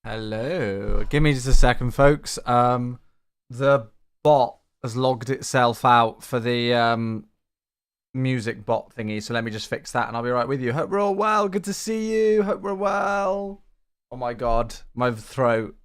Hello. Give me just a second, folks. The bot has logged itself out for the music bot thingy, so let me just fix that and I'll be right with you. Hope we're all well. Good to see you. Hope we're well. Oh my god, my throat.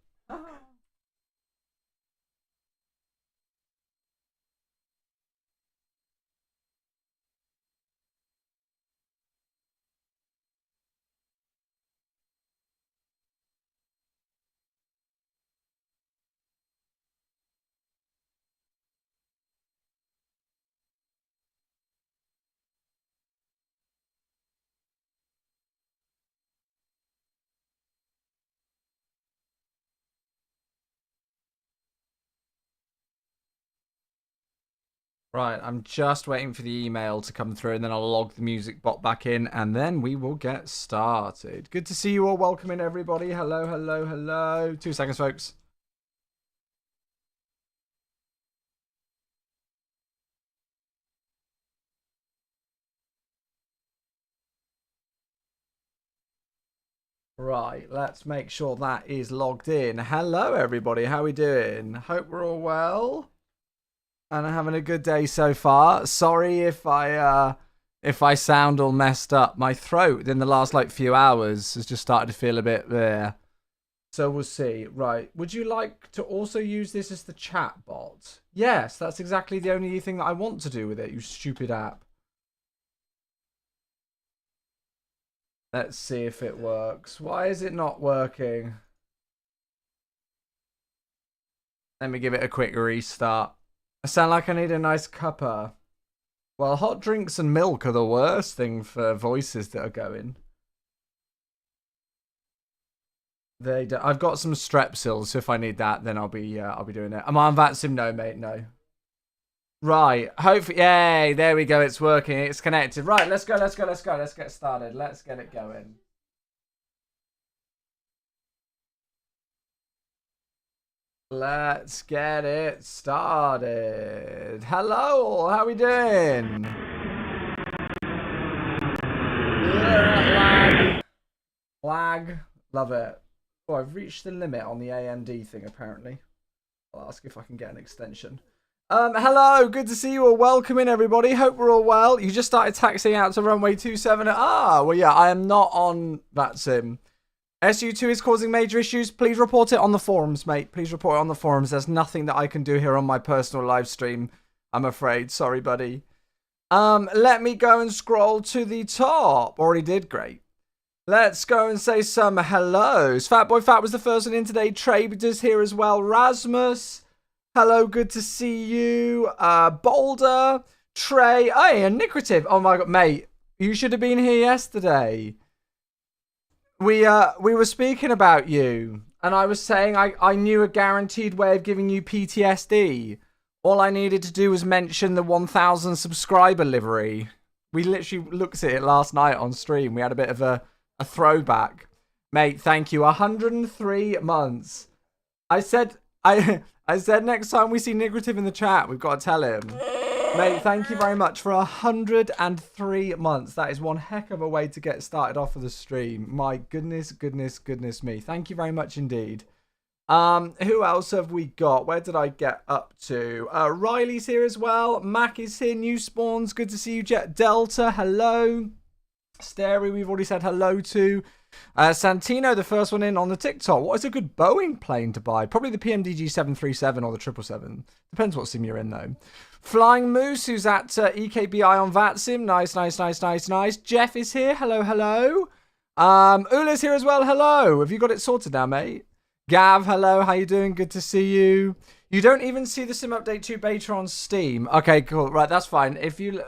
Right, I'm just waiting for the email to come through and then I'll log the music bot back in and then we will get started. Good to see you all. Welcome in, everybody. Hello, hello, hello. 2 seconds, folks. Right, let's make sure that is logged in. Hello, everybody. How are we doing? Hope we're all well and having a good day so far. Sorry if I sound all messed up. My throat in the last few hours has just started to feel a bit there. So we'll see. Right. Would you like to also use this as the chat bot? Yes, that's exactly the only thing that I want to do with it, you stupid app. Let's see if it works. Why is it not working? Let me give it a quick restart. I sound like I need a nice cuppa. Well, hot drinks and milk are the worst thing for voices that are going. I've got some strepsils, so if I need that, then I'll be doing it. Am I on VATSIM? No, mate, no. Right, hopefully, yay, there we go, it's working, it's connected. Right, let's go, let's get started, let's get it going. Let's get it started. Hello, how we doing? Lag, love it. Oh, I've reached the limit on the AMD thing, apparently. I'll ask if I can get an extension. Hello, good to see you all. Welcome in, everybody. Hope we're all well. You just started taxiing out to runway 27. Well, yeah, I am not on that sim. SU2 is causing major issues. Please report it on the forums, mate. Please report it on the forums. There's nothing that I can do here on my personal live stream, I'm afraid. Sorry, buddy. Let me go and scroll to the top. Already did, great. Let's go and say some hellos. Fatboy Fat was the first one in today. Traders here as well. Rasmus. Hello, good to see you. Boulder, Trey, and Nicorative. Oh my god, mate, you should have been here yesterday. We were speaking about you, and I was saying I knew a guaranteed way of giving you PTSD. All I needed to do was mention the 1,000 subscriber livery. We literally looked at it last night on stream. We had a bit of a throwback. Mate, thank you. 103 months. I said next time we see Nicorative in the chat, we've got to tell him. Mate, thank you very much for 103 months. That is one heck of a way to get started off of the stream. My goodness, goodness, goodness me. Thank you very much indeed. Who else have we got? Where did I get up to? Riley's here as well. Mac is here. New spawns. Good to see you, Jet Delta. Hello. Starry, we've already said hello to. Santino, the first one in on the TikTok. What is a good Boeing plane to buy? Probably the PMDG 737 or the 777. Depends what sim you're in, though. Flying Moose, who's at EKBI on VATSIM. Nice. Jeff is here. Hello, hello. Ula's here as well. Hello. Have you got it sorted now, mate? Gav, hello. How you doing? Good to see you. You don't even see the Sim Update 2 beta on Steam. Okay, cool. Right, that's fine.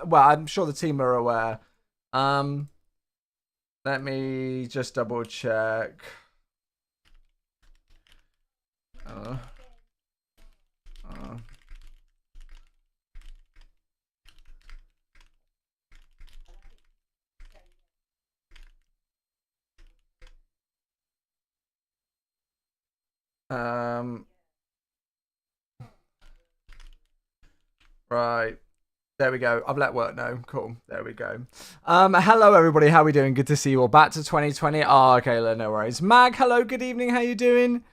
Well, I'm sure the team are aware. Let me just double check. Right. There we go. I've let work know. Cool. There we go. Hello everybody. How we doing? Good to see you all. Back to 2020. Oh, okay. No worries. Mag, hello. Good evening. How you doing?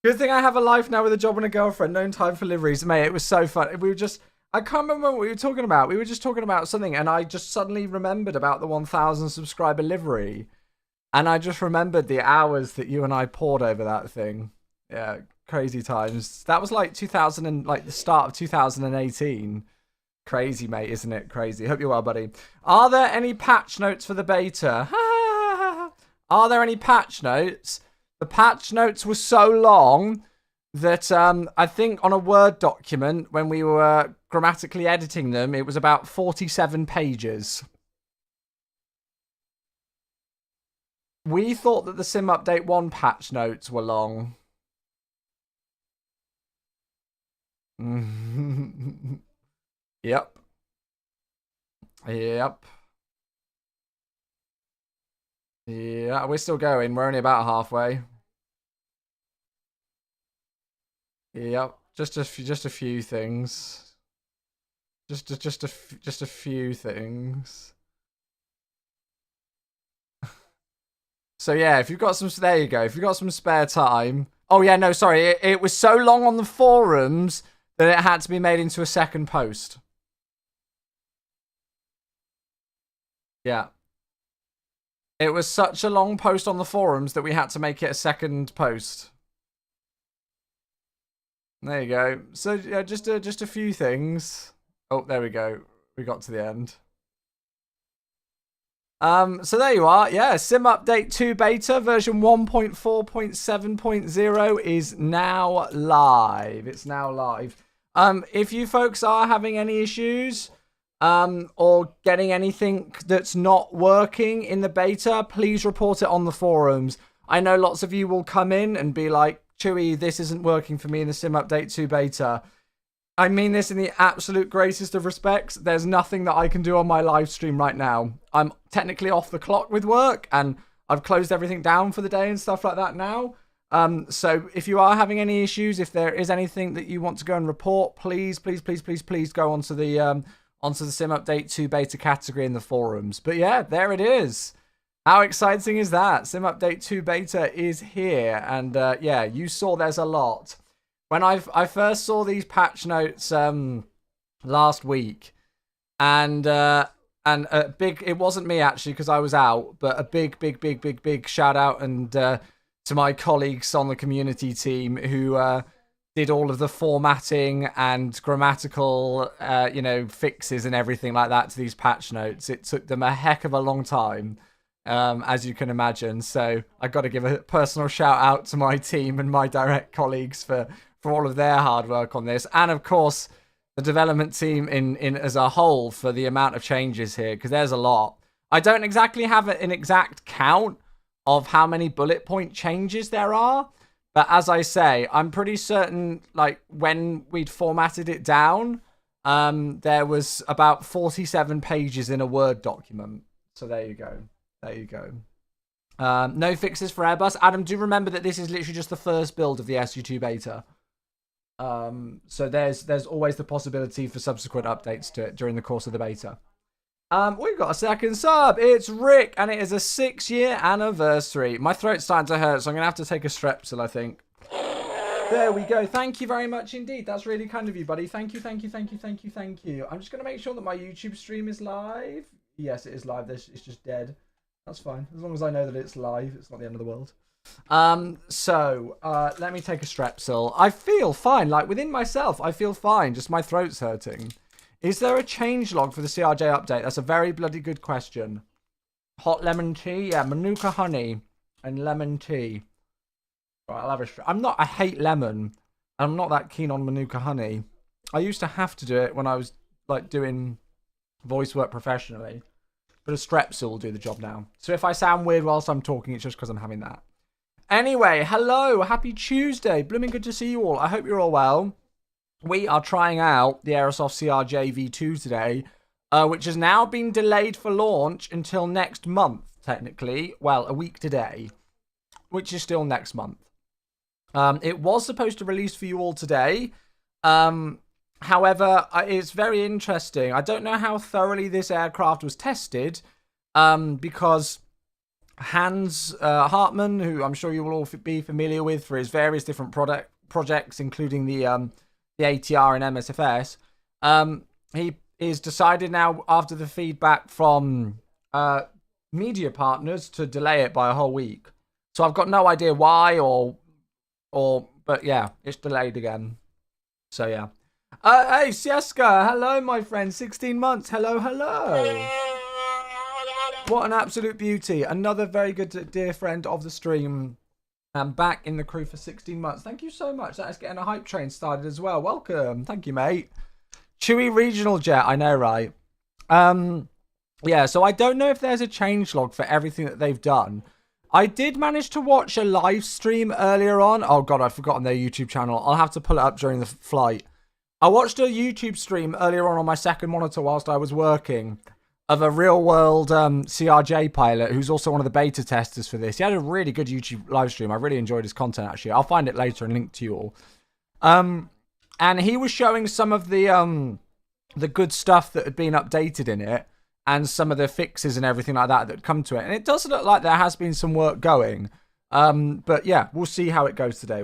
Good thing I have a life now with a job and a girlfriend. No time for liveries. Mate, it was so fun. I can't remember what we were talking about. We were just talking about something and I just suddenly remembered about the 1,000 subscriber livery. And I just remembered the hours that you and I poured over that thing. Yeah, crazy times. That was like 2000 and like the start of 2018. Crazy, mate, isn't it? Crazy. Hope you're well, buddy. Are there any patch notes for the beta? Are there any patch notes? The patch notes were so long that I think on a Word document, when we were grammatically editing them, it was about 47 pages. We thought that the Sim Update 1 patch notes were long. Yep. Yeah, we're still going. We're only about halfway. Yep. Just a few things. Just a few things. So yeah, if you've got some, there you go. If you've got some spare time. Oh yeah, no, sorry. It was so long on the forums that it had to be made into a second post. Yeah. It was such a long post on the forums that we had to make it a second post. There you go. So yeah, just a few things. Oh, there we go. We got to the end. So there you are. Yeah, Sim Update 2 Beta version 1.4.7.0 is now live. It's now live. If you folks are having any issues, or getting anything that's not working in the beta, please report it on the forums. I know lots of you will come in and be like, Chewy, this isn't working for me in the Sim Update 2 beta. I mean this in the absolute greatest of respects. There's nothing that I can do on my live stream right now. I'm technically off the clock with work and I've closed everything down for the day and stuff like that now. So if you are having any issues, if there is anything that you want to go and report, please go onto the Sim Update 2 beta category in the forums. But yeah, there it is. How exciting is that? Sim Update 2 beta is here. And yeah, you saw there's a lot. When I first saw these patch notes last week, and a big, it wasn't me actually because I was out, but a big shout out and to my colleagues on the community team who did all of the formatting and grammatical, fixes and everything like that to these patch notes. It took them a heck of a long time, as you can imagine. So I got to give a personal shout out to my team and my direct colleagues for all of their hard work on this. And of course, the development team in as a whole for the amount of changes here, because there's a lot. I don't exactly have an exact count of how many bullet point changes there are. But as I say, I'm pretty certain, like, when we'd formatted it down, there was about 47 pages in a Word document. So there you go. There you go. No fixes for Airbus. Adam, do remember that this is literally just the first build of the SU2 beta. So there's always the possibility for subsequent updates to it during the course of the beta. We've got a second sub. It's Rick, and it is a 6-year anniversary. My throat's starting to hurt, so I'm going to have to take a Strepsil, I think. There we go. Thank you very much indeed. That's really kind of you, buddy. Thank you. I'm just going to make sure that my YouTube stream is live. Yes, it is live. It's just dead. That's fine. As long as I know that it's live, it's not the end of the world. So let me take a Strepsil. I feel fine. Like, within myself, I feel fine. Just my throat's hurting. Is there a changelog for the CRJ update? That's a very bloody good question. Hot lemon tea? Yeah, Manuka honey and lemon tea. Right, I'll have I hate lemon. I'm not that keen on Manuka honey. I used to have to do it when I was, like, doing voice work professionally. But a Strepsil will do the job now. So if I sound weird whilst I'm talking, it's just because I'm having that. Anyway, hello. Happy Tuesday. Blooming good to see you all. I hope you're all well. We are trying out the Aerosoft CRJ V2 today, which has now been delayed for launch until next month, technically. Well, a week today, which is still next month. It was supposed to release for you all today. However, it's very interesting. I don't know how thoroughly this aircraft was tested, because Hans Hartmann, who I'm sure you will all be familiar with for his various different projects, including the ATR and MSFS, he is decided now, after the feedback from media partners, to delay it by a whole week. So I've got no idea why but yeah, it's delayed again. So yeah. Hey, Sieska, hello, my friend. 16 months. Hello. What an absolute beauty. Another very good dear friend of the stream. I'm back in the crew for 16 months. Thank you so much. That is getting a hype train started as well. Welcome. Thank you, mate. Chewy Regional Jet. I know, right? Yeah, so I don't know if there's a changelog for everything that they've done. I did manage to watch a live stream earlier on. Oh, God, I've forgotten their YouTube channel. I'll have to pull it up during the flight. I watched a YouTube stream earlier on my second monitor whilst I was working of a real-world CRJ pilot who's also one of the beta testers for this. He had a really good YouTube live stream. I really enjoyed his content, actually. I'll find it later and link to you all. And he was showing some of the good stuff that had been updated in it, and some of the fixes and everything like that come to it. And it does look like there has been some work going. But yeah, we'll see how it goes today.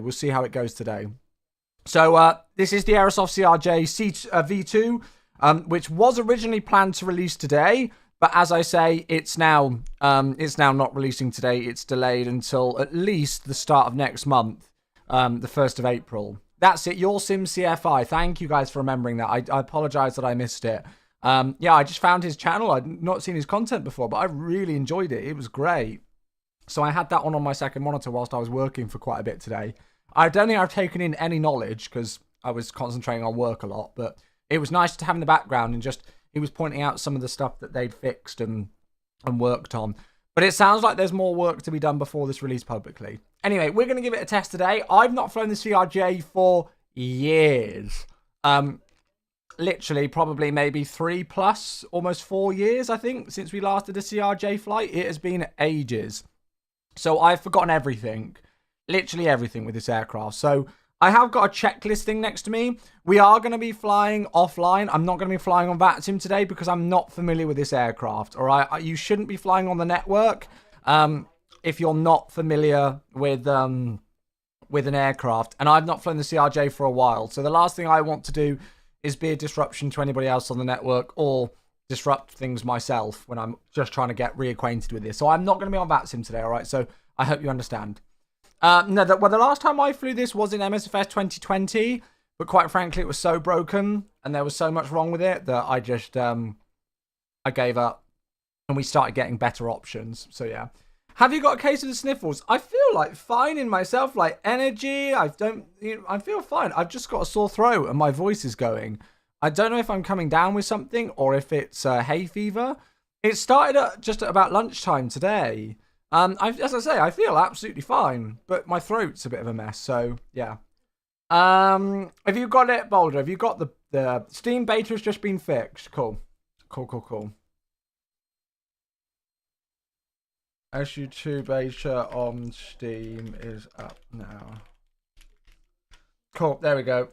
So this is the Aerosoft CRJ V2, which was originally planned to release today. But as I say, it's now not releasing today. It's delayed until at least the start of next month, the 1st of April. That's it. Your Sim CFI. Thank you guys for remembering that. I apologize that I missed it. Yeah, I just found his channel. I'd not seen his content before, but I really enjoyed it. It was great. So I had that on my second monitor whilst I was working for quite a bit today. I don't think I've taken in any knowledge because I was concentrating on work a lot, but it was nice to have in the background, and just he was pointing out some of the stuff that they'd fixed and worked on. But it sounds like there's more work to be done before this release publicly. Anyway, we're going to give it a test today. I've not flown the CRJ for years. Literally, probably maybe 3+, almost 4 years, I think, since we last did a CRJ flight. It has been ages. So I've forgotten everything. Literally everything with this aircraft. So I have got a checklist thing next to me. We are going to be flying offline. I'm not going to be flying on VATSIM today because I'm not familiar with this aircraft. All right, you shouldn't be flying on the network if you're not familiar with an aircraft. And I've not flown the CRJ for a while. So the last thing I want to do is be a disruption to anybody else on the network, or disrupt things myself when I'm just trying to get reacquainted with this. So I'm not going to be on VATSIM today, all right? So I hope you understand. No, the last time I flew this was in MSFS 2020, but quite frankly, it was so broken and there was so much wrong with it that I just I gave up, and we started getting better options. So yeah. Have you got a case of the sniffles? I feel like fine in myself, like energy. I feel fine. I've just got a sore throat and my voice is going. I don't know if I'm coming down with something or if it's hay fever. It started just at about lunchtime today. As I say, I feel absolutely fine, but my throat's a bit of a mess. So yeah. Have you got it, Boulder? Have you got the Steam beta has just been fixed? Cool. SU2 beta on Steam is up now. Cool. There we go.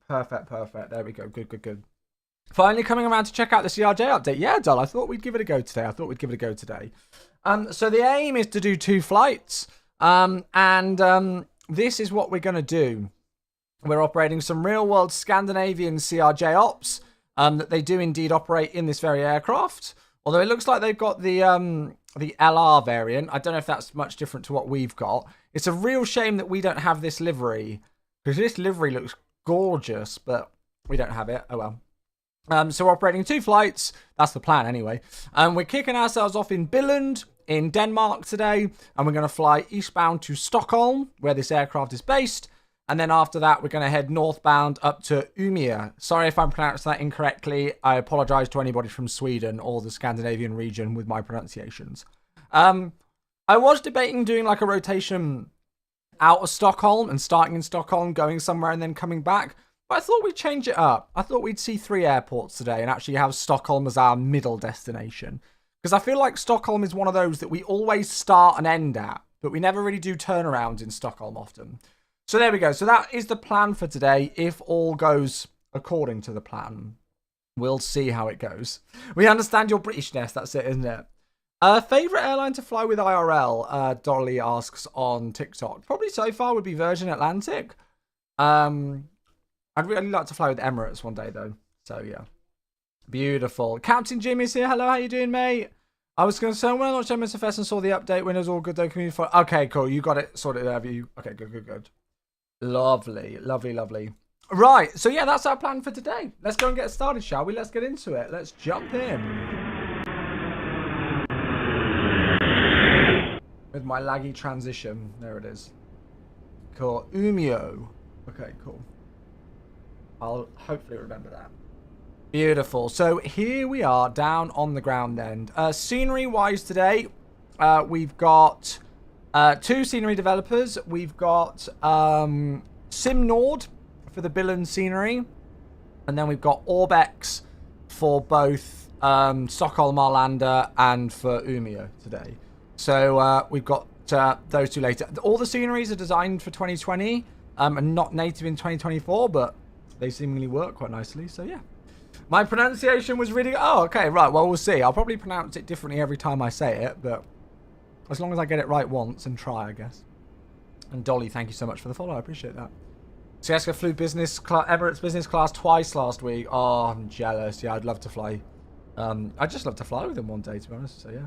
Perfect. There we go. Good. Finally coming around to check out the CRJ update. Yeah, Dull, I thought we'd give it a go today. So the aim is to do 2 flights. This is what we're going to do. We're operating some real-world Scandinavian CRJ ops that they do indeed operate in this very aircraft. Although it looks like they've got the LR variant. I don't know if that's much different to what we've got. It's a real shame that we don't have this livery, because this livery looks gorgeous, but we don't have it. Oh well. So we're operating 2 flights. That's the plan anyway. We're kicking ourselves off in Billund in Denmark today, and we're going to fly eastbound to Stockholm, where this aircraft is based. And then after that, we're going to head northbound up to Umeå. Sorry if I'm pronouncing that incorrectly. I apologize to anybody from Sweden or the Scandinavian region with my pronunciations. I was debating doing like a rotation out of Stockholm and starting in Stockholm, going somewhere and then coming back. But I thought we'd change it up. I thought we'd see 3 airports today and actually have Stockholm as our middle destination. Because I feel like Stockholm is one of those that we always start and end at, but we never really do turnarounds in Stockholm often. So there we go. So that is the plan for today. If all goes according to the plan, we'll see how it goes. We understand your Britishness. That's it, isn't it? Favorite airline to fly with IRL? Dolly asks on TikTok. Probably so far would be Virgin Atlantic. I'd really like to fly with Emirates one day though. So yeah, beautiful. Captain Jim is here. Hello, how you doing, mate? I was concerned when I launched MSFS and saw the update when it was all good though. Community for okay, cool. You got it sorted, have you? Okay, good. Lovely. Right, so yeah, that's our plan for today. Let's go and get started, shall we? Let's get into it. Let's jump in. With my laggy transition. There it is. Cool. Umio. Okay, cool. I'll hopefully remember that. Beautiful. So here we are down on the ground end. Scenery-wise today, we've got 2 scenery developers. We've got SimNord for the Billund scenery. And then we've got Orbex for both Stockholm Arlanda and for Umeå today. So we've got those 2 later. All the sceneries are designed for 2020 and not native in 2024, but they seemingly work quite nicely. So yeah. My pronunciation was really... Oh, okay, right. Well, we'll see. I'll probably pronounce it differently every time I say it, but as long as I get it right once and try, I guess. And Dolly, thank you so much for the follow. I appreciate that. Sieska flew Emirates business class twice last week. Oh, I'm jealous. Yeah, I'd love to fly. I'd just love to fly with them one day, to be honest. So, yeah.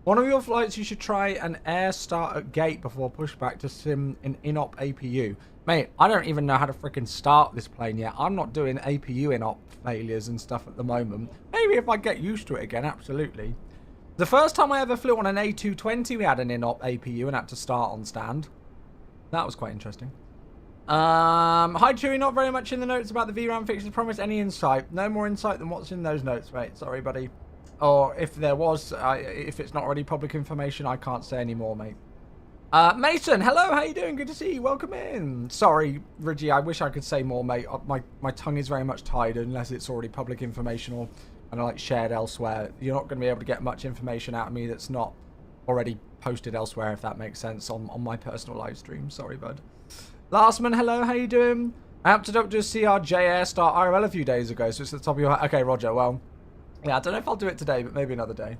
One of your flights, you should try an air start at gate before pushback to sim an in-op APU. Mate, I don't even know how to freaking start this plane yet. I'm not doing APU in-op failures and stuff at the moment. Maybe if I get used to it again, absolutely. The first time I ever flew on an A220, we had an in-op APU and had to start on stand. That was quite interesting. Hi Chewy, not very much in the notes about the VRAM fixes. Promise any insight. No more insight than what's in those notes, mate. Sorry, buddy. Or if there was, if it's not already public information, I can't say any more, mate. Mason, hello, how you doing? Good to see you. Welcome in. Sorry, Reggie, I wish I could say more, mate. My tongue is very much tied unless it's already public information or kind of like shared elsewhere. You're not going to be able to get much information out of me that's not already posted elsewhere, if that makes sense, on my personal live stream. Sorry, bud. Lastman, hello, how you doing? I upped it up to a CRJ Air Start IRL a few days ago, so it's at the top of your head. Okay, Roger, well, yeah, I don't know if I'll do it today, but maybe another day.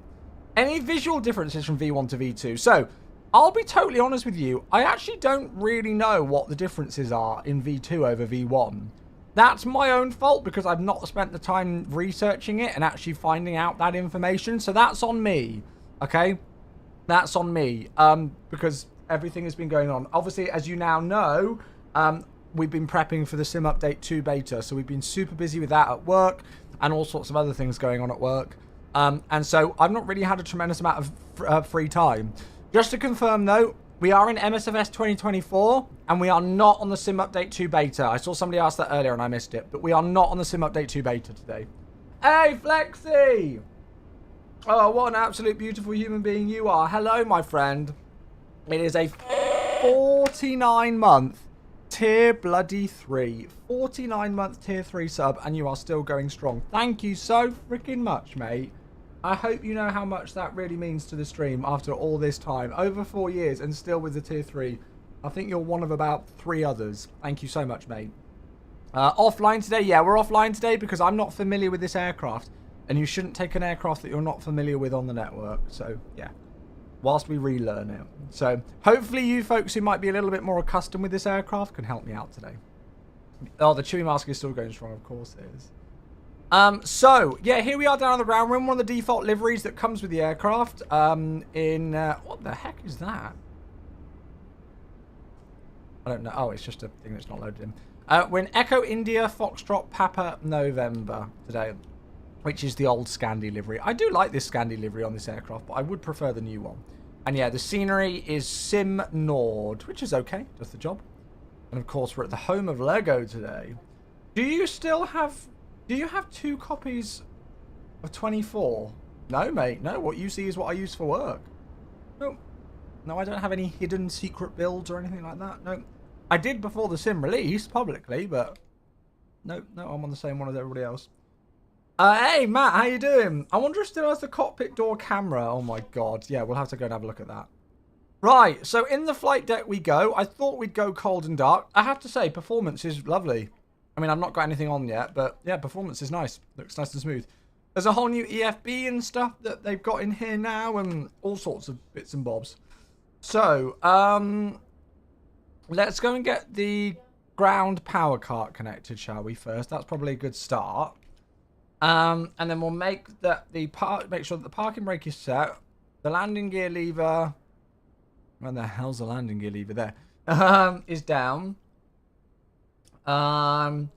Any visual differences from V1 to V2? So, I'll be totally honest with you. I actually don't really know what the differences are in V2 over V1. That's my own fault because I've not spent the time researching it and actually finding out that information. So that's on me, okay? That's on me because everything has been going on. Obviously, as you now know, we've been prepping for the Sim Update 2 beta. So we've been super busy with that at work and all sorts of other things going on at work. And so I've not really had a tremendous amount of free time. Just to confirm, though, we are in MSFS 2024, and we are not on the Sim Update 2 beta. I saw somebody ask that earlier, and I missed it. But we are not on the Sim Update 2 beta today. Hey, Flexi! Oh, what an absolute beautiful human being you are. Hello, my friend. It is a 49-month tier bloody 3. 49-month tier 3 sub, and you are still going strong. Thank you so freaking much, mate. I hope you know how much that really means to the stream after all this time. Over 4 years and still with the tier 3. I think you're one of about 3 others. Thank you so much, mate. Offline today? Yeah, we're offline today because I'm not familiar with this aircraft. And you shouldn't take an aircraft that you're not familiar with on the network. So, yeah. Whilst we relearn it. So, hopefully you folks who might be a little bit more accustomed with this aircraft can help me out today. Oh, the Chewy mask is still going strong. Of course it is. So, yeah, here we are down on the ground. We're in one of the default liveries that comes with the aircraft. What the heck is that? I don't know. Oh, it's just a thing that's not loaded in. We're in Echo India, Foxtrot, Papa, November today, which is the old Scandi livery. I do like this Scandi livery on this aircraft, but I would prefer the new one. And yeah, the scenery is Sim Nord, which is okay. Does the job. And of course, we're at the home of Lego today. Do you still have... Do you have 2 copies of 24? No, mate. No, what you see is what I use for work. No. No, I don't have any hidden secret builds or anything like that. No. I did before the sim released publicly, but... No, I'm on the same one as everybody else. Hey, Matt, how you doing? I wonder if it still has the cockpit door camera. Oh, my God. Yeah, we'll have to go and have a look at that. Right, so in the flight deck we go. I thought we'd go cold and dark. I have to say, performance is lovely. I mean, I've not got anything on yet, but yeah, performance is nice. Looks nice and smooth. There's a whole new EFB and stuff that they've got in here now and all sorts of bits and bobs. So, let's go and get the ground power cart connected, shall we, first? That's probably a good start. And then we'll make sure that the parking brake is set. The landing gear lever... Where the hell's the landing gear lever there? Is down. And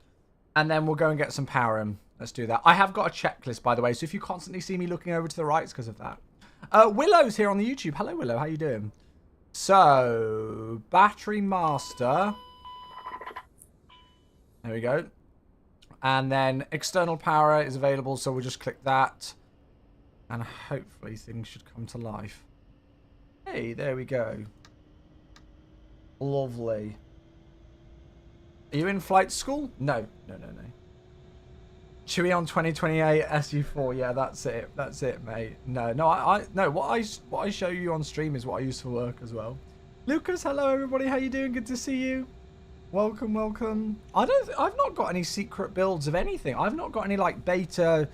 then we'll go and get some power in. Let's do that. I have got a checklist, by the way, so if you constantly see me looking over to the right, it's because of that. Willow's here on the YouTube. Hello, Willow. How you doing? So, battery master. There we go. And then external power is available, so we'll just click that. And hopefully things should come to life. Hey, there we go. Lovely. Are you in flight school? No. No. Chewy on 2028 SU4. Yeah, that's it. That's it, mate. No. No. What I show you on stream is what I use for work as well. Lucas, hello everybody. How you doing? Good to see you. Welcome. I've not got any secret builds of anything. I've not got any like beta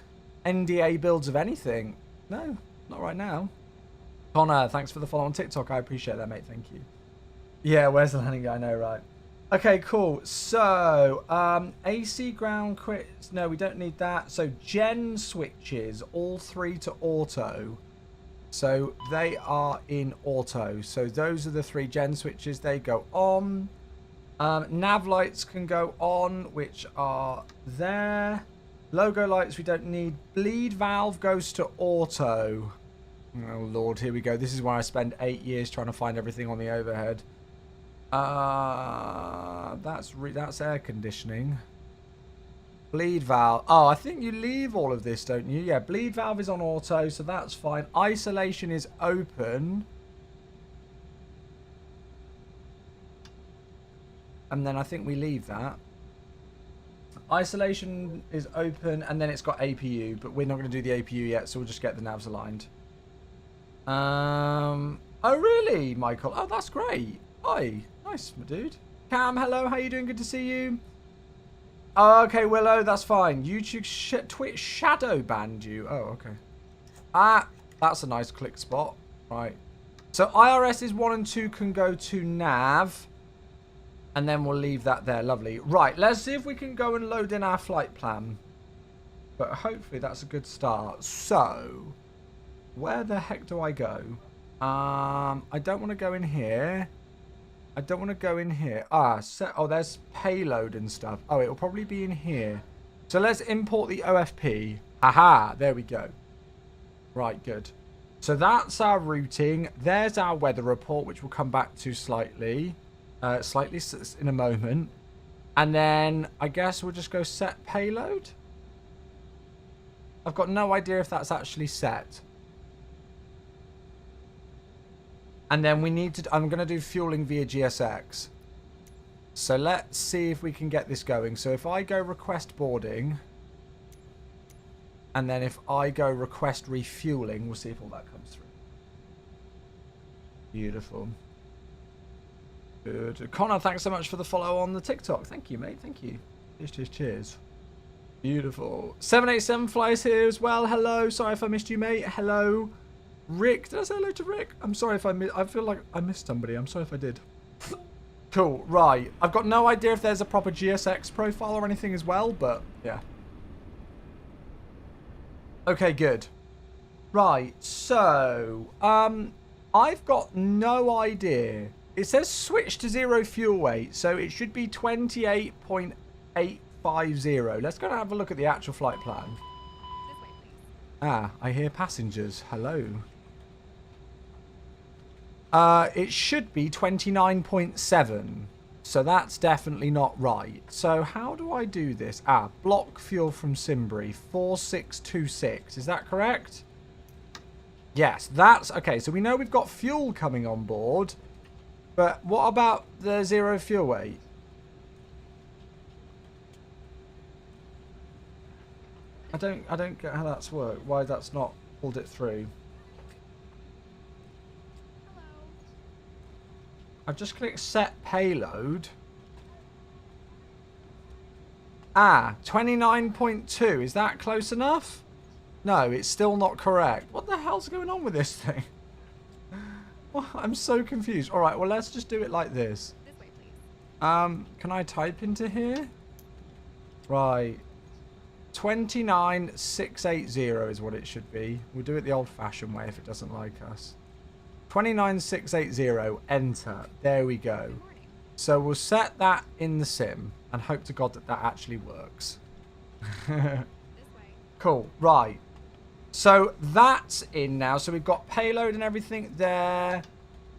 NDA builds of anything. No, not right now. Connor, thanks for the follow on TikTok. I appreciate that, mate. Thank you. Yeah, where's the landing guy? I know, right? Okay, cool. So, AC ground quits. No, we don't need that. So, gen switches, all three to auto. So, they are in auto. So, those are the three gen switches. They go on. Nav lights can go on, which are there. Logo lights we don't need. Bleed valve goes to auto. Oh lord, here we go. This is where I spend 8 years trying to find everything on the overhead. That's air conditioning. Bleed valve. Oh, I think you leave all of this, don't you? Yeah, bleed valve is on auto, so that's fine. Isolation is open. And then I think we leave that. Isolation is open, and then it's got APU, but we're not going to do the APU yet, so we'll just get the navs aligned. Oh really, Michael? Oh, that's great. Hi, nice, my dude. Cam, hello, how you doing? Good to see you. Oh, okay, Willow, that's fine. YouTube, Twitch shadow banned you. Oh, okay. That's a nice click spot. Right. So IRS's 1 and 2 can go to nav, and then we'll leave that there. Lovely. Right, let's see if we can go and load in our flight plan. But hopefully that's a good start. So, where the heck do I go? I don't want to go in here. I don't want to go in here. Oh, there's payload and stuff. Oh, it'll probably be in here. So let's import the OFP. Aha, there we go. Right, good. So that's our routing. There's our weather report, which we'll come back to slightly in a moment. And then I guess we'll just go set payload. I've got no idea if that's actually set. And then we need to... I'm going to do fueling via GSX. So let's see if we can get this going. So if I go request boarding... And then if I go request refueling, we'll see if all that comes through. Beautiful. Good. Connor, thanks so much for the follow on the TikTok. Thank you, mate. Thank you. Cheers. Beautiful. 787 flies here as well. Hello. Sorry if I missed you, mate. Hello. Rick, did I say hello to Rick? I'm sorry if I feel like I missed somebody. I'm sorry if I did. Cool, right. I've got no idea if there's a proper GSX profile or anything as well, but yeah. Okay, good. Right, so, I've got no idea. It says switch to 0 fuel weight, so it should be 28.850. Let's go and have a look at the actual flight plan. I hear passengers. Hello. It should be 29.7. So that's definitely not right. So how do I do this? Block fuel from Simbury. 4626. Is that correct? Yes, that's... Okay, so we know we've got fuel coming on board. But what about the 0 fuel weight? I don't get how that's worked. Why that's not pulled it through. I've just clicked set payload. Ah, 29.2. Is that close enough? No, it's still not correct. What the hell's going on with this thing? Well, I'm so confused. All right, well, let's just do it like this. This way, please. Can I type into here? Right. 29680 is what it should be. We'll do it the old-fashioned way if it doesn't like us. 29680, enter. There we go. Good morning. So we'll set that in the sim and hope to God that that actually works. This way. Cool, right. So that's in now. So we've got payload and everything there.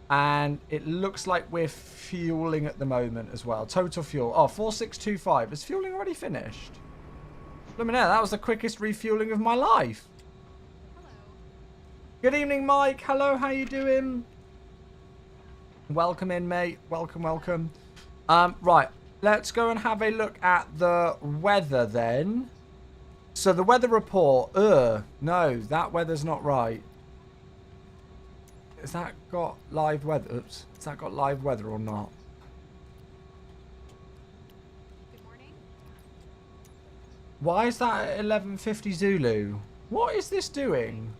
And it looks like we're fueling at the moment as well. Total fuel. Oh, 4625. Is fueling already finished? Let me know. That was the quickest refueling of my life. Hello. Good evening, Mike. Hello, how you doing? Welcome in, mate. Welcome, welcome. Right. Let's go and have a look at the weather then. So the weather report. No, that weather's not right. Has that got live weather? Oops. Has that got live weather or not? Good morning. Why is that at 11:50 Zulu? What is this doing?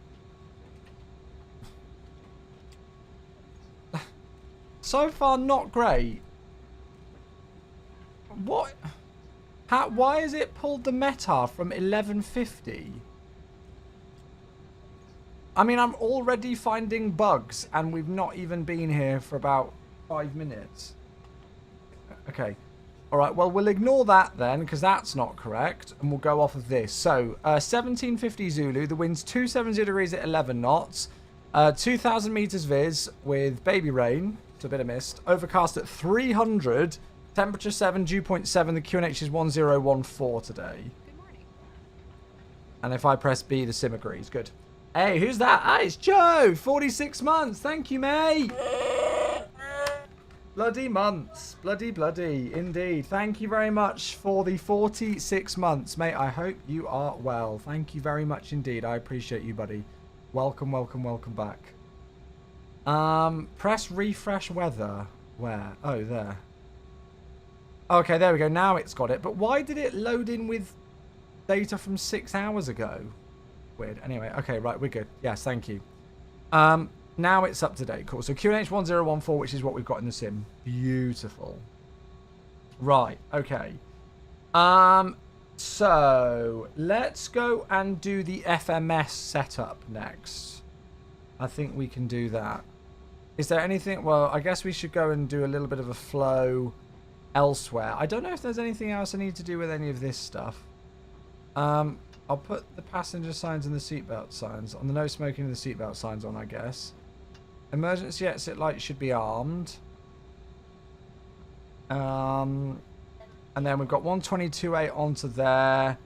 So far, not great. What? How? Why has it pulled the METAR from 11:50? I mean, I'm already finding bugs, and we've not even been here for about 5 minutes. Okay. All right, well, we'll ignore that then, because that's not correct, and we'll go off of this. So, 1750 Zulu, the wind's 270 degrees at 11 knots, 2,000 meters viz with baby rain, it's a bit of mist, overcast at 300, temperature 7, dew point 7, the QNH is 1014 today. Good morning. And if I press B, the sim agrees. Good. Hey, who's that? Ah, it's Joe, 46 months. Thank you, mate. Bloody months. Bloody, indeed. Thank you very much for the 46 months, mate. I hope you are well. Thank you very much indeed. I appreciate you, buddy. Welcome back. Press refresh weather. Where? Oh, there. Okay, there we go. Now it's got it. But why did it load in with data from 6 hours ago? Weird. Anyway, okay, right, we're good. Yes, thank you. Now it's up to date. Cool. So QNH 1014, which is what we've got in the sim. Beautiful. Right, okay. So let's go and do the FMS setup next. I think we can do that. Is there anything? Well, I guess we should go and do a little bit of a flow elsewhere. I don't know if there's anything else I need to do with any of this stuff. I'll put the passenger signs and the seatbelt signs on. The no smoking and the seatbelt signs on, I guess. Emergency exit lights should be armed. And then we've got 122.8 onto there.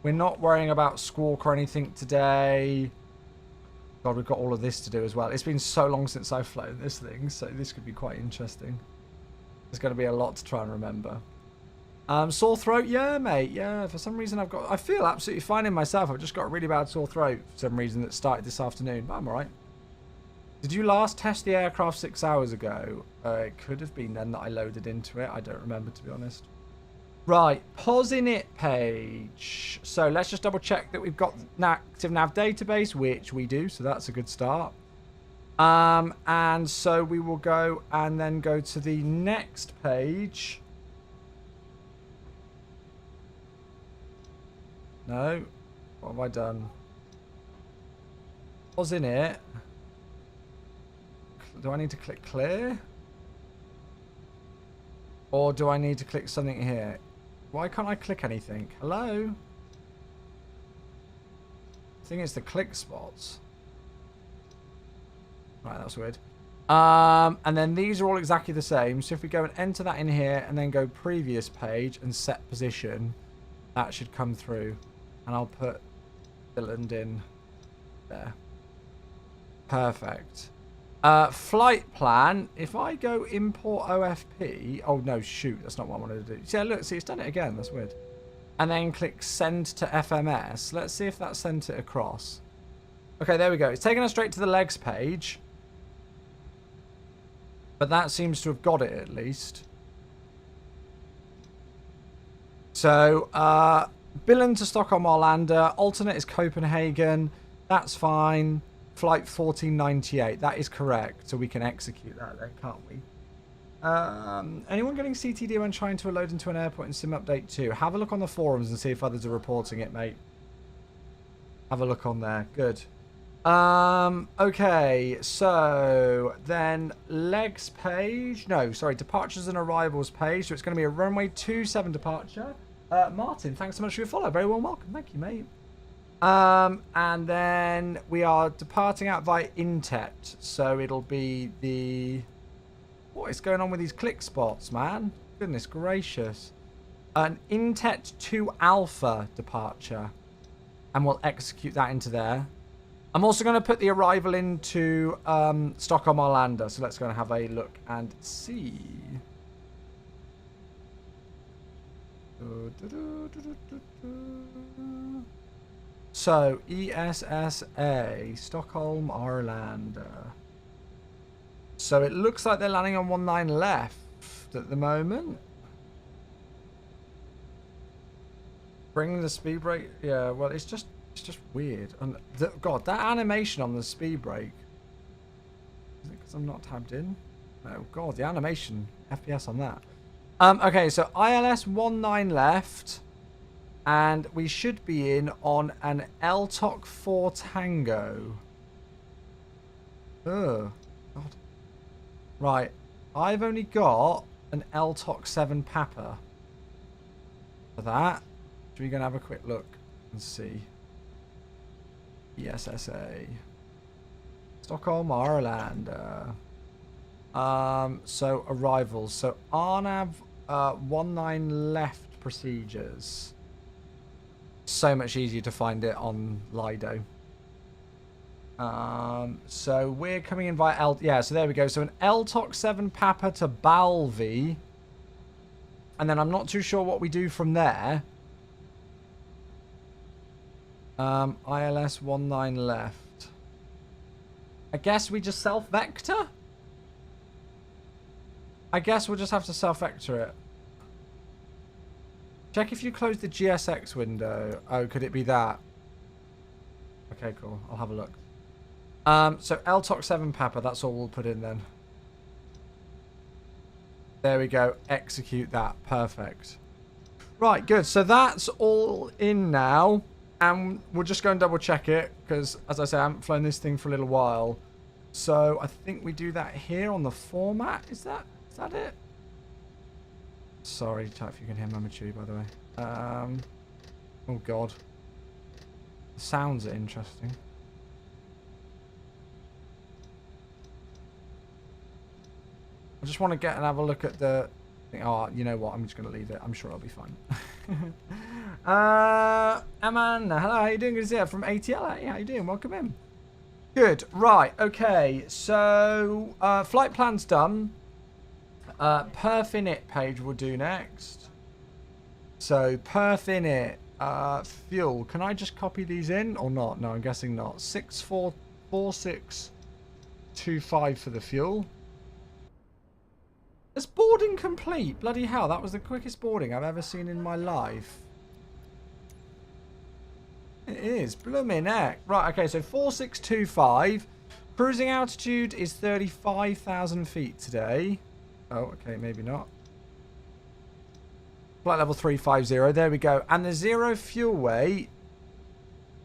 We're not worrying about squawk or anything today. God, we've got all of this to do as well. It's been so long since I've flown this thing, so this could be quite interesting. There's going to be a lot to try and remember. Sore throat? Yeah, mate. Yeah, for some reason I feel absolutely fine in myself. I've just got a really bad sore throat for some reason that started this afternoon, but I'm alright. Did you last test the aircraft 6 hours ago? It could have been then that I loaded into it. I don't remember, to be honest. Right, pause init page. So let's just double check that we've got an active nav database, which we do, so that's a good start. And so we will go and then go to the next page. No. What have I done? Pause init. Do I need to click clear? Or do I need to click something here? Why can't I click anything? Hello? I think it's the click spots. Right, that's weird. And then these are all exactly the same. So if we go and enter that in here and then go previous page and set position, that should come through. And I'll put Dylan in there. Perfect. Flight plan. If I go import OFP. Oh, no, shoot. That's not what I wanted to do. Yeah, look. See, it's done it again. That's weird. And then click send to FMS. Let's see if that sent it across. Okay, there we go. It's taken us straight to the legs page. But that seems to have got it at least. So, Billund to Stockholm Arlanda. Alternate is Copenhagen. That's fine. Flight 1498. That is correct. So we can execute that then, can't we? Anyone getting CTD when trying to load into an airport in Sim Update 2? Have a look on the forums and see if others are reporting it, mate. Have a look on there. Good. Okay, so then legs page. No, sorry, departures and arrivals page. So it's going to be a runway 27 departure. Martin, thanks so much for your follow. Very well welcome. Thank you, mate. And then we are departing out via Intet. So it'll be the... What is going on with these click spots, man? Goodness gracious. An Intet 2 Alpha departure. And we'll execute that into there. I'm also going to put the arrival into Stockholm Arlanda. So let's go and have a look and see. So, ESSA, Stockholm Arlanda. So it looks like they're landing on 19 left at the moment. Bring the speed brake. Yeah, well, it's just weird. And God, that animation on the speed brake. Is it because I'm not tabbed in? No, God, the animation FPS on that. Okay, so ILS 19 left, and we should be in on an LTOC 4 Tango. Oh, God. Right, I've only got an LTOC 7 Papa for that. So we're going to have a quick look and see. ESSA. Stockholm, Arlanda. So arrivals. So RNAV 19 left procedures. So much easier to find it on Lido. So we're coming in via L. Yeah, so there we go. So an LTOC 7 Papa to Balvi. And then I'm not too sure what we do from there. ILS 19 left. I guess we just self-vector? I guess we'll just have to self-vector it. Check if you close the GSX window. Oh, could it be that? Okay, cool. I'll have a look. So LTOC 7 Papa, that's all we'll put in then. There we go. Execute that. Perfect. Right, good. So that's all in now. And we'll just go and double check it. Because, as I say, I haven't flown this thing for a little while. So I think we do that here on the format. Is that it? Sorry, chat, if you can hear Mama Chewy, by the way. Oh, God. The sounds are interesting. I just want to get and have a look at the thing. Oh, you know what? I'm just going to leave it. I'm sure I'll be fine. Amanda, hello. How you doing? Good to see you from ATL. Hey, how you doing? Welcome in. Good. Right. Okay. So, flight plan's done. Perf init page we'll do next. So, perf init. Fuel. Can I just copy these in or not? No, I'm guessing not. 644625 for the fuel. It's boarding complete. Bloody hell, that was the quickest boarding I've ever seen in my life. It is. Blooming heck. Right, okay, so 4625. Cruising altitude is 35,000 feet today. Oh, okay, maybe not. Flight level 350. There we go. And the zero fuel weight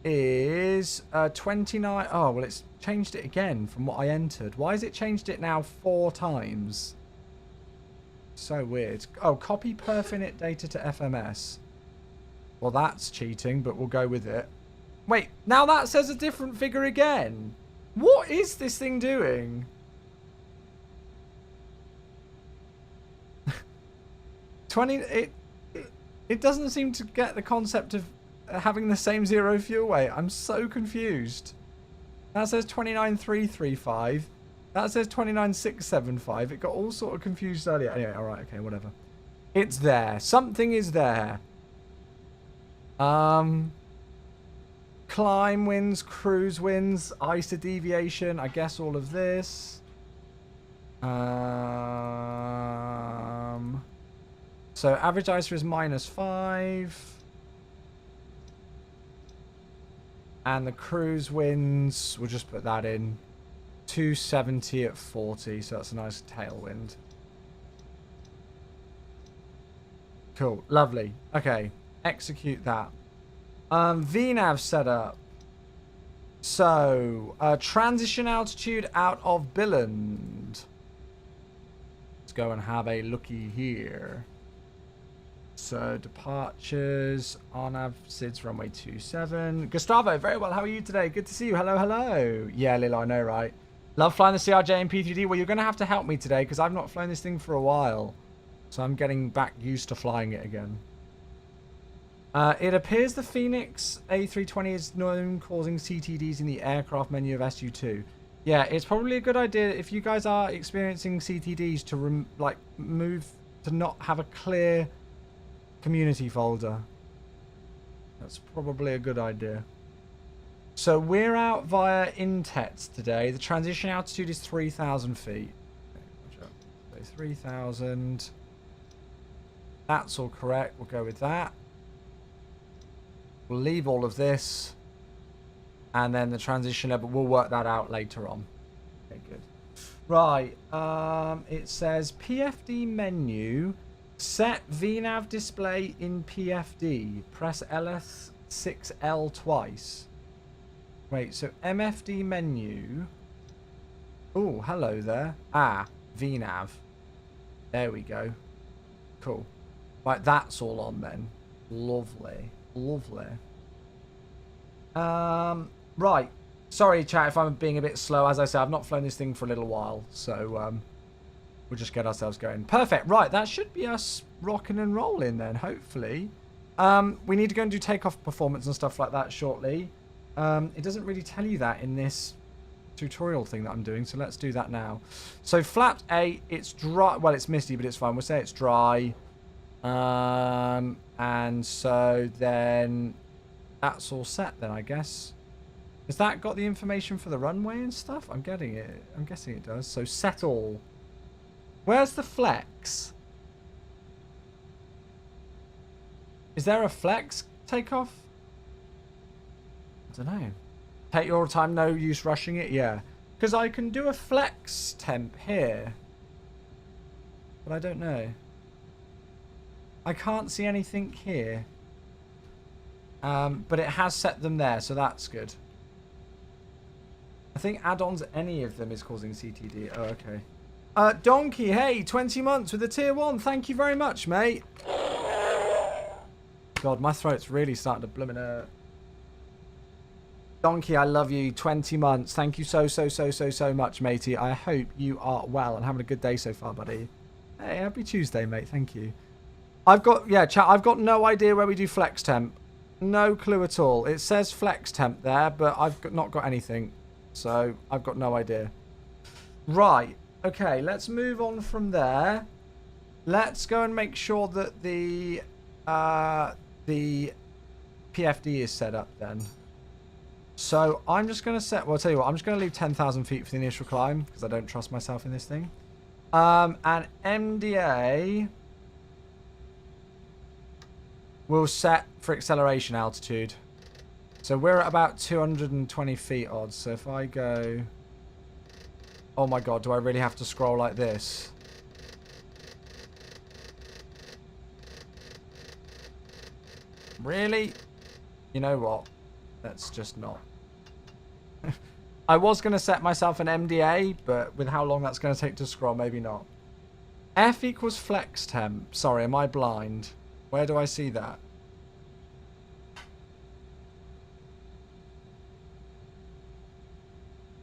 is 29. Oh, well, it's changed it again from what I entered. Why has it changed it now 4 times? So weird. Oh, copy perf init data to FMS. Well, that's cheating, but we'll go with it. Wait, now that says a different figure again. What is this thing doing? It doesn't seem to get the concept of having the same zero fuel weight. I'm so confused. That says 29,335. That says 29,675. It got all sort of confused earlier. Anyway, alright, okay, whatever. It's there. Something is there. Climb wins, cruise wins, ISA deviation, I guess all of this. So average ISO is -5. And the cruise winds, we'll just put that in. 270 at 40, so that's a nice tailwind. Cool, lovely. Okay, execute that. VNAV setup. So, transition altitude out of Billund. Let's go and have a looky here. So, departures, RNAV, SIDS, runway 27. Gustavo, very well. How are you today? Good to see you. Hello, hello. Yeah, Lil, I know, right? Love flying the CRJ and P3D. Well, you're going to have to help me today because I've not flown this thing for a while. So, I'm getting back used to flying it again. It appears the Phoenix A320 is known causing CTDs in the aircraft menu of SU2. Yeah, it's probably a good idea if you guys are experiencing CTDs to move to not have a clear community folder. That's probably a good idea. So we're out via Intets today. The transition altitude is 3,000 feet. Okay, so 3,000. That's all correct. We'll go with that. We'll leave all of this. And then the transition level, we'll work that out later on. Okay, good. Right. It says PFD menu. Set VNAV display in PFD. Press LS6L twice. Wait, so MFD menu. Oh, hello there. Ah, VNAV. There we go. Cool. Right, that's all on then. Lovely. Lovely. Right. Sorry, chat, if I'm being a bit slow. As I said, I've not flown this thing for a little while, so we'll just get ourselves going. Perfect. Right, that should be us rocking and rolling then, hopefully. We need to go and do takeoff performance and stuff like that shortly. It doesn't really tell you that in this tutorial thing that I'm doing, so let's do that now. So flapped 8, it's dry. Well, it's misty, but it's fine. We'll say it's dry. And so then that's all set then, I guess. Has that got the information for the runway and stuff? I'm getting it. I'm guessing it does. So set all. Where's the flex? Is there a flex takeoff? I don't know. Take your time, no use rushing it. Yeah. Because I can do a flex temp here. But I don't know. I can't see anything here. But it has set them there, so that's good. I think add-ons, any of them is causing CTD. Oh, okay. Donkey, hey, 20 months with a tier 1. Thank you very much, mate. God, my throat's really starting to blooming hurt. Donkey, I love you. 20 months. Thank you so much, matey. I hope you are well and having a good day so far, buddy. Hey, happy Tuesday, mate. Thank you. I've got, yeah, chat, I've got no idea where we do flex temp. No clue at all. It says flex temp there, but I've not got anything. So, I've got no idea. Right. Okay, let's move on from there. Let's go and make sure that the PFD is set up then. So, I'm just going to set... Well, I'll tell you what. I'm just going to leave 10,000 feet for the initial climb, because I don't trust myself in this thing. And MDA... we'll set for acceleration altitude. So we're at about 220 feet odd. So if I go... Oh my god, do I really have to scroll like this? Really? You know what? Let's just not. I was going to set myself an MDA, but with how long that's going to take to scroll, maybe not. F equals flex temp. Sorry, am I blind? Where do I see that?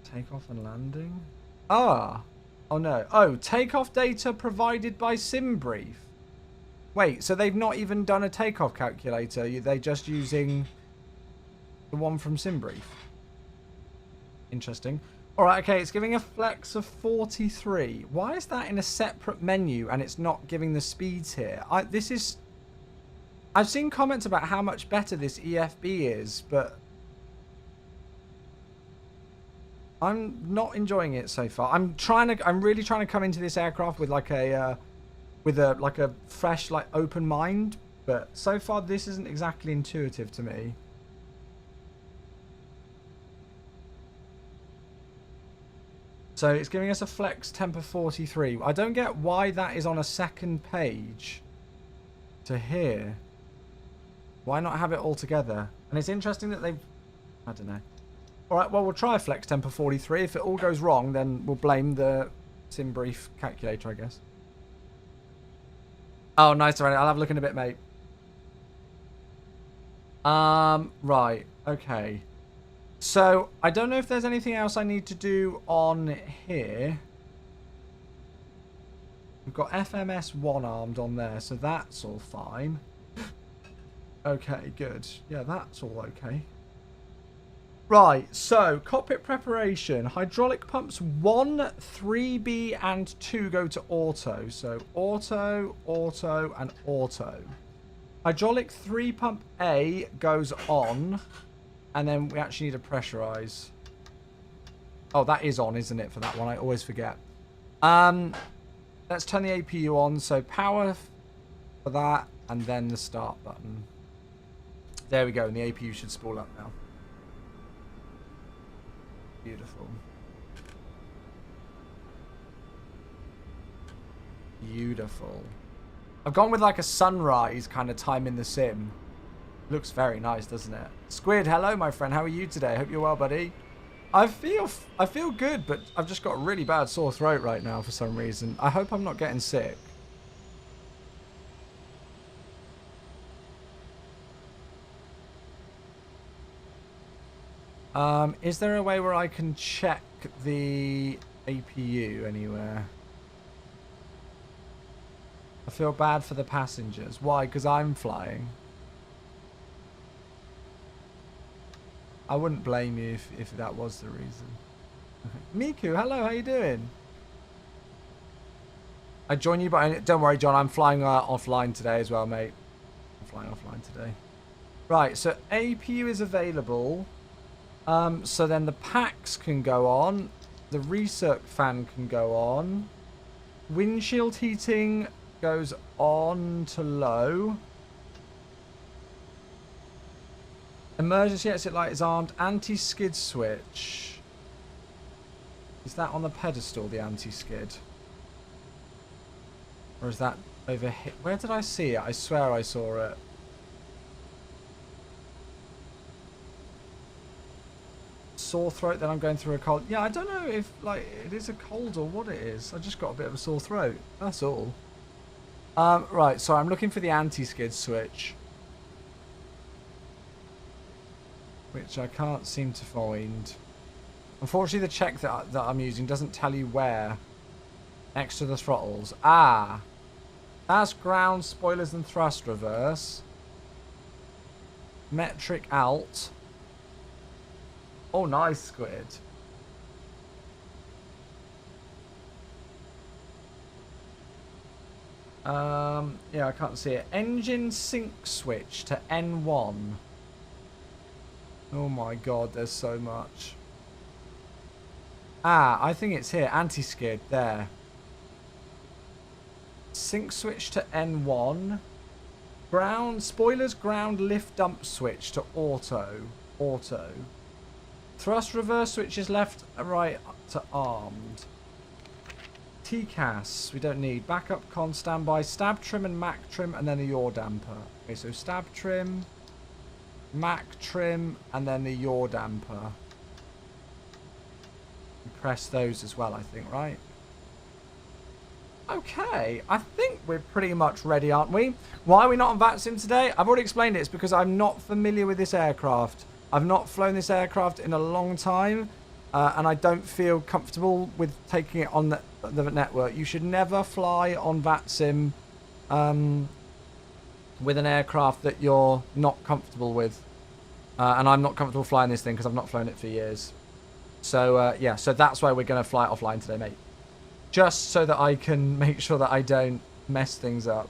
Takeoff and landing? Ah. Oh no. Oh, takeoff data provided by SimBrief. Wait, so they've not even done a takeoff calculator. They're just using the one from SimBrief. Interesting. Alright, okay, it's giving a flex of 43. Why is that in a separate menu and it's not giving the speeds here? I've seen comments about how much better this EFB is, but I'm not enjoying it so far. I'm really trying to come into this aircraft with like a fresh, like, open mind. But so far, this isn't exactly intuitive to me. So it's giving us a flex temper 43. I don't get why that is on a second page to here. Why not have it all together? And it's interesting that they've... I don't know. Alright, well, we'll try flex temper 43. If it all goes wrong, then we'll blame the sim brief calculator, I guess. Oh, nice. I'll have a look in a bit, mate. Right. Okay. So, I don't know if there's anything else I need to do on here. We've got FMS one-armed on there, so that's all fine. Okay, good. Yeah, that's all okay. Right, so, cockpit preparation. Hydraulic pumps 1, 3B, and 2 go to auto. So, auto, auto, and auto. Hydraulic 3 pump A goes on. And then we actually need to pressurize. Oh, that is on, isn't it, for that one? I always forget. Let's turn the APU on. So power for that, and then the start button. There we go, and the APU should spool up now. Beautiful. Beautiful. I've gone with like a sunrise kind of time in the sim. Looks very nice, doesn't it? Squid, hello, my friend. How are you today? Hope you're well, buddy. I feel good, but I've just got a really bad sore throat right now for some reason. I hope I'm not getting sick. Is there a way where I can check the APU anywhere? I feel bad for the passengers. Why? Because I'm flying. I wouldn't blame you if that was the reason. Miku, hello, how you doing? I join you, but don't worry, John, I'm flying offline today as well, mate. I'm flying offline today. Right, so APU is available. So then the packs can go on. The recirc fan can go on. Windshield heating goes on to low. Emergency exit light is armed. Anti-skid switch. Is that on the pedestal, the anti-skid? Or is that over here? Where did I see it? I swear I saw it. Sore throat, then I'm going through a cold. Yeah, I don't know if, like, it is a cold or what it is. I just got a bit of a sore throat. That's all. Right, so I'm looking for the anti-skid switch. Which I can't seem to find. Unfortunately, the check that I'm using doesn't tell you where. Next to the throttles. Ah! That's ground, spoilers, and thrust reverse. Metric alt. Oh, nice, Squid. Yeah, I can't see it. Engine sync switch to N1. Oh my god, there's so much. Ah, I think it's here. Anti-skid, there. Sync switch to N1. Ground, spoilers, ground, lift, dump switch to auto. Auto. Thrust reverse switch is left, right to armed. TCAS, we don't need. Backup con, standby, stab trim and mac trim, and then the yaw damper. Okay, so stab trim, mac trim, and then the yaw damper. We press those as well, I think, right? Okay, I think we're pretty much ready, aren't we? Why are we not on VATSIM today? I've already explained it. It's because I'm not familiar with this aircraft. I've not flown this aircraft in a long time, and I don't feel comfortable with taking it on the network. You should never fly on VATSIM with an aircraft that you're not comfortable with. And I'm not comfortable flying this thing because I've not flown it for years. So, yeah, so that's why we're going to fly it offline today, mate. Just so that I can make sure that I don't mess things up.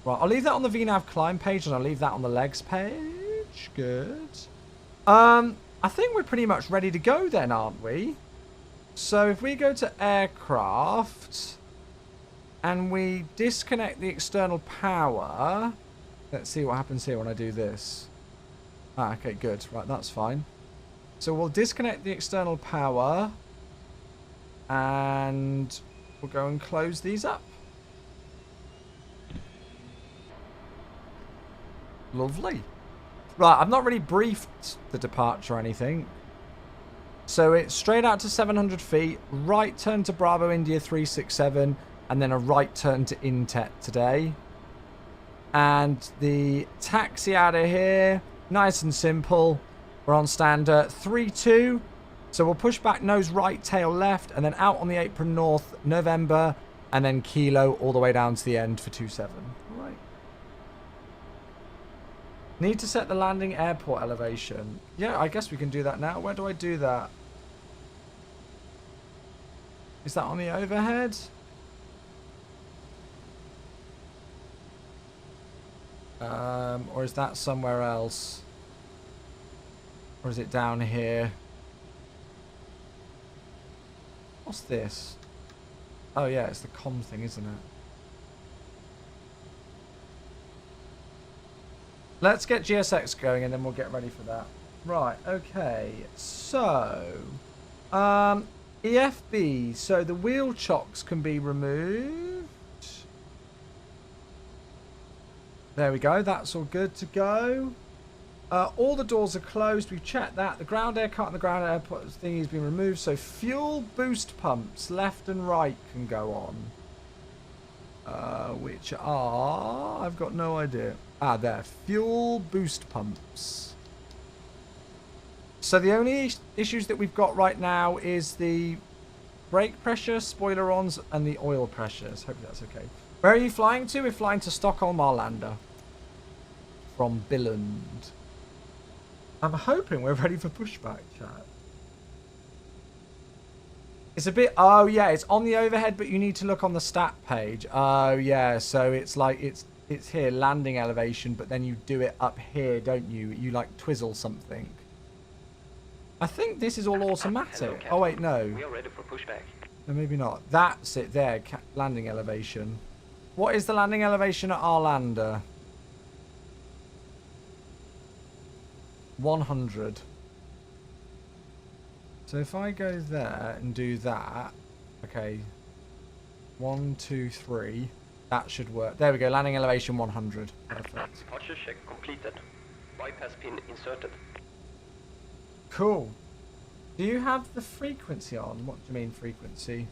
Right, I'll leave that on the VNAV climb page, and I'll leave that on the legs page. Good. I think we're pretty much ready to go then, aren't we? So if we go to aircraft and we disconnect the external power, let's see what happens here when I do this. Ah, okay, good. Right, that's fine. So we'll disconnect the external power and we'll go and close these up. Lovely. Right, I've not really briefed the departure or anything. So it's straight out to 700 feet, right turn to Bravo India 367, and then a right turn to Intet today. And the taxi out of here, nice and simple. We're on standard 3-2. So we'll push back nose right, tail left, and then out on the apron north, November, and then Kilo all the way down to the end for 2-7. All right. Need to set the landing airport elevation. Yeah, I guess we can do that now. Where do I do that? Is that on the overhead? Or is that somewhere else? Or is it down here? What's this? Oh yeah, it's the comm thing, isn't it? Let's get GSX going and then we'll get ready for that. Right, okay. So, EFB. So the wheel chocks can be removed. There we go. That's all good to go. All the doors are closed. We've checked that. The ground air cart and the ground airport thingy has been removed. So fuel boost pumps left and right can go on. Which are... I've got no idea. Ah, there. Fuel boost pumps. So the only issues that we've got right now is the brake pressure, spoiler-ons, and the oil pressures. Hopefully that's okay. Where are you flying to? We're flying to Stockholm Arlanda. From Billund. I'm hoping we're ready for pushback, chat. It's a bit... Oh, yeah, it's on the overhead, but you need to look on the stat page. Oh, yeah, so it's like... It's here, landing elevation, but then you do it up here, don't you? You, like, twizzle something. I think this is all automatic. Hello, oh, wait, no. We are ready for pushback. No, maybe not. That's it there, landing elevation. What is the landing elevation at Arlanda? 100. So if I go there and do that, okay, 1, 2, 3, that should work. There we go, landing elevation 100. Perfect. Departure check completed. Bypass pin inserted. Cool. Do you have the frequency on? What do you mean frequency?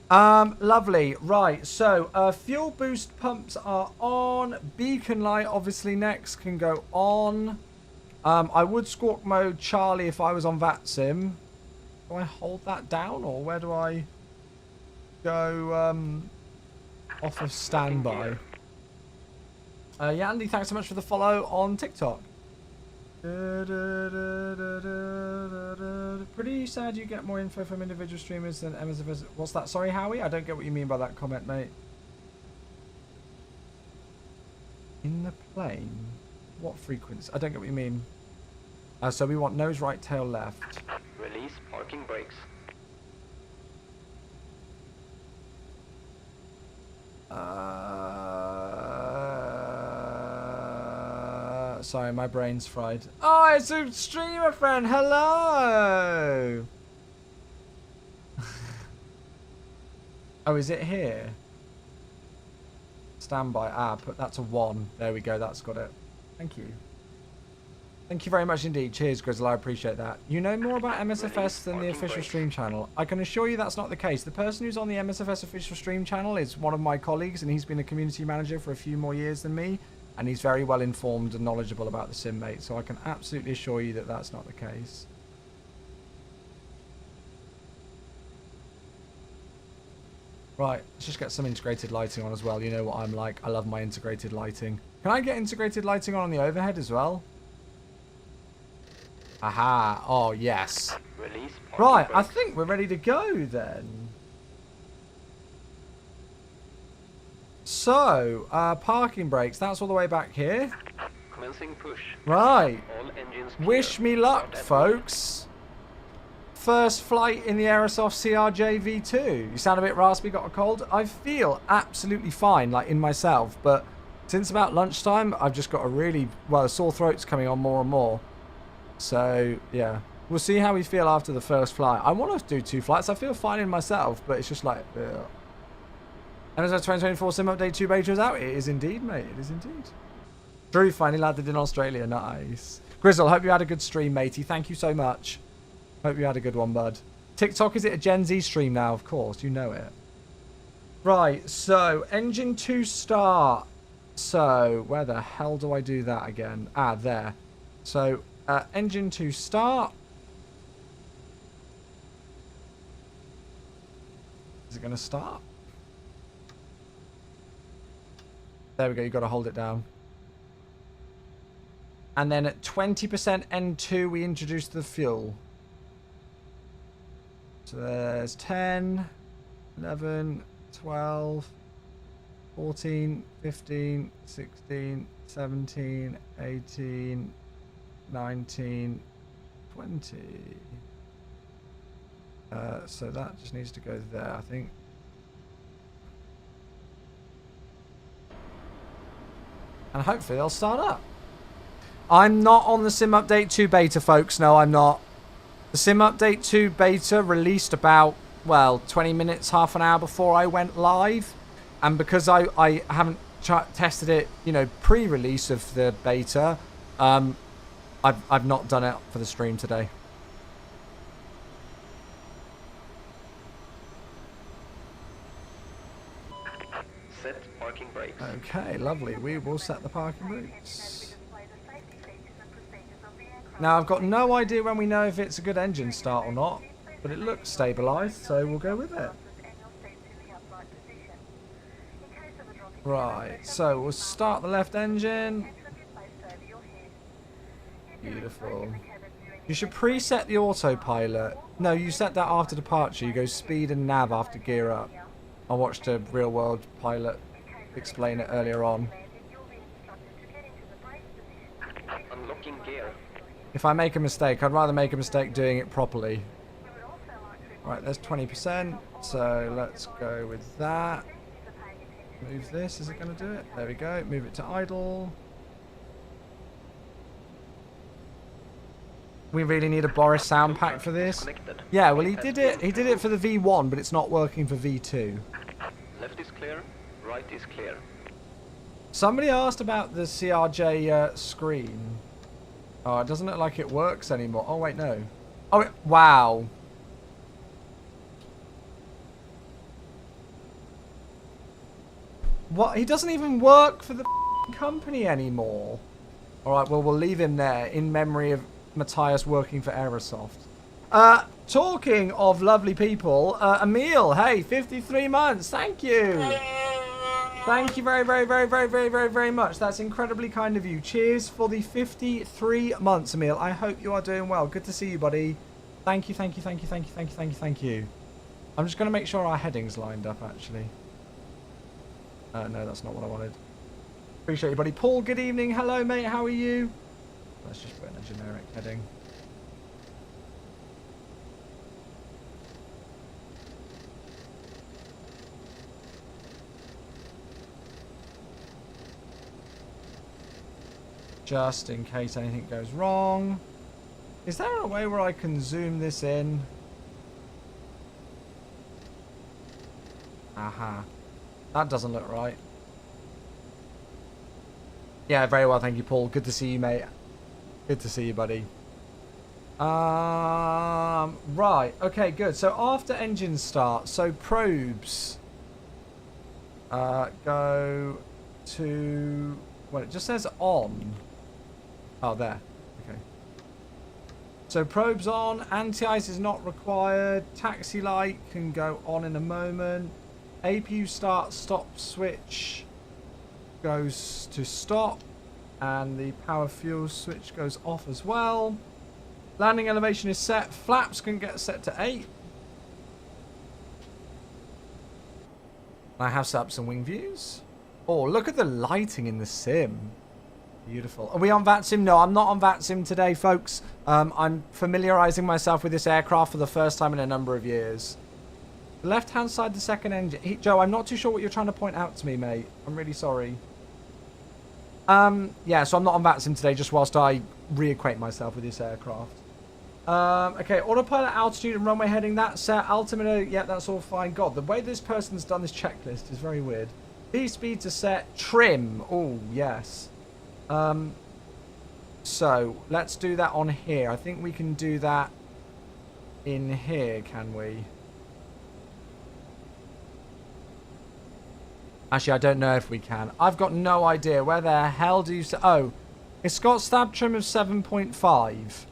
Lovely. Right, so fuel boost pumps are on. Beacon light obviously next can go on. I would squawk mode Charlie if I was on VATSIM. Do I hold that down or where do I go off of standby? Yandy, thanks so much for the follow on TikTok. Pretty sad you get more info from individual streamers than MSFS. What's that? Sorry, Howie? I don't get what you mean by that comment, mate. In the plane? What frequency? I don't get what you mean. So we want nose right, tail left. Release parking brakes. Sorry, my brain's fried. Oh, it's a streamer friend. Hello. Oh, is it here? Standby. Ah, put that to 1. There we go. That's got it. Thank you. Thank you very much indeed. Cheers, Grizzle. I appreciate that. You know more about MSFS than the official stream channel. I can assure you that's not the case. The person who's on the MSFS official stream channel is one of my colleagues, and he's been a community manager for a few more years than me. And he's very well informed and knowledgeable about the sim, mate. So I can absolutely assure you that that's not the case. Right, let's just get some integrated lighting on as well. You know what I'm like. I love my integrated lighting. Can I get integrated lighting on the overhead as well? Aha. Oh, yes. Release Right, brakes. I think we're ready to go then. So, parking brakes. That's all the way back here. Commencing push. Right. All engines clear. Wish me luck, Start at folks. First flight in the Aerosoft CRJ V2. You sound a bit raspy, got a cold? I feel absolutely fine, like in myself, but since about lunchtime, I've just got a really, well, sore throat's coming on more and more. So, yeah. We'll see how we feel after the first flight. I want to do 2 flights. I feel fine in myself, but it's just like, ugh. And as our 2024 Sim Update 2 beta is out, it is indeed, mate. It is indeed. Drew finally landed in Australia. Nice. Grizzle, hope you had a good stream, matey. Thank you so much. Hope you had a good one, bud. TikTok, is it a Gen Z stream now? Of course, you know it. Right, so engine 2 start. So where the hell do I do that again? Ah, there. So engine 2 start. Is it going to start? There we go. You've got to hold it down. And then at 20% N2, we introduce the fuel. So there's 10, 11, 12, 14, 15, 16, 17, 18, 19, 20. So that just needs to go there, I think. And hopefully they'll start up. I'm not on the Sim Update 2 beta, folks. No, I'm not. The Sim Update 2 beta released about, well, 20 minutes, half an hour before I went live. And because I haven't tested it, you know, pre-release of the beta, I've not done it for the stream today. Set parking brakes. Okay, lovely. We will set the parking brakes. Now, I've got no idea when we know if it's a good engine start or not, but it looks stabilised, so we'll go with it. Right, so we'll start the left engine. Beautiful. You should preset the autopilot. No, you set that after departure. You go speed and nav after gear up. I watched a real world pilot explain it earlier on. Unlocking gear. If I make a mistake, I'd rather make a mistake doing it properly. Right, there's 20%, so let's go with that. Move this, is it going to do it? There we go, move it to idle. We really need a Boris sound pack for this. Yeah, well he did it for the V1, but it's not working for V2. Left is clear, right is clear. Somebody asked about the CRJ screen. Oh, it doesn't look like it works anymore. Oh, wait, no. Oh, wow. What? He doesn't even work for the company anymore. All right, well, we'll leave him there in memory of Matthias working for Aerosoft. Talking of lovely people, Emil, hey, 53 months. Thank you. Thank you very, very, very, very, very, very, very much. That's incredibly kind of you. Cheers for the 53 months, Emil. I hope you are doing well. Good to see you, buddy. Thank you, thank you, thank you, thank you, thank you, thank you, thank you. I'm just going to make sure our heading's lined up, actually. No, that's not what I wanted. Appreciate you, buddy. Paul, good evening. Hello, mate. How are you? Let's just put in a generic heading. Just in case anything goes wrong. Is there a way where I can zoom this in? Aha. That doesn't look right. Yeah, very well, thank you, Paul. Good to see you, mate. Good to see you, buddy. Right. Okay, good. So after engine start, so probes go to, well, it just says on. Oh, there. Okay. So probes on. Anti-ice is not required. Taxi light can go on in a moment. APU stop switch goes to stop. And the power fuel switch goes off as well. Landing elevation is set. Flaps can get set to 8. I have set up some wing views. Oh, look at the lighting in the sim. Beautiful. Are we on VATSIM? No, I'm not on VATSIM today, folks. I'm familiarizing myself with this aircraft for the first time in a number of years. The left-hand side, the second engine. Joe, I'm not too sure what you're trying to point out to me, mate. I'm really sorry. Yeah, so I'm not on VATSIM today, just whilst I reacquaint myself with this aircraft. Okay, autopilot, altitude, and runway heading. That's set. Altimeter, yeah, that's all fine. God, the way this person's done this checklist is very weird. V speeds are set. Trim. Oh, yes. So, let's do that on here. I think we can do that in here, can we? Actually, I don't know if we can. I've got no idea. Where the hell do you say? Oh, it's got stab trim of 7.5.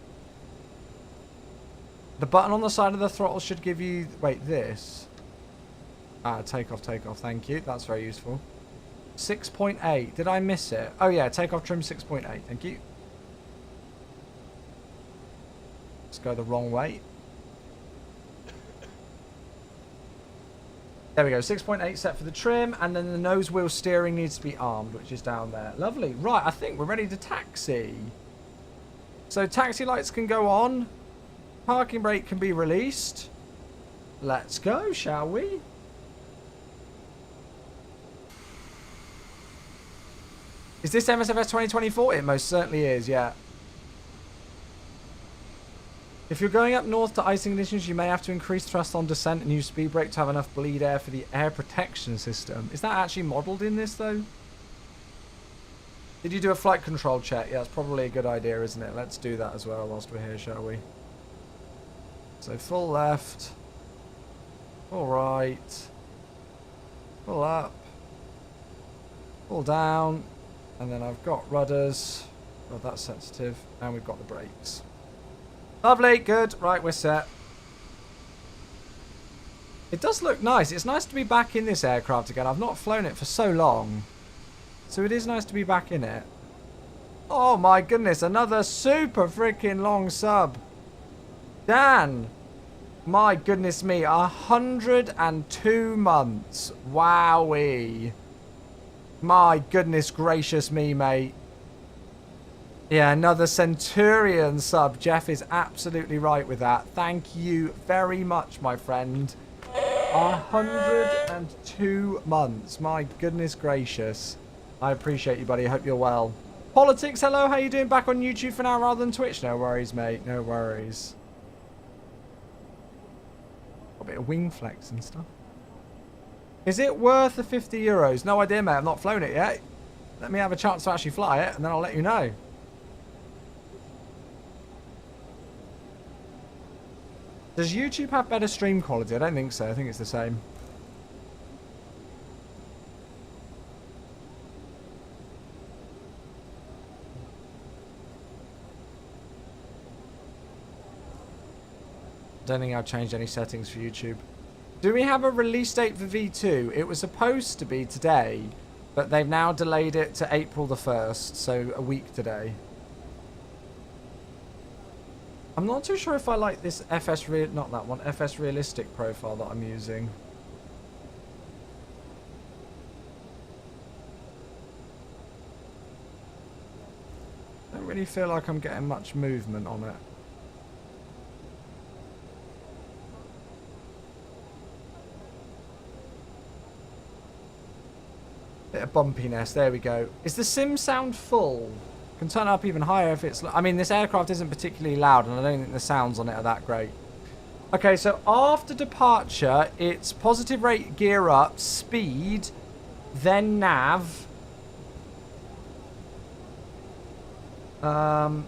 The button on the side of the throttle should give you... Wait, this? Takeoff, takeoff. Thank you. That's very useful. 6.8. Did I miss it? Oh, yeah. Takeoff trim 6.8. Thank you. Let's go the wrong way. There we go. 6.8 set for the trim. And then the nose wheel steering needs to be armed, which is down there. Lovely. Right. I think we're ready to taxi. So taxi lights can go on. Parking brake can be released. Let's go, shall we? Is this MSFS 2024? It most certainly is, yeah. If you're going up north to icing conditions, you may have to increase thrust on descent and use speed brake to have enough bleed air for the air protection system. Is that actually modelled in this, though? Did you do a flight control check? Yeah, that's probably a good idea, isn't it? Let's do that as well whilst we're here, shall we? So full left, full right, full up, full down, and then I've got rudders. Oh, that's sensitive. And we've got the brakes. Lovely, good. Right, we're set. It does look nice. It's nice to be back in this aircraft again. I've not flown it for so long. So it is nice to be back in it. Oh my goodness, another super freaking long sub. Dan, my goodness me, 102 months. Wowee. My goodness gracious me, mate. Yeah, another Centurion sub. Jeff is absolutely right with that. Thank you very much, my friend. 102 months. My goodness gracious. I appreciate you, buddy. I hope you're well. Politics, hello. How you doing? Back on YouTube for now rather than Twitch? No worries, mate. No worries. A bit of wing flex and stuff. Is it worth the €50? No idea, mate. I've not flown it yet. Let me have a chance to actually fly it, and then I'll let you know. Does YouTube have better stream quality? I don't think so. I think it's the same. Don't think I've changed any settings for YouTube. Do we have a release date for V2? It was supposed to be today, but they've now delayed it to April the 1st, so a week today. I'm not too sure if I like this FS realistic profile that I'm using. I don't really feel like I'm getting much movement on it. Bit of bumpiness, there we go. Is the sim sound full? Can turn up even higher if it's... I mean, this aircraft isn't particularly loud, and I don't think the sounds on it are that great. Okay, so after departure, it's positive rate gear up, speed, then nav. And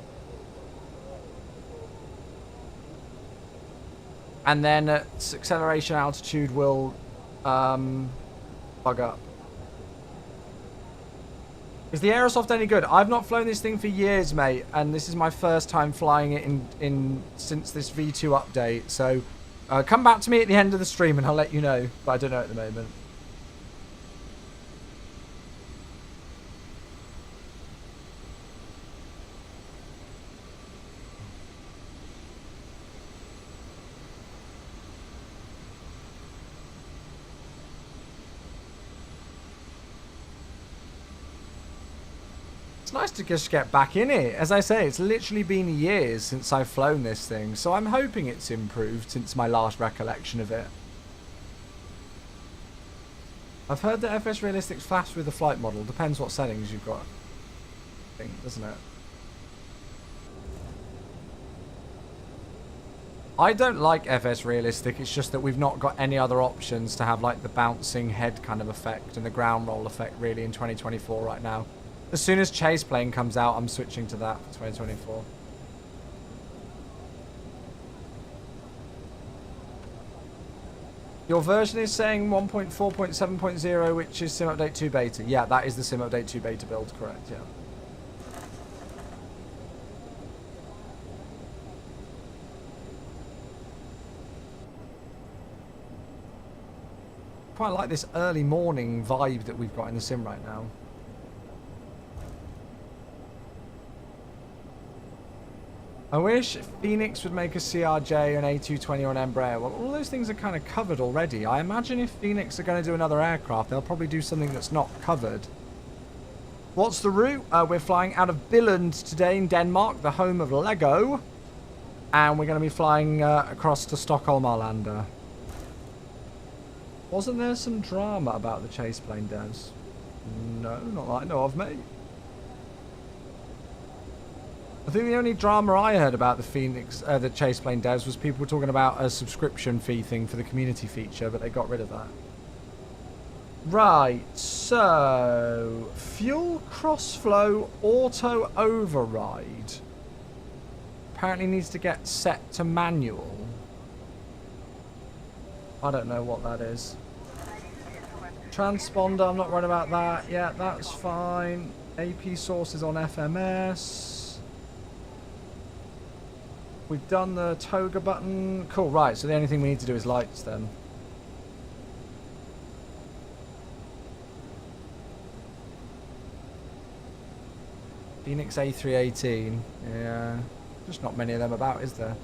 then its acceleration altitude will bug up. Is the Aerosoft any good? I've not flown this thing for years, mate, and this is my first time flying it since this V2 update. So come back to me at the end of the stream and I'll let you know, but I don't know at the moment. It's nice to just get back in it. As I say, it's literally been years since I've flown this thing, so I'm hoping it's improved since my last recollection of it. I've heard that FS Realistic flaps with the flight model. Depends what settings you've got, I think, doesn't it? I don't like FS Realistic, it's just that we've not got any other options to have like the bouncing head kind of effect and the ground roll effect really in 2024 right now. As soon as Chase Plane comes out, I'm switching to that for 2024. Your version is saying 1.4.7.0, which is Sim Update 2 Beta. Yeah, that is the Sim Update 2 Beta build, correct, yeah. Quite like this early morning vibe that we've got in the sim right now. I wish Phoenix would make a CRJ, an A220 or an Embraer. Well, all those things are kind of covered already. I imagine if Phoenix are going to do another aircraft, they'll probably do something that's not covered. What's the route? We're flying out of Billund today in Denmark, the home of Lego. And we're going to be flying across to Stockholm Arlanda. Wasn't there some drama about the chase plane devs? No, not that I know of, mate. I think the only drama I heard about the chase plane devs was people talking about a subscription fee thing for the community feature, but they got rid of that. Right, so fuel crossflow auto override apparently needs to get set to manual. I don't know what that is. Transponder, I'm not worried about that. Yeah, that's fine. AP sources on FMS. We've done the toga button. Cool, right, so the only thing we need to do is lights then. Phoenix A318. Yeah, just not many of them about, is there?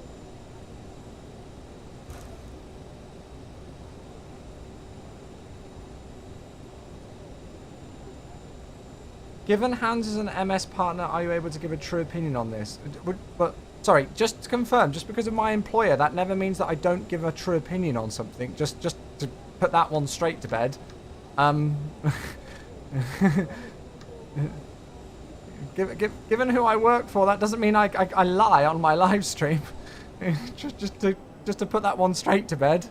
Given Hans is an MS partner, are you able to give a true opinion on this? But sorry, just to confirm, just because of my employer, that never means that I don't give a true opinion on something. Just to put that one straight to bed. Given who I work for, that doesn't mean I lie on my live stream. just to put that one straight to bed.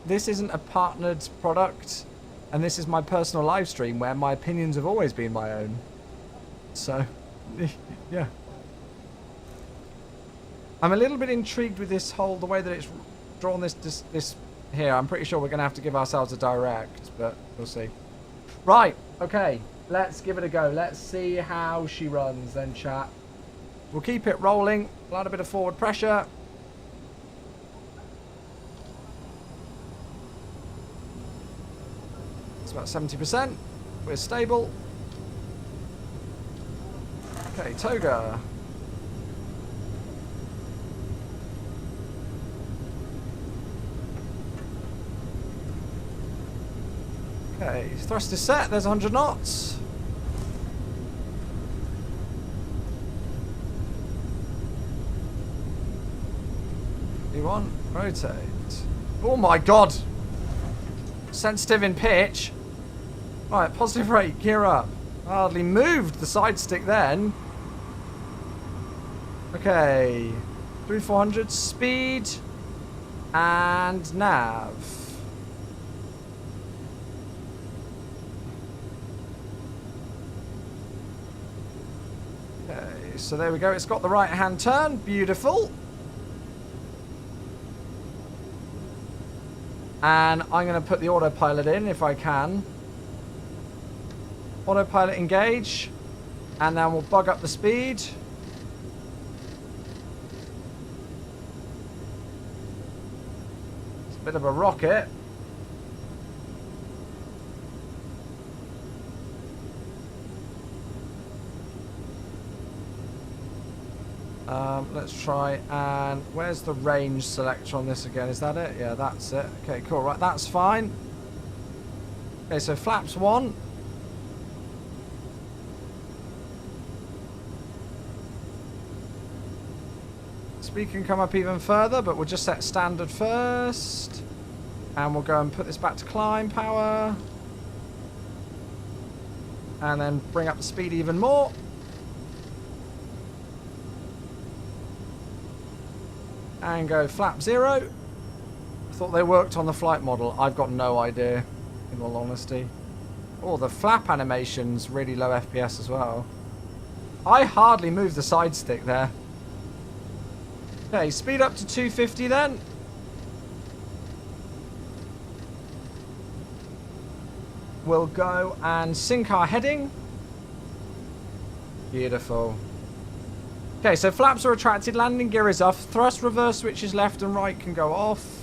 This isn't a partnered product, and this is my personal live stream where my opinions have always been my own. So, yeah. I'm a little bit intrigued with this whole, the way that it's drawn this here. I'm pretty sure we're going to have to give ourselves a direct, but we'll see. Right, okay, let's give it a go. Let's see how she runs then, chat. We'll keep it rolling, apply a bit of forward pressure. About 70%. We're stable. Okay, toga. Okay, thrust is set. There's 100 knots. E1, rotate. Oh my god! Sensitive in pitch. Right, positive rate, gear up. Hardly moved the side stick then. Okay. 3400 speed. And nav. Okay, so there we go. It's got the right hand turn. Beautiful. And I'm going to put the autopilot in if I can. Autopilot engage, and then we'll bug up the speed. It's a bit of a rocket. Let's try, and where's the range selector on this again? Is that it? Yeah, that's it. Okay, cool. Right, that's fine. Okay, so flaps 1. Speed can come up even further, but we'll just set standard first. And we'll go and put this back to climb power. And then bring up the speed even more. And go flap 0. I thought they worked on the flight model. I've got no idea, in all honesty. Oh, the flap animation's really low FPS as well. I hardly moved the side stick there. Okay, speed up to 250 then. We'll go and sync our heading. Beautiful. Okay, so flaps are retracted, landing gear is off, thrust reverse switches left and right can go off.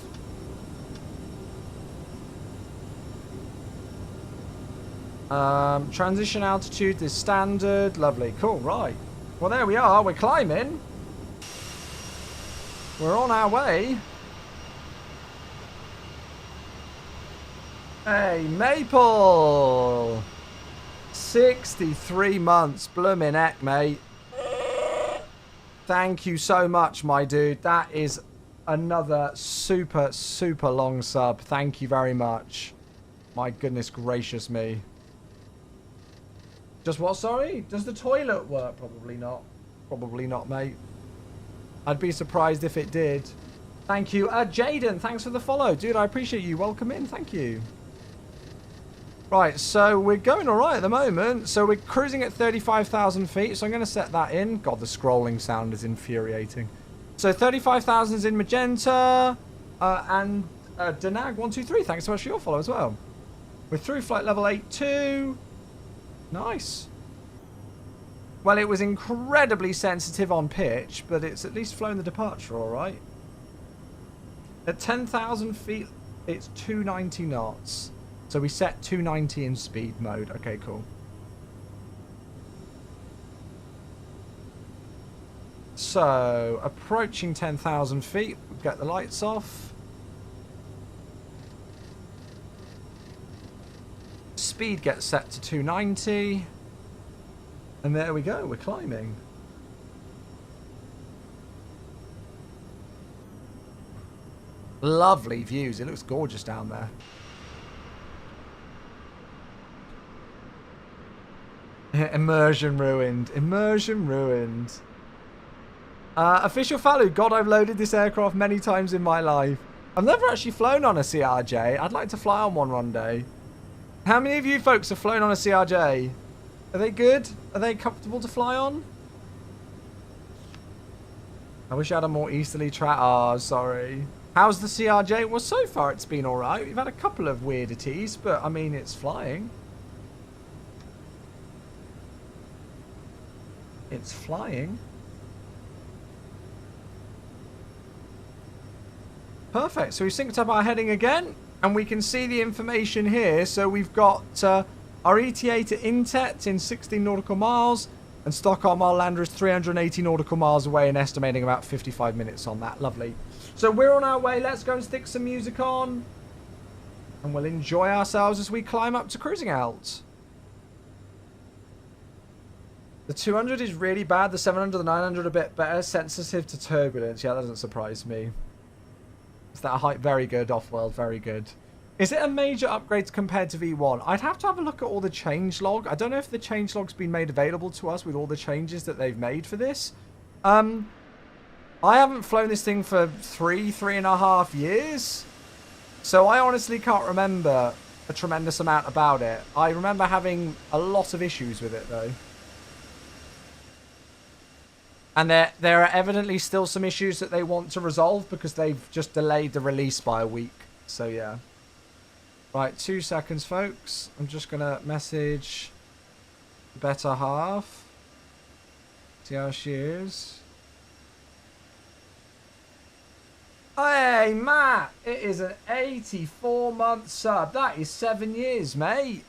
Transition altitude is standard. Lovely. Cool. Right. Well, there we are. We're climbing. We're on our way. Hey, Maple. 63 months. Bloomin' heck, mate. Thank you so much, my dude. That is another super, super long sub. Thank you very much. My goodness gracious me. Just what, sorry? Does the toilet work? Probably not. Probably not, mate. I'd be surprised if it did. Thank you. Jaden, thanks for the follow. Dude, I appreciate you. Welcome in. Thank you. Right, so we're going all right at the moment. So we're cruising at 35,000 feet. So I'm going to set that in. God, the scrolling sound is infuriating. So 35,000 is in magenta. And Danag123, thanks so much for your follow as well. We're through flight level 82. Nice. Well, it was incredibly sensitive on pitch, but it's at least flown the departure all right. At 10,000 feet, it's 290 knots. So we set 290 in speed mode. Okay, cool. So, approaching 10,000 feet, we'll get the lights off. Speed gets set to 290. And there we go, we're climbing. Lovely views, it looks gorgeous down there. Immersion ruined. Immersion ruined. Official Falu, God, I've loaded this aircraft many times in my life. I've never actually flown on a CRJ. I'd like to fly on one day. How many of you folks have flown on a CRJ? Are they good? Are they comfortable to fly on? I wish I had a more easterly track. Oh, sorry. How's the CRJ? Well, so far it's been alright. We've had a couple of weirdities, but I mean, it's flying. It's flying. Perfect. So we synced up our heading again, and we can see the information here. So we've got our ETA to Intet in 16 nautical miles, and Stockholm Arlander is 380 nautical miles away and estimating about 55 minutes on that. Lovely. So we're on our way. Let's go and stick some music on, and we'll enjoy ourselves as we climb up to cruising out. The 200 is really bad. The 700, the 900 a bit better. Sensitive to turbulence. Yeah, that doesn't surprise me. Is that a height? Very good. Off-world. Very good. Is it a major upgrade compared to V1? I'd have to have a look at all the changelog. I don't know if the changelog's been made available to us with all the changes that they've made for this. I haven't flown this thing for 3.5 years. So I honestly can't remember a tremendous amount about it. I remember having a lot of issues with it, though. And there are evidently still some issues that they want to resolve because they've just delayed the release by a week. So, yeah. Right, 2 seconds, folks. I'm just going to message the better half. See how she is. Hey, Matt! It is an 84-month sub. That is 7 years, mate.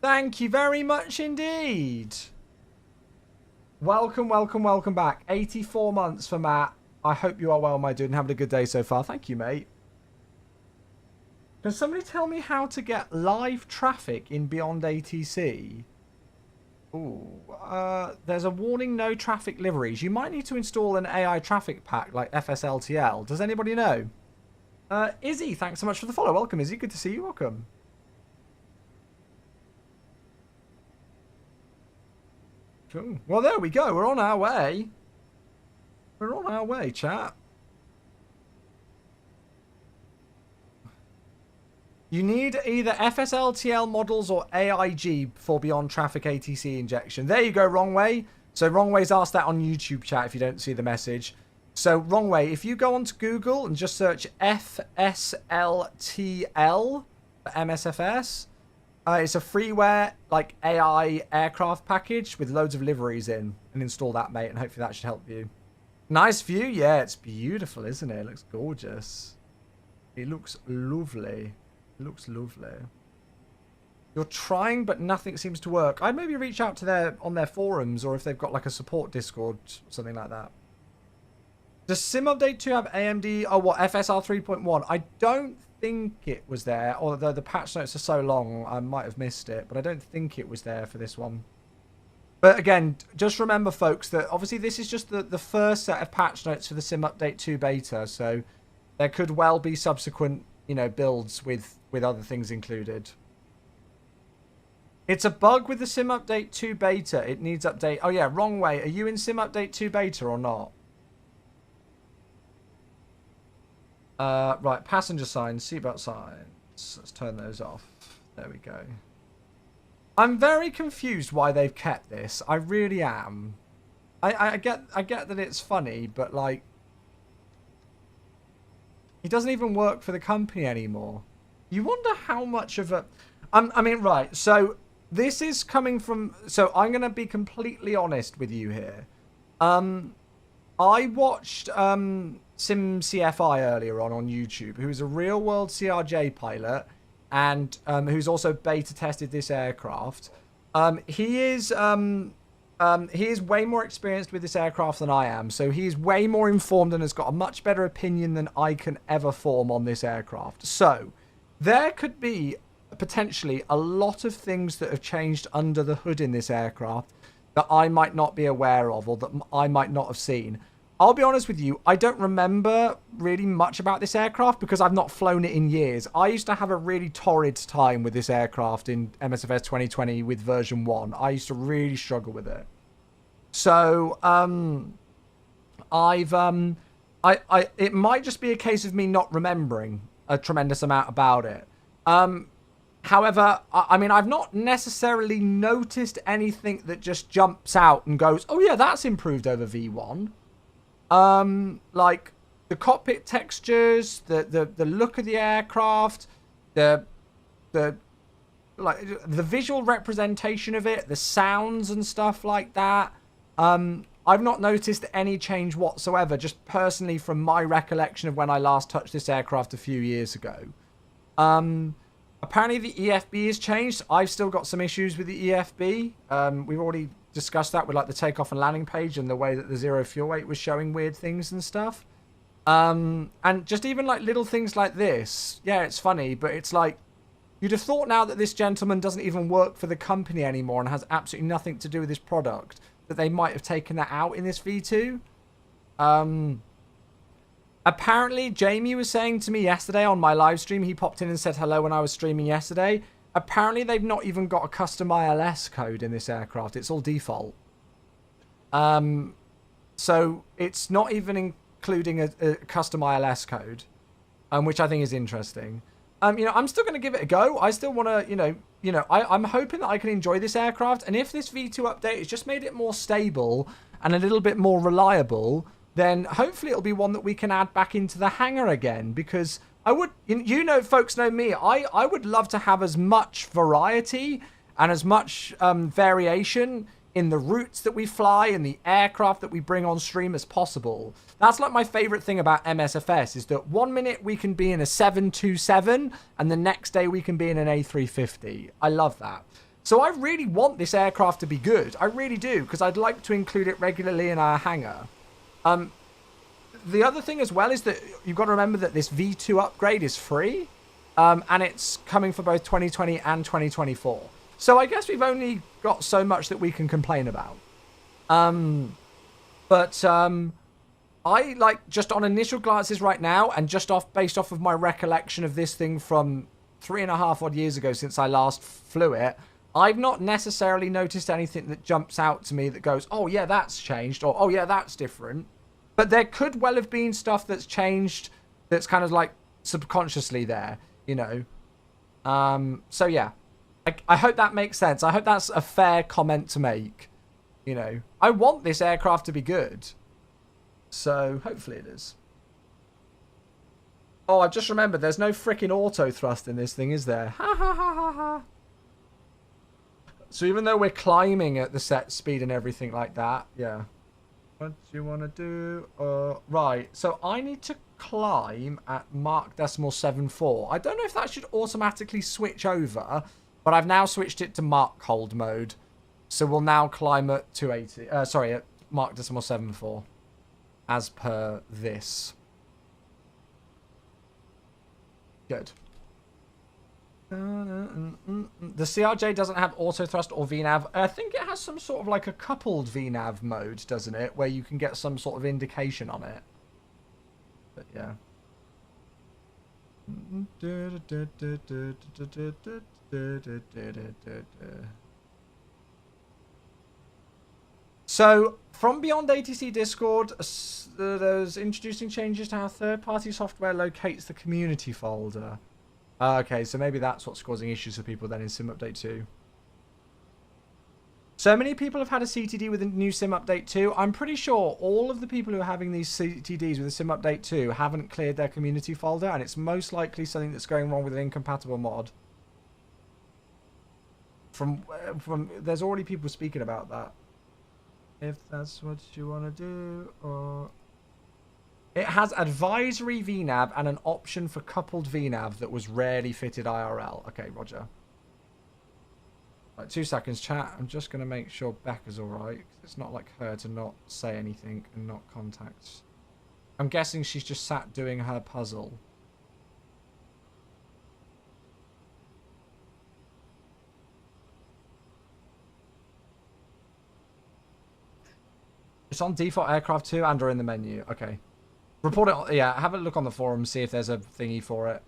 Thank you very much indeed. Welcome, welcome, welcome back. 84 months for Matt. I hope you are well, my dude, and having a good day so far. Thank you, mate. Can somebody tell me how to get live traffic in Beyond ATC? Ooh, there's a warning, no traffic liveries. You might need to install an AI traffic pack like FSLTL. Does anybody know? Izzy, thanks so much for the follow. Welcome, Izzy. Good to see you. Welcome. Cool. Well, there we go. We're on our way. We're on our way, chat. You need either FSLTL models or AIG for Beyond Traffic ATC injection. There you go, Wrong Way. So Wrong Way's asked that on YouTube chat if you don't see the message. So Wrong Way, if you go onto Google and just search FSLTL for MSFS, it's a freeware like AI aircraft package with loads of liveries in, and install that, mate, and hopefully that should help you. Nice view, yeah, it's beautiful, isn't it? It looks gorgeous. It looks lovely. It looks lovely. You're trying, but nothing seems to work. I'd maybe reach out to on their forums, or if they've got like a support Discord, something like that. Does Sim Update 2 have AMD? Oh, what, FSR 3.1? I don't think it was there, although the patch notes are so long, I might have missed it, but I don't think it was there for this one. But again, just remember, folks, that obviously this is just the first set of patch notes for the Sim Update 2 beta, so there could well be subsequent, you know, builds with other things included. It's a bug with the Sim Update 2 beta. It needs update. Oh yeah, Wrong Way. Are you in Sim Update 2 beta or not? Right, passenger signs, seatbelt signs. Let's turn those off. There we go. I'm very confused why they've kept this. I really am. I get that it's funny, but like, he doesn't even work for the company anymore. You wonder how much of a... I mean, right, so this is coming from... So I'm going to be completely honest with you here. I watched SimCFI earlier on YouTube, who's a real-world CRJ pilot and who's also beta tested this aircraft. He is way more experienced with this aircraft than I am, so he's way more informed and has got a much better opinion than I can ever form on this aircraft. So there could be potentially a lot of things that have changed under the hood in this aircraft that I might not be aware of, or that I might not have seen. I'll be honest with you, I don't remember really much about this aircraft because I've not flown it in years. I used to have a really torrid time with this aircraft in MSFS 2020 with version 1. I used to really struggle with it. So, it might just be a case of me not remembering a tremendous amount about it. However, I mean, I've not necessarily noticed anything that just jumps out and goes, oh yeah, that's improved over V1. Like the cockpit textures, the look of the aircraft, the visual representation of it, the sounds and stuff like that. I've not noticed any change whatsoever, just personally from my recollection of when I last touched this aircraft a few years ago. Apparently the EFB has changed. I've still got some issues with the EFB. We've already discussed that with like the takeoff and landing page and the way that the zero fuel weight was showing weird things and stuff. And just even like little things like this. Yeah, it's funny, but it's like, you'd have thought now that this gentleman doesn't even work for the company anymore and has absolutely nothing to do with this product, that they might have taken that out in this V2. Apparently, Jamie was saying to me yesterday on my live stream, he popped in and said hello when I was streaming yesterday. Apparently, they've not even got a custom ILS code in this aircraft. It's all default. So it's not even including a custom ILS code, which I think is interesting. You know, I'm still going to give it a go. I still want to, I'm hoping that I can enjoy this aircraft. And if this V2 update has just made it more stable and a little bit more reliable, then hopefully it'll be one that we can add back into the hangar again. Because I would, folks know me, I would love to have as much variety and as much variation in the routes that we fly and the aircraft that we bring on stream as possible. That's like my favorite thing about MSFS, is that 1 minute we can be in a 727 and the next day we can be in an A350. I love that. So I really want this aircraft to be good. I really do, because I'd like to include it regularly in our hangar. The other thing as well is that you've got to remember that this V2 upgrade is free. And it's coming for both 2020 and 2024. So I guess we've only got so much that we can complain about. I like, just on initial glances right now, and just based off of my recollection of this thing from 3.5 odd years ago since I last flew it, I've not necessarily noticed anything that jumps out to me that goes, oh yeah, that's changed, or oh yeah, that's different. But there could well have been stuff that's changed that's kind of like subconsciously there, you know. So yeah, I hope that makes sense. I hope that's a fair comment to make. You know, I want this aircraft to be good. So, hopefully it is. Oh, I've just remembered, there's no freaking auto thrust in this thing, is there? Ha ha ha ha ha. So even though we're climbing at the set speed and everything like that, yeah. What do you want to do? Right, so I need to climb at Mach 0.74. I don't know if that should automatically switch over, but I've now switched it to Mach hold mode. So we'll now climb at 280. At Mach 0.74. As per this. Good. The CRJ doesn't have auto thrust or VNAV. I think it has some sort of like a coupled VNAV mode, doesn't it? Where you can get some sort of indication on it. But yeah. So, from Beyond ATC Discord, there's introducing changes to how third-party software locates the community folder. Okay, so maybe that's what's causing issues for people then in Sim Update 2. So many people have had a CTD with a new Sim Update 2. I'm pretty sure all of the people who are having these CTDs with a Sim Update 2 haven't cleared their community folder, and it's most likely something that's going wrong with an incompatible mod. There's already people speaking about that. If that's what you want to do, or... It has advisory VNAV and an option for coupled VNAV that was rarely fitted IRL. Okay, roger. Right, 2 seconds, chat. I'm just going to make sure Becca's alright. It's not like her to not say anything and not contact. I'm guessing she's just sat doing her puzzle. It's on default aircraft 2 and or in the menu. Okay. Report it. Yeah, have a look on the forum, see if there's a thingy for it.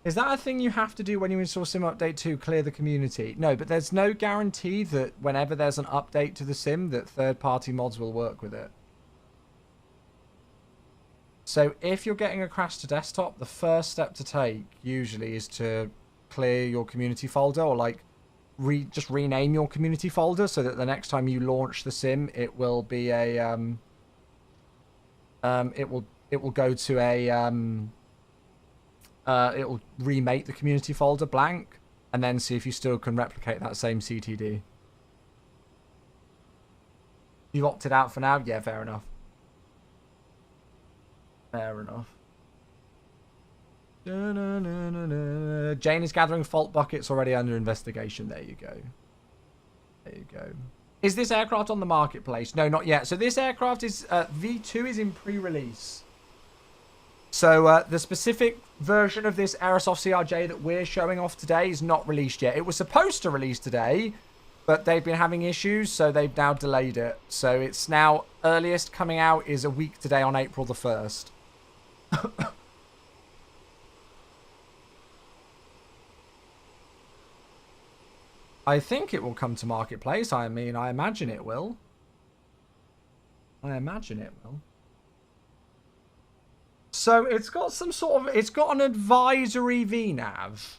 Is that a thing you have to do when you install Sim Update 2, clear the community? No, but there's no guarantee that whenever there's an update to the sim that third-party mods will work with it. So if you're getting a crash to desktop, the first step to take usually is to clear your community folder, or like just rename your community folder so that the next time you launch the sim, it will be a it will go to a it will remake the community folder blank, and then see if you still can replicate that same CTD. You opted out for now? Yeah, fair enough. Fair enough. Jane is gathering fault buckets already under investigation. There you go. There you go. Is this aircraft on the marketplace? No, not yet. So this aircraft is V2 is in pre-release. So the specific version of this Aerosoft CRJ that we're showing off today is not released yet. It was supposed to release today, but they've been having issues, so they've now delayed it. So it's now earliest coming out is a week today on April the 1st. I think it will come to marketplace. I mean, I imagine it will. I imagine it will. So it's got some sort of... It's got an advisory VNAV.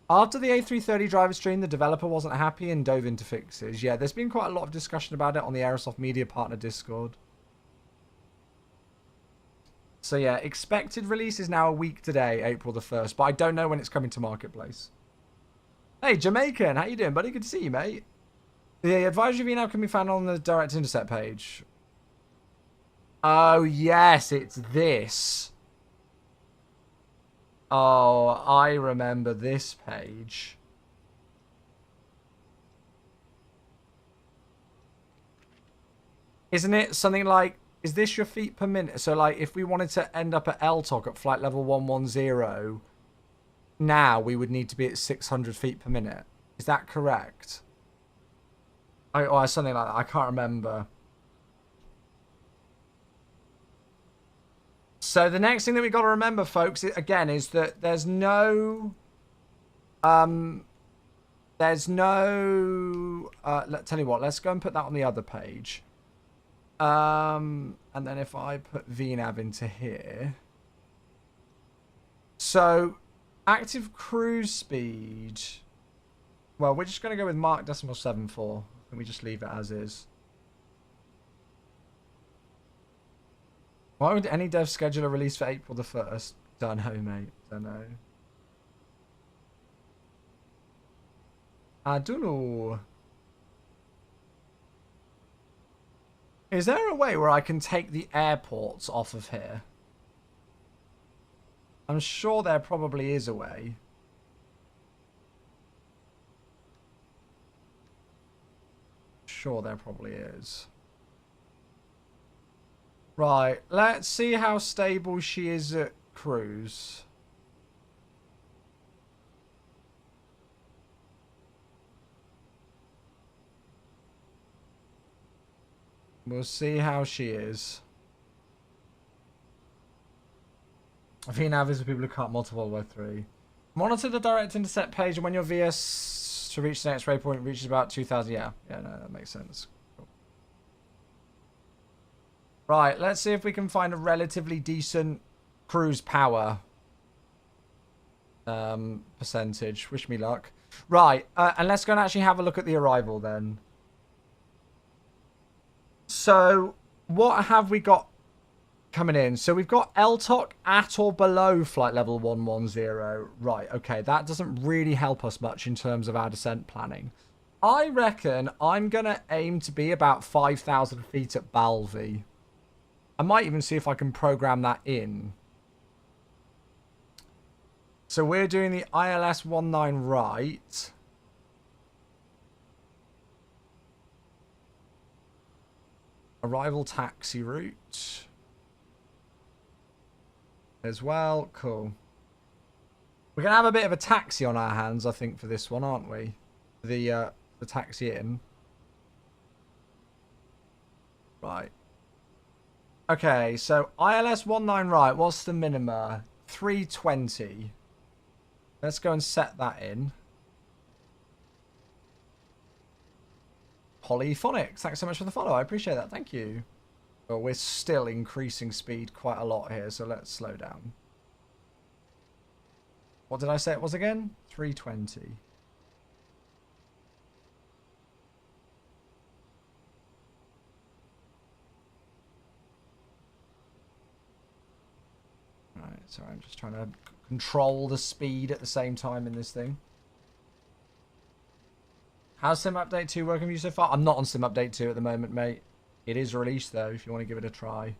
After the A330 driver stream, the developer wasn't happy and dove into fixes. Yeah, there's been quite a lot of discussion about it on the Aerosoft Media Partner Discord. So yeah, expected release is now a week today, April the 1st, but I don't know when it's coming to marketplace. Hey, Jamaican, how you doing, buddy? Good to see you, mate. The advisory VNAV can be found on the Direct Intercept page. Oh, yes, it's this. Oh, I remember this page. Isn't it something like, is this your feet per minute? So, like, if we wanted to end up at LTOC at flight level 110, now we would need to be at 600 feet per minute. Is that correct? Or something like that. I can't remember. So the next thing that we got to remember, folks, again, is that there's no... tell you what, let's go and put that on the other page. And then if I put VNav into here. So, active cruise speed. Well, we're just going to go with Mach 0.74. And we just leave it as is. Why would any dev schedule a release for April the 1st? Don't know, mate. Don't know. I don't know. Is there a way where I can take the airports off of here? I'm sure there probably is a way. Sure there probably is. Right, let's see how stable she is at cruise. We'll see how she is. VNav is for people who can't multiple by 3. Monitor the direct intercept page, and when your VS to reach the next waypoint reaches about 2,000. Yeah, no, that makes sense. Cool. Right, let's see if we can find a relatively decent cruise power percentage. Wish me luck. Right, and let's go and actually have a look at the arrival then. So, what have we got coming in? So, we've got LTOC at or below flight level 110. Right, okay, that doesn't really help us much in terms of our descent planning. I reckon I'm going to aim to be about 5,000 feet at Balvi. I might even see if I can program that in. So, we're doing the ILS 19 right. Arrival taxi route as well. Cool. We're gonna have a bit of a taxi on our hands, I think, for this one, aren't we? The taxi in. Right. Okay, so ILS 19 right. What's the minima? 320. Let's go and set that in. Polyphonics, thanks so much for the follow. I appreciate that. Thank you. Well, we're still increasing speed quite a lot here, so let's slow down. What did I say it was again? 320. Right, sorry, I'm just trying to control the speed at the same time in this thing. How's Sim Update 2 working for you so far? I'm not on Sim Update 2 at the moment, mate. It is released, though, if you want to give it a try.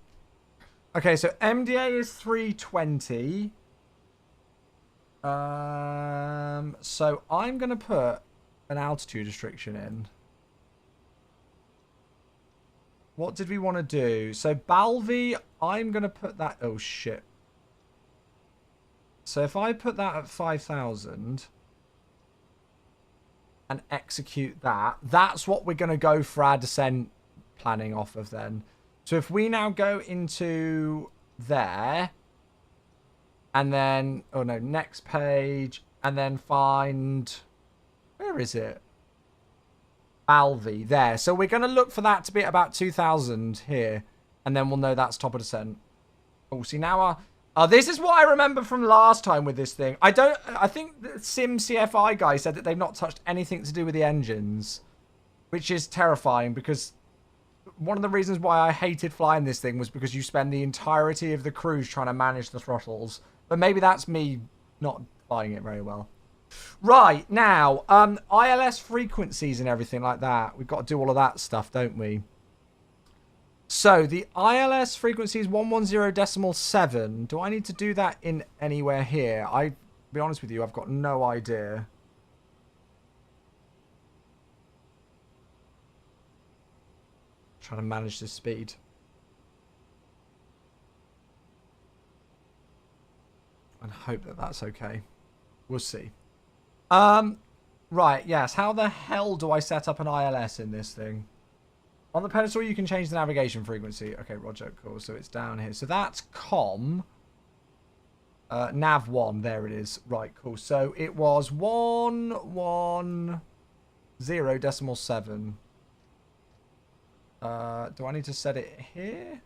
Okay, so MDA is 320. So I'm going to put an altitude restriction in. What did we want to do? So Balvi, I'm going to put that... Oh, shit. So if I put that at 5,000... and execute that. That's what we're going to go for our descent planning off of then. So if we now go into there, and then, oh no, next page, and then find, where is it? Balvi, there. So we're going to look for that to be at about 2,000 here, and then we'll know that's top of descent. Oh, see now this is what I remember from last time with this thing. I think the Sim CFI guy said that they've not touched anything to do with the engines, which is terrifying because one of the reasons why I hated flying this thing was because you spend the entirety of the cruise trying to manage the throttles. But maybe that's me not flying it very well. Right, now, ILS frequencies and everything like that. We've got to do all of that stuff, don't we? So the ILS frequency is 110.7. Do I need to do that in anywhere here? I'll be honest with you, I've got no idea. Trying to manage this speed. And hope that that's okay. We'll see. Right, yes. How the hell do I set up an ILS in this thing? On the pedestal, you can change the navigation frequency. Okay, roger, cool. So it's down here. So that's COM. Nav 1, there it is. Right, cool. So it was 110.7. Do I need to set it here?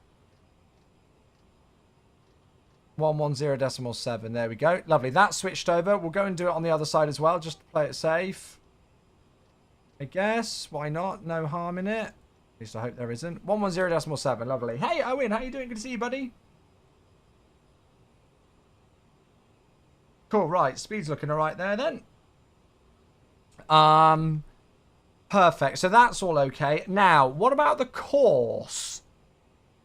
110.7. There we go. Lovely. That's switched over. We'll go and do it on the other side as well, just to play it safe. I guess. Why not? No harm in it. At least I hope there isn't. 110.7. Lovely. Hey, Owen. How you doing? Good to see you, buddy. Cool. Right. Speed's looking all right there, then. Perfect. So that's all okay. Now, what about the course?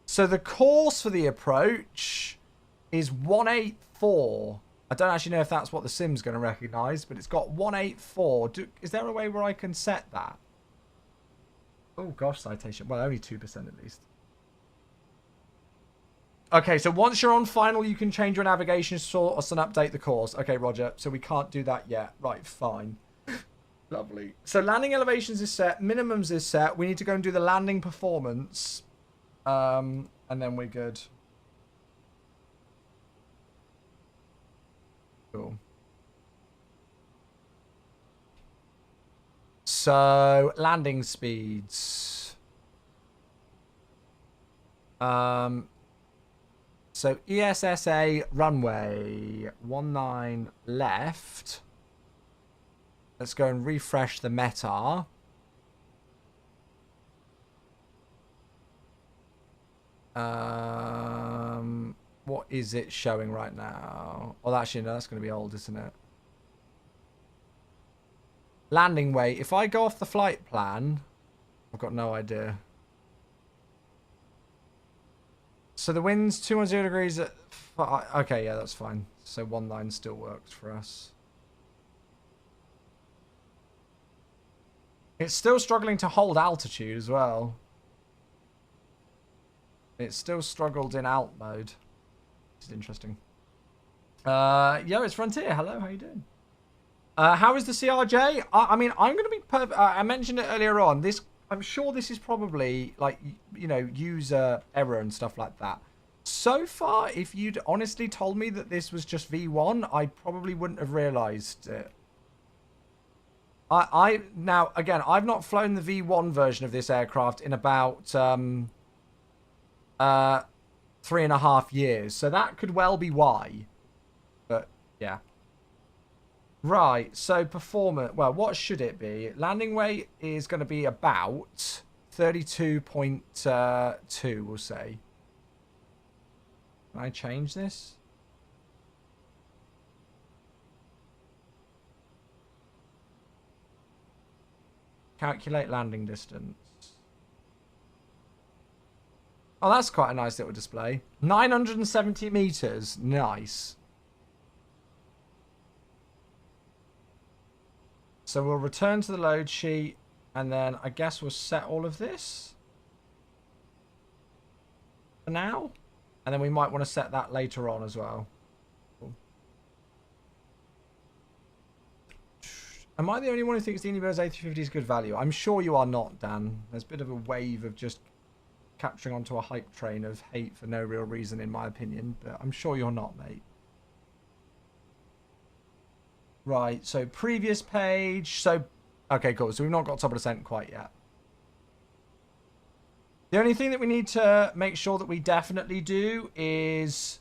So the course for the approach is 184. I don't actually know if that's what the sim's going to recognize, but it's got 184. Is there a way where I can set that? Oh gosh, citation. Well, only 2% at least. Okay, so once you're on final, you can change your navigation source and update the course. Okay, roger. So we can't do that yet. Right, fine. Lovely. So landing elevations is set. Minimums is set. We need to go and do the landing performance. And then we're good. Cool. So landing speeds. So ESSA runway 19 left. Let's go and refresh the meta. What is it showing right now? Oh, actually, no, that's going to be old, isn't it? Landing weight. If I go off the flight plan, I've got no idea. So the wind's 210 degrees at... Okay, yeah, that's fine. So 19 still works for us. It's still struggling to hold altitude as well. It's still struggled in alt mode. Which is interesting. Yo, it's Frontier. Hello, how you doing? How is the CRJ? I mean, I'm going to be perfect. I mentioned it earlier on. This, I'm sure this is probably like, you know, user error and stuff like that. So far, if you'd honestly told me that this was just V1, I probably wouldn't have realized it. Now, again, I've not flown the V1 version of this aircraft in about 3.5 years. So that could well be why. But, yeah. Right, so performance. Well, what should it be? Landing weight is going to be about 32.2, we'll say. Can I change this? Calculate landing distance. Oh, that's quite a nice little display. 970 meters. Nice. So we'll return to the load sheet, and then I guess we'll set all of this for now. And then we might want to set that later on as well. Cool. Am I the only one who thinks the Universe A350 is good value? I'm sure you are not, Dan. There's a bit of a wave of just capturing onto a hype train of hate for no real reason, in my opinion. But I'm sure you're not, mate. Right, so previous page. So, okay, cool. So we've not got top of descent quite yet. The only thing that we need to make sure that we definitely do is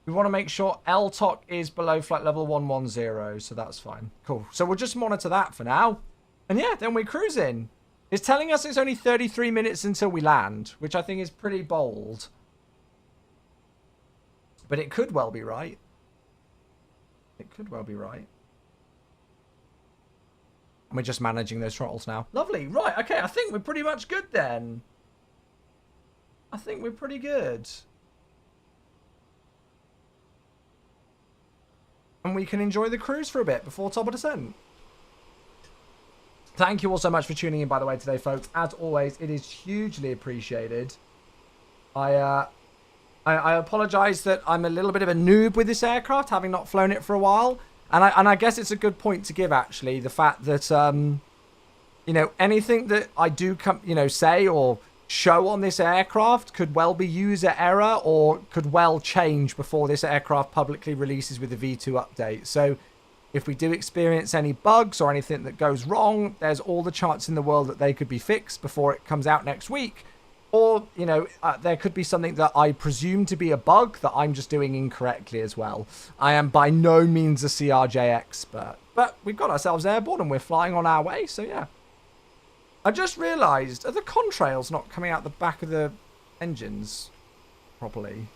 we want to make sure LTOC is below flight level 110. So that's fine. Cool. So we'll just monitor that for now. And yeah, then we're cruising. It's telling us it's only 33 minutes until we land, which I think is pretty bold. But it could well be right. It could well be right. And we're just managing those throttles now. Lovely. Right. Okay. I think we're pretty much good then. I think we're pretty good. And we can enjoy the cruise for a bit before top of descent. Thank you all so much for tuning in, by the way, today, folks. As always, it is hugely appreciated. I apologise that I'm a little bit of a noob with this aircraft, having not flown it for a while. And I guess it's a good point to give, actually, the fact that, you know, anything that I do, say or show on this aircraft could well be user error or could well change before this aircraft publicly releases with the V2 update. So if we do experience any bugs or anything that goes wrong, there's all the chance in the world that they could be fixed before it comes out next week. Or, you know, there could be something that I presume to be a bug that I'm just doing incorrectly as well. I am by no means a CRJ expert, but we've got ourselves airborne and we're flying on our way, so yeah. I just realised, are the contrails not coming out the back of the engines properly?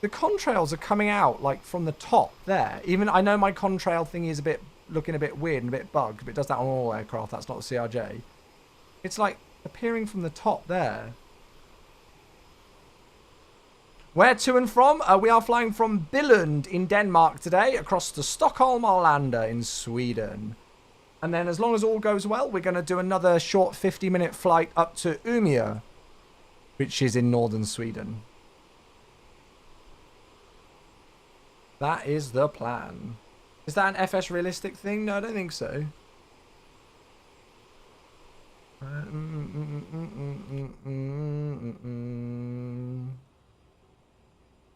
The contrails are coming out, like, from the top there. Even, I know my contrail thingy is looking a bit weird and a bit bugged, but it does that on all aircraft, that's not the CRJ. It's, like, appearing from the top there. Where to and from? We are flying from Billund in Denmark today, across to Stockholm Arlanda in Sweden. And then as long as all goes well, we're going to do another short 50-minute flight up to Umeå, which is in northern Sweden. That is the plan. Is that an FS realistic thing? No, I don't think so.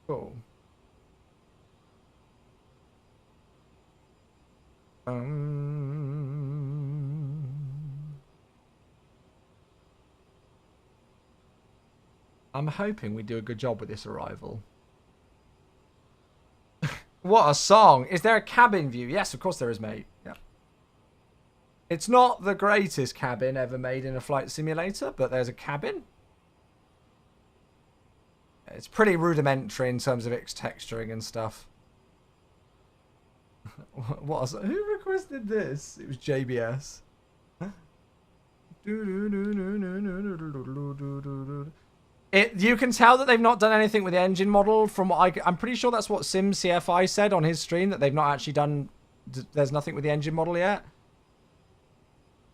Cool. I'm hoping we do a good job with this arrival. What a song. Is there a cabin view? Yes, of course there is, mate. Yeah. It's not the greatest cabin ever made in a flight simulator, but there's a cabin. It's pretty rudimentary in terms of its texturing and stuff. Who requested this? It was JBS. You can tell that they've not done anything with the engine model. From what I'm pretty sure that's what SimCFI said on his stream, that they've not actually done. There's nothing with the engine model yet.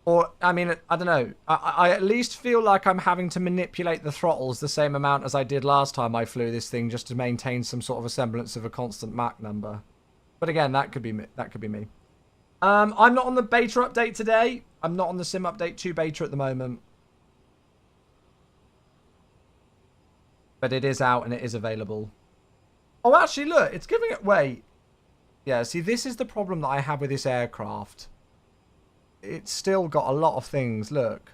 Or, I mean, I don't know. I at least feel like I'm having to manipulate the throttles the same amount as I did last time I flew this thing, just to maintain some sort of a semblance of a constant Mach number. But again, that could be me. That could be me. I'm not on the beta update today. I'm not on the Sim Update 2 beta at the moment. But it is out and it is available. Oh, actually, look. It's giving it... Wait. Yeah, see, this is the problem that I have with this aircraft. It's still got a lot of things. Look.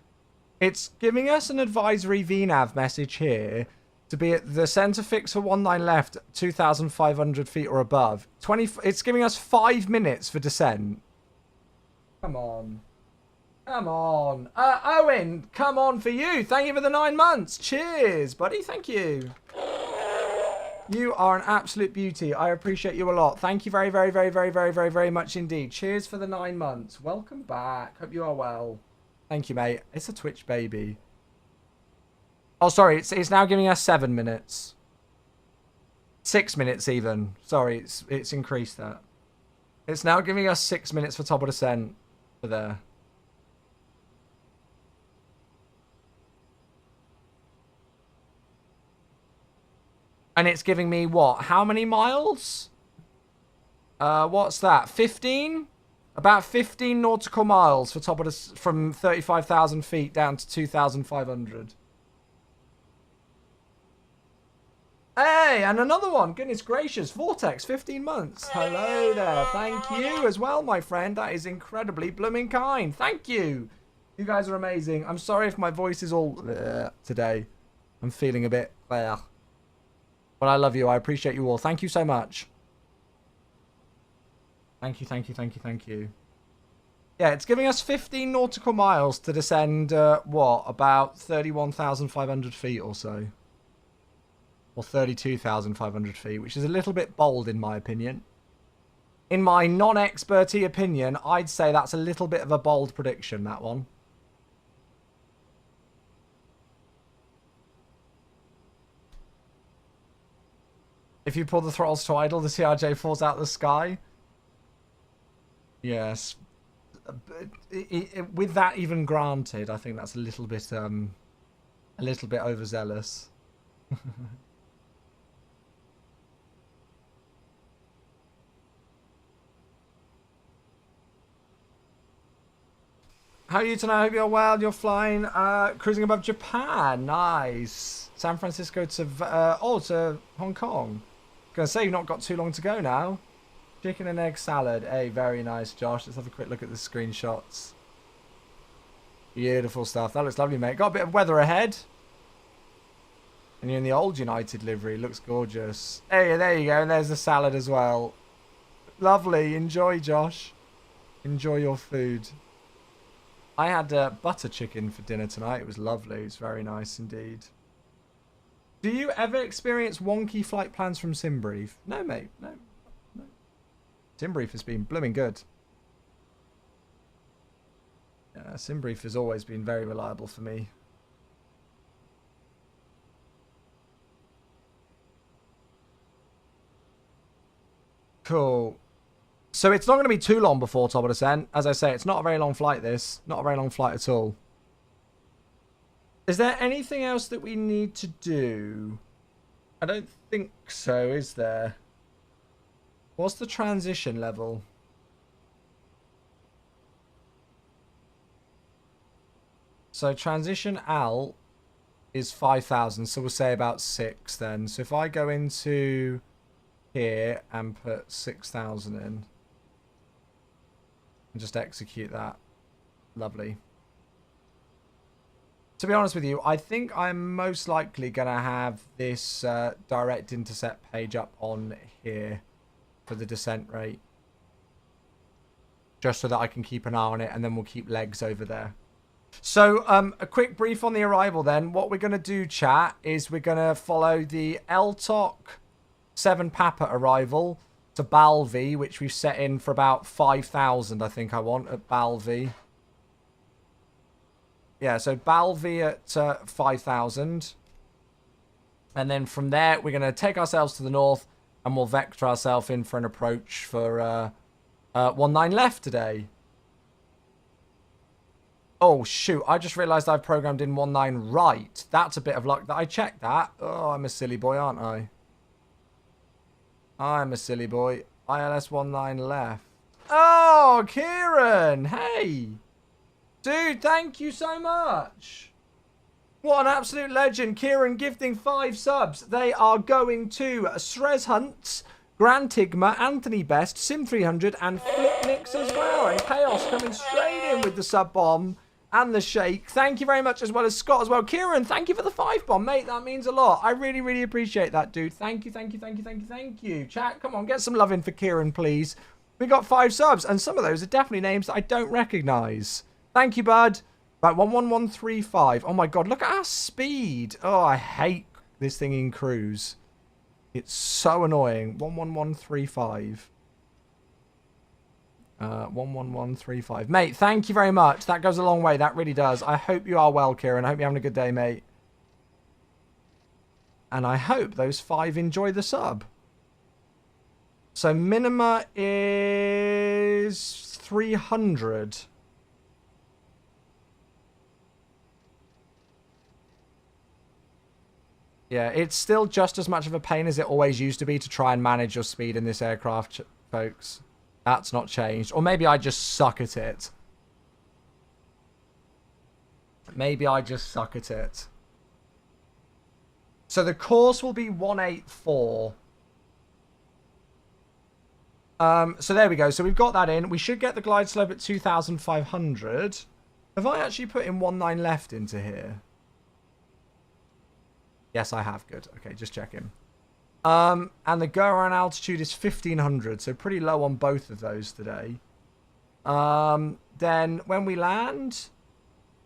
It's giving us an advisory VNAV message here to be at the center fix for 19 left, 2,500 feet or above. It's giving us 5 minutes for descent. Come on. Come on. Owen, come on for you. Thank you for the 9 months. Cheers, buddy. Thank you. You are an absolute beauty. I appreciate you a lot. Thank you very, very, very, very, very, very, very much indeed. Cheers for the 9 months. Welcome back. Hope you are well. Thank you, mate. It's a Twitch baby. Oh, sorry. It's now giving us 7 minutes. 6 minutes even. Sorry, it's increased that. It's now giving us 6 minutes for top of descent for there. And it's giving me what? How many miles? What's that? 15? About 15 nautical miles for top of the, from 35,000 feet down to 2,500. Hey, and another one. Goodness gracious. Vortex, 15 months. Hello there. Thank you as well, my friend. That is incredibly blooming kind. Thank you. You guys are amazing. I'm sorry if my voice is all today. I'm feeling a bit but I love you. I appreciate you all. Thank you so much. Thank you, thank you, thank you, thank you. Yeah, it's giving us 15 nautical miles to descend, what, about 31,500 feet or so. Or 32,500 feet, which is a little bit bold in my opinion. In my non-experty opinion, I'd say that's a little bit of a bold prediction, that one. If you pull the throttles to idle, the CRJ falls out of the sky. Yes. With that even granted, I think that's a little bit overzealous. How are you tonight? I hope you're well. You're flying, cruising above Japan. Nice. San Francisco to to Hong Kong. Gonna say you've not got too long to go now. Chicken and egg salad. Hey, very nice, Josh. Let's have a quick look at the screenshots. Beautiful stuff. That looks lovely, mate. Got a bit of weather ahead. And you're in the old United livery. Looks gorgeous. Hey, there you go. And there's the salad as well. Lovely. Enjoy, Josh. Enjoy your food. I had butter chicken for dinner tonight. It was lovely. It was very nice indeed. Do you ever experience wonky flight plans from SimBrief? No, mate. No. SimBrief has been blooming good. Yeah, SimBrief has always been very reliable for me. Cool. So it's not going to be too long before top of descent. As I say, it's not a very long flight, this. Not a very long flight at all. Is there anything else that we need to do? I don't think so, is there? What's the transition level? So transition AL is 5,000. So we'll say about 6 then. So if I go into here and put 6,000 in. And just execute that. Lovely. To be honest with you, I think I'm most likely going to have this direct intercept page up on here for the descent rate. Just so that I can keep an eye on it, and then we'll keep legs over there. So, a quick brief on the arrival then. What we're going to do, chat, is we're going to follow the LTOC 7 Papa arrival to Balvi, which we've set in for about 5,000, I think I want, at Balvi. Yeah, so Balvi at 5,000. And then from there, we're going to take ourselves to the north, and we'll vector ourselves in for an approach for 19 left today. Oh, shoot. I just realised I've programmed in 19 right. That's a bit of luck that I checked that. Oh, I'm a silly boy, aren't I? I'm a silly boy. ILS 19 left. Oh, Kieran. Hey. Dude, thank you so much. What an absolute legend. Kieran gifting 5 subs. They are going to Srez Hunts, Grantigma, Anthony Best, Sim300, and Flipnix as well. And Chaos coming straight in with the sub bomb and the shake. Thank you very much, as well as Scott as well. Kieran, thank you for the 5 bomb, mate. That means a lot. I really, really appreciate that, dude. Thank you, thank you, thank you, thank you, thank you. Chat, come on, get some love in for Kieran, please. We got 5 subs, and some of those are definitely names that I don't recognise. Thank you, bud. Right, 11135. Oh my god, look at our speed. Oh, I hate this thing in cruise. It's so annoying. 11135. 11135. Mate, thank you very much. That goes a long way. That really does. I hope you are well, Kieran. I hope you're having a good day, mate. And I hope those 5 enjoy the sub. So minima is 300. Yeah, it's still just as much of a pain as it always used to be to try and manage your speed in this aircraft, folks. That's not changed. Or maybe I just suck at it. Maybe I just suck at it. So the course will be 184. So there we go. So we've got that in. We should get the glide slope at 2,500. Have I actually put in 19 left into here? Yes, I have. Good. Okay, just checking. And the go-around altitude is 1,500, so pretty low on both of those today. Then when we land,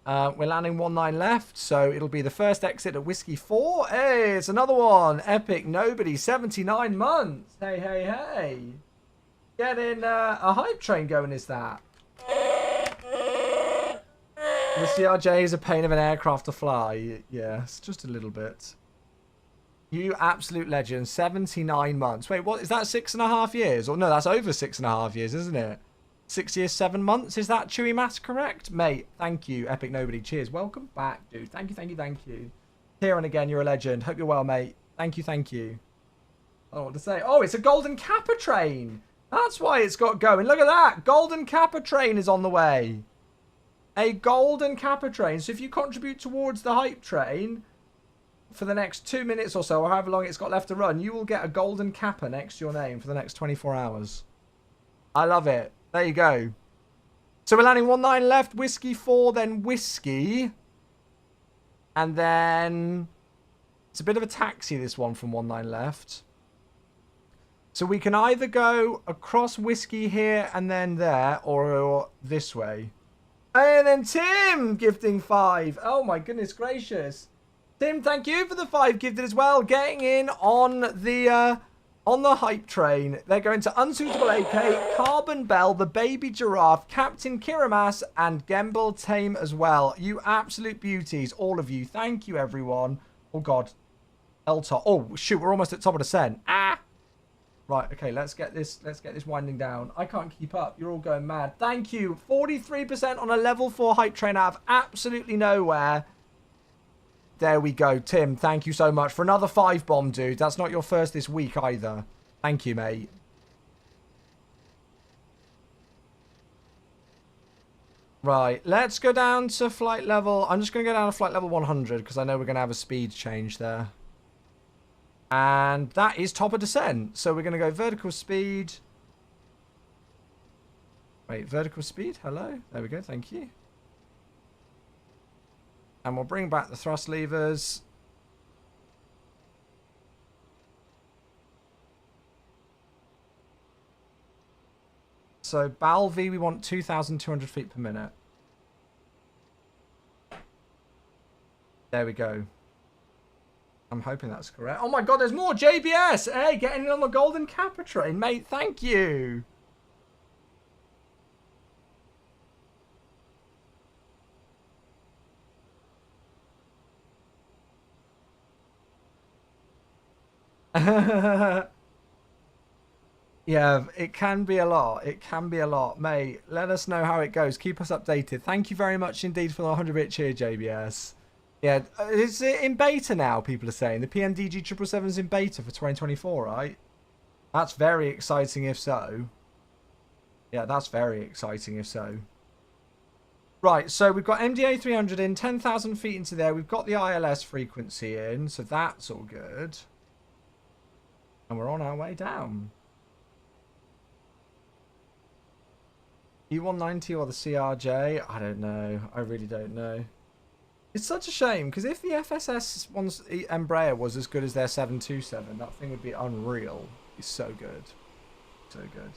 we're landing 19 left, so it'll be the first exit at Whiskey 4. Hey, it's another one. Epic Nobody, 79 months. Hey, hey, hey. Getting a hype train going, is that? The CRJ is a pain of an aircraft to fly. Yes, just a little bit. You absolute legend. 79 months. Wait, what? Is that 6.5 years? Or no, that's over 6.5 years, isn't it? 6 years, 7 months. Is that Chewy maths correct? Mate, thank you. Epic Nobody. Cheers. Welcome back, dude. Thank you, thank you, thank you. Kieran again, you're a legend. Hope you're well, mate. Thank you, thank you. I don't know what to say. Oh, it's a golden Kappa train. That's why it's got going. Look at that. Golden Kappa train is on the way. A golden Kappa train. So if you contribute towards the hype train for the next 2 minutes or so, or however long it's got left to run, you will get a golden Kappa next to your name for the next 24 hours. I love it. There you go. So we're landing 19 left, whiskey 4, then whiskey. And then it's a bit of a taxi, this one from 19 left. So we can either go across whiskey here and then there, or this way. And then Tim gifting 5. Oh my goodness gracious. Tim, thank you for the 5 gifted as well. Getting in on the hype train. They're going to Unsuitable AK, Carbon Bell, the Baby Giraffe, Captain Kiramas, and Gemble Tame as well. You absolute beauties, all of you. Thank you, everyone. Oh, God. L-top. Oh, shoot, we're almost at top of descent. Ah! Right, okay, let's get this winding down. I can't keep up. You're all going mad. Thank you. 43% on a level 4 hype train out of absolutely nowhere. There we go. Tim, thank you so much for another 5 bomb, dude. That's not your first this week either. Thank you, mate. Right, let's go down to flight level. I'm just going to go down to flight level 100 because I know we're going to have a speed change there. And that is top of descent. So we're going to go vertical speed. Wait, vertical speed? Hello? There we go. Thank you. And we'll bring back the thrust levers. So Balvi, we want 2,200 feet per minute. There we go. I'm hoping that's correct. Oh my god, there's more JBS! Hey, getting in on the golden Kappa train, mate. Thank you. Yeah, it can be a lot. It can be a lot. Mate, let us know how it goes. Keep us updated. Thank you very much indeed for the 100-bit cheer, JBS. Yeah, it's in beta now, people are saying. The PMDG 777 is in beta for 2024, right? That's very exciting if so. Yeah, that's very exciting if so. Right, so we've got MDA 300 in, 10,000 feet into there. We've got the ILS frequency in, so that's all good. And we're on our way down. E190 or the CRJ? I don't know. I really don't know. It's such a shame, because if the FSS one's Embraer was as good as their 727, that thing would be unreal. It's so good. So good.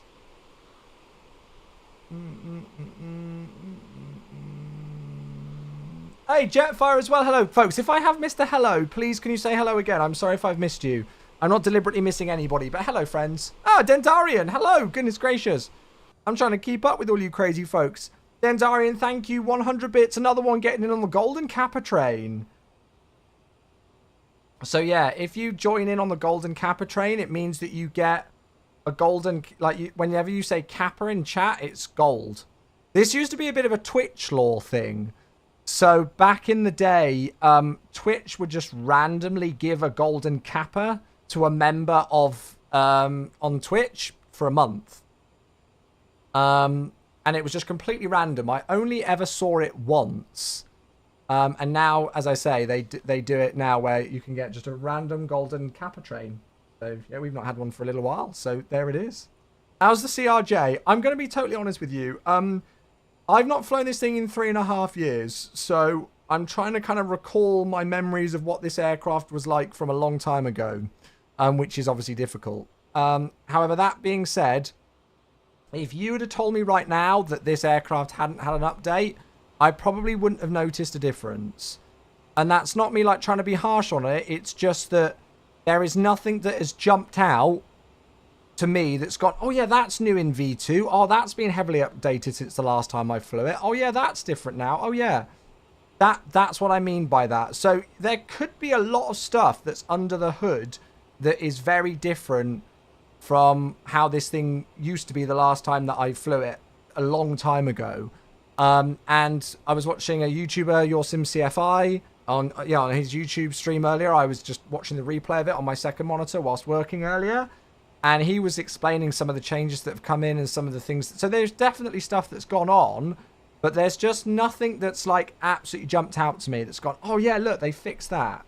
Hey, Jetfire as well. Hello, folks. If I have missed a hello, please can you say hello again? I'm sorry if I've missed you. I'm not deliberately missing anybody, but hello, friends. Ah, Dentarian. Hello. Goodness gracious. I'm trying to keep up with all you crazy folks. Dendarian, thank you. 100 bits. Another one getting in on the golden Kappa train. So, yeah, if you join in on the golden Kappa train, it means that you get a golden... Like, whenever you say Kappa in chat, it's gold. This used to be a bit of a Twitch law thing. So, back in the day, Twitch would just randomly give a golden Kappa to a member of... on Twitch for a month. And it was just completely random. I only ever saw it once. And now, as I say, they do it now where you can get just a random golden Kappa train. So, yeah, we've not had one for a little while. So, there it is. How's the CRJ? I'm going to be totally honest with you. I've not flown this thing in 3.5 years. So, I'm trying to kind of recall my memories of what this aircraft was like from a long time ago. Which is obviously difficult. However, that being said... If you would have told me right now that this aircraft hadn't had an update, I probably wouldn't have noticed a difference. And that's not me like trying to be harsh on it. It's just that there is nothing that has jumped out to me that's gone, oh yeah, that's new in V2. Oh, that's been heavily updated since the last time I flew it. Oh yeah, that's different now. Oh yeah. That's what I mean by that. So there could be a lot of stuff that's under the hood that is very different from how this thing used to be the last time that I flew it a long time ago. And I was watching a YouTuber, Your Sim CFI, on his YouTube stream earlier. I was just watching the replay of it on my second monitor whilst working earlier. And he was explaining some of the changes that have come in and some of the things. So there's definitely stuff that's gone on, but there's just nothing that's like absolutely jumped out to me that's gone, oh yeah, look, they fixed that.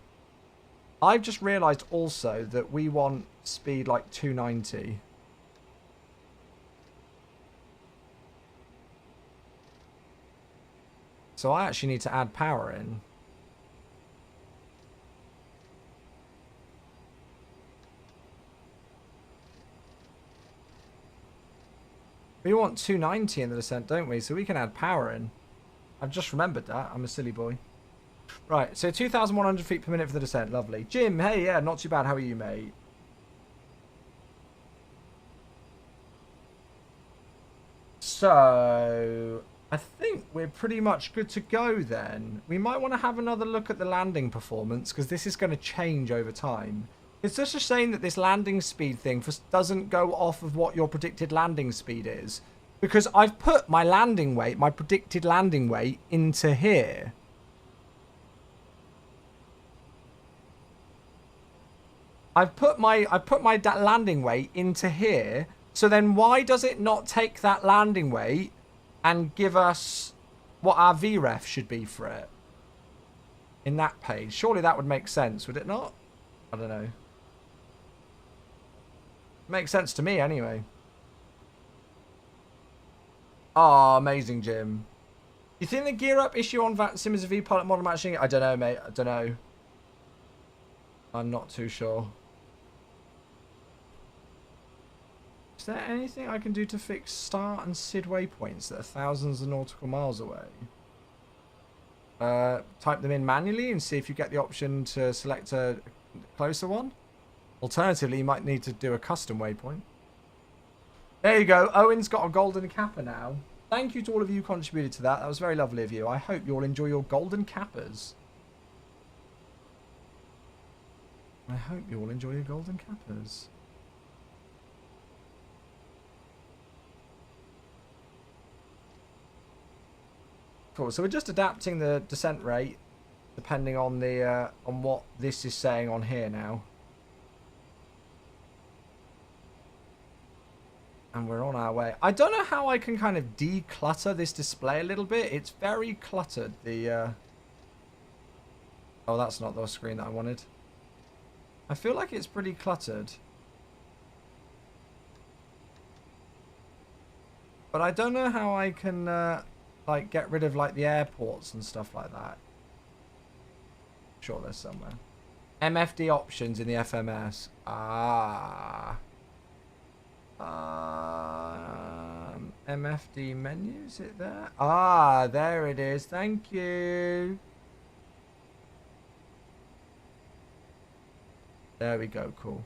I've just realised also that we want speed like 290. So I actually need to add power in. We want 290 in the descent, don't we? So we can add power in. I've just remembered that. I'm a silly boy. Right, so 2,100 feet per minute for the descent. Lovely. Jim, hey, yeah, not too bad. How are you, mate? So, I think we're pretty much good to go then. We might want to have another look at the landing performance because this is going to change over time. It's just a shame that this landing speed thing doesn't go off of what your predicted landing speed is. Because I've put my landing weight, my predicted landing weight, into here. I've put my landing weight into here. So then why does it not take that landing weight and give us what our VREF should be for it? In that page. Surely that would make sense, would it not? I don't know. Makes sense to me anyway. Oh, amazing, Jim. You think the gear up issue on VATSIM is a V-Pilot model matching? I don't know, mate. I don't know. I'm not too sure. Is there anything I can do to fix start and SID waypoints that are thousands of nautical miles away? Type them in manually and see if you get the option to select a closer one. Alternatively, you might need to do a custom waypoint. There you go. Owen's got a golden kappa now. Thank you to all of you who contributed to that. That was very lovely of you. I hope you all enjoy your golden kappas. I hope you all enjoy your golden kappas. Cool. So we're just adapting the descent rate depending on the on what this is saying on here now. And we're on our way. I don't know how I can kind of declutter this display a little bit. It's very cluttered. The oh, that's not the screen that I wanted. I feel like it's pretty cluttered. But I don't know how I can like get rid of like the airports and stuff like that. I'm sure there's somewhere. MFD options in the FMS. Ah. MFD menu, is it there? Ah, there it is. Thank you. There we go. Cool.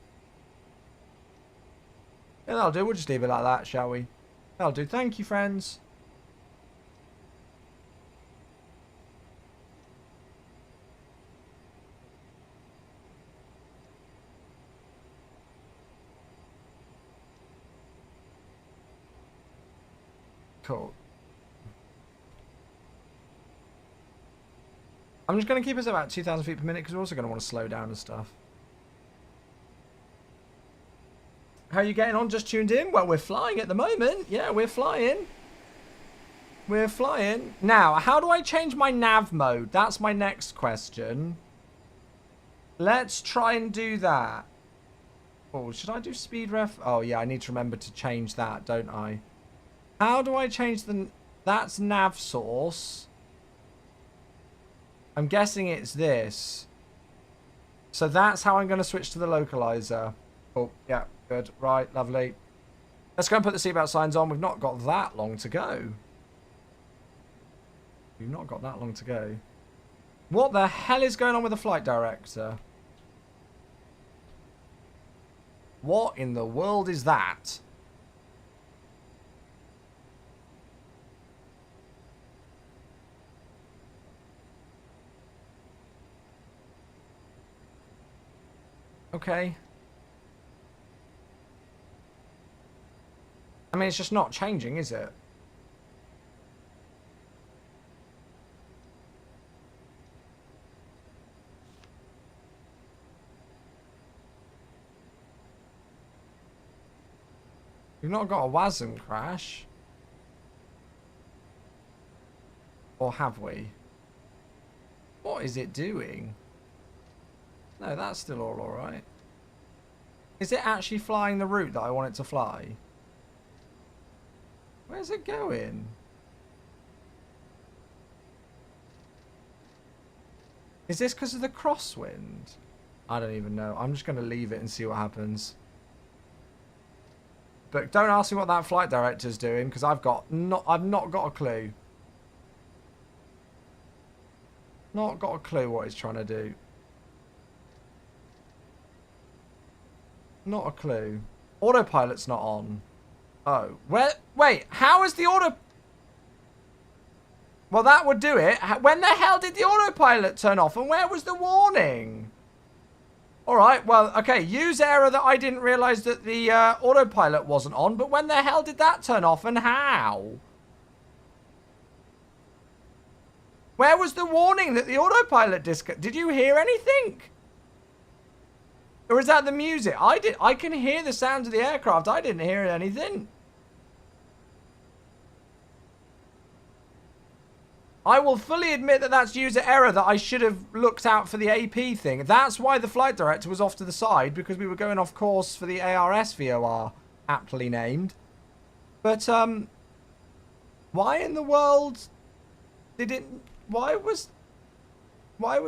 Yeah, that'll do. We'll just leave it like that, shall we? That'll do. Thank you, friends. Cool. I'm just going to keep us about 2,000 feet per minute because we're also going to want to slow down and stuff. How are you getting on? Just tuned in? Well, we're flying at the moment. Yeah, we're flying. We're flying. Now, how do I change my nav mode? That's my next question. Let's try and do that. Oh, should I do speed ref? Oh, yeah, I need to remember to change that, don't I? How do I change the... That's nav source. I'm guessing it's this. So that's how I'm going to switch to the localizer. Oh, yeah, good. Right, lovely. Let's go and put the seatbelt signs on. We've not got that long to go. We've not got that long to go. What the hell is going on with the flight director? What in the world is that? Okay. I mean, it's just not changing, is it? We've not got a WASM crash. Or have we? What is it doing? No, that's still all alright. Is it actually flying the route that I want it to fly? Where's it going? Is this because of the crosswind? I don't even know. I'm just going to leave it and see what happens. But don't ask me what that flight director's doing, because I've not got a clue. Not got a clue what he's trying to do. Not a clue. Autopilot's not on. Oh, wait, how is the auto... Well, that would do it. When the hell did the autopilot turn off, and where was the warning? Alright, well, okay, use error that I didn't realise that the autopilot wasn't on, but when the hell did that turn off, and how? Where was the warning that the autopilot did you hear anything? Or is that the music? I can hear the sounds of the aircraft. I didn't hear anything. I will fully admit that that's user error, that I should have looked out for the AP thing. That's why the flight director was off to the side, because we were going off course for the ARS VOR, aptly named. But, why in the world did it... Why was